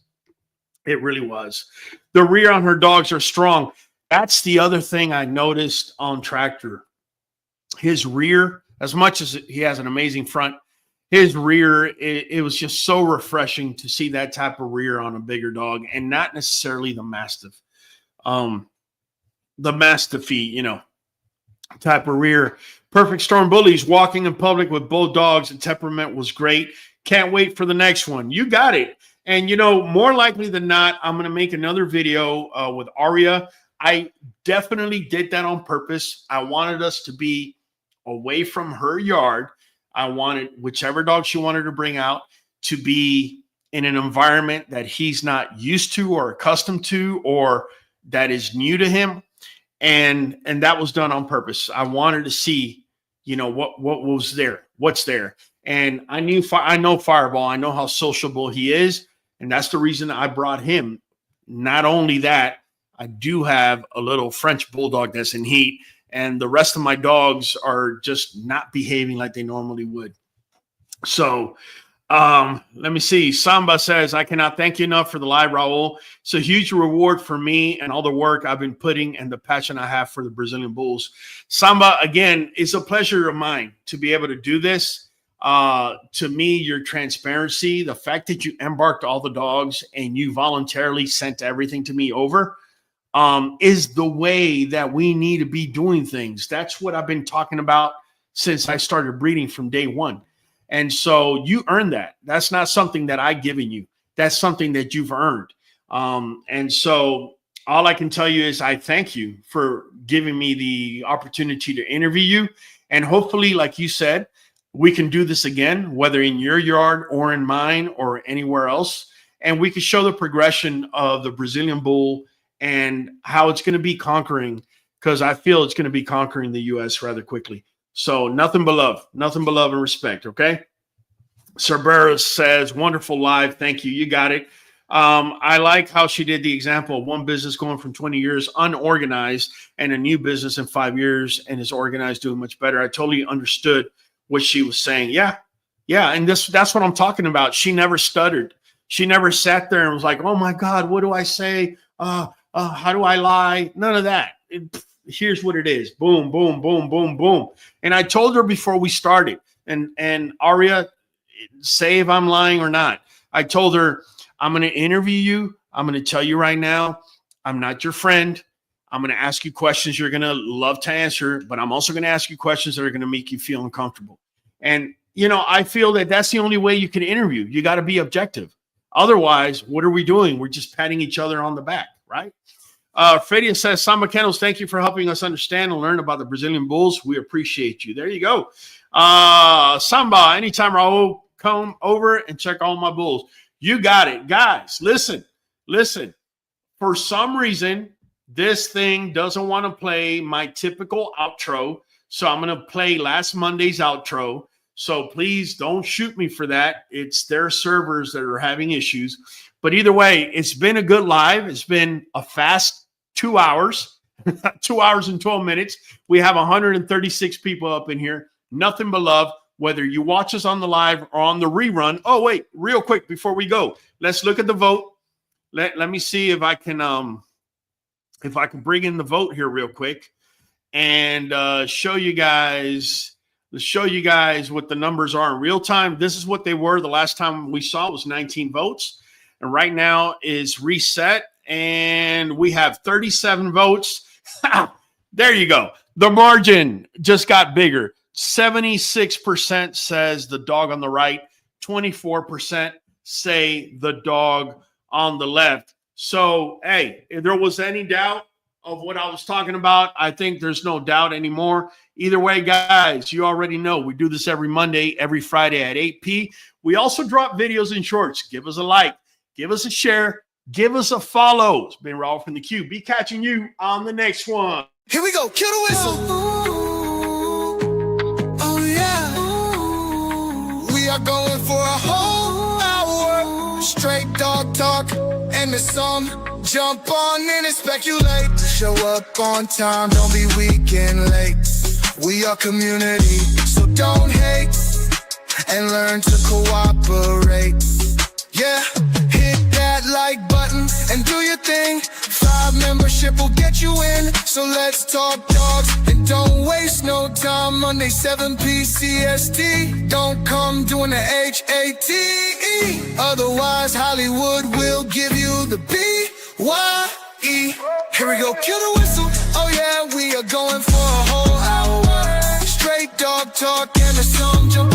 It really was. The rear on her dogs are strong. That's the other thing I noticed on Tractor. His rear, as much as he has an amazing front, his rear, it was just so refreshing to see that type of rear on a bigger dog, and not necessarily the Mastiff. The Mastiffy, you know, type of rear. Perfect Storm Bullies, walking in public with both dogs and temperament was great. Can't wait for the next one. You got it. And, you know, more likely than not, I'm going to make another video with Aria. I definitely did that on purpose. I wanted us to be away from her yard. I wanted whichever dog she wanted to bring out to be in an environment that he's not used to or accustomed to, or that is new to him. And that was done on purpose. I wanted to see, you know, what was there, what's there. And I know Fireball. I know how sociable he is. And that's the reason I brought him. Not only that, I do have a little French bulldog that's in heat, and the rest of my dogs are just not behaving like they normally would. So let me see. Samba says, I cannot thank you enough for the live, Raul. It's a huge reward for me and all the work I've been putting and the passion I have for the Brazilian Bulls. Samba, again, it's a pleasure of mine to be able to do this. To me, your transparency, the fact that you embarked all the dogs and you voluntarily sent everything to me over, is the way that we need to be doing things. That's what I've been talking about since I started breeding from day one. And so you earned that. That's not something that I've given you. That's something that you've earned. And so all I can tell you is I thank you for giving me the opportunity to interview you. And hopefully, like you said, we can do this again, whether in your yard or in mine or anywhere else. And we can show the progression of the Brazilian Bull and how it's going to be conquering, because I feel it's going to be conquering the U.S. rather quickly. So nothing but love and respect. Okay. Cerberus says, wonderful live. Thank you. You got it. I like how she did the example of one business going from 20 years unorganized and a new business in 5 years and is organized, doing much better. I totally understood what she was saying. Yeah. And that's what I'm talking about. She never stuttered. She never sat there and was like, oh my God, what do I say? How do I lie? None of that. Here's what it is. Boom, boom, boom, boom, boom. And I told her before we started, and Aria, say if I'm lying or not. I told her, I'm going to interview you. I'm going to tell you right now, I'm not your friend. I'm going to ask you questions you're going to love to answer, but I'm also going to ask you questions that are going to make you feel uncomfortable. And, you know, I feel that that's the only way you can interview. You got to be objective. Otherwise, what are we doing? We're just patting each other on the back, right? Fredia says, Samba Kennels, thank you for helping us understand and learn about the Brazilian Bulls. We appreciate you. There you go. Samba, anytime Raul, come over and check all my bulls. You got it. Guys, listen. For some reason, this thing doesn't want to play my typical outro, so I'm going to play last Monday's outro. So please don't shoot me for that. It's their servers that are having issues. But either way, it's been a good live. It's been a fast 2 hours, 2 hours and 12 minutes. We have 136 people up in here. Nothing but love, whether you watch us on the live or on the rerun. Oh, wait, real quick before we go, let's look at the vote. Let me see if I can bring in the vote here real quick and show you guys. Let's show you guys what the numbers are in real time. This is what they were the last time we saw was 19 votes. And right now is reset. And we have 37 votes. There you go. The margin just got bigger. 76% says the dog on the right. 24% say the dog on the left. So, hey, if there was any doubt of what I was talking about, I think there's no doubt anymore. Either way, guys, you already know we do this every Monday, every Friday at 8 p. We also drop videos and shorts. Give us a like, give us a share, give us a follow. It's been Raul from the Q. Be catching you on the next one. Here we go. Kill the whistle. Oh, yeah. We are going for a whole hour. Straight dog talk and the song. Jump on in and speculate. Show up on time, don't be weak and late. We are community, so don't hate. And learn to cooperate. Yeah, hit that like button and do your thing. 5 membership will get you in. So let's talk dogs and don't waste no time. Monday 7 p. CST. Don't come doing the HATE. Otherwise Hollywood will give you the BYE. Here we go, kill the whistle. Oh yeah, we are going for a whole hour. Straight dog talk and the song jump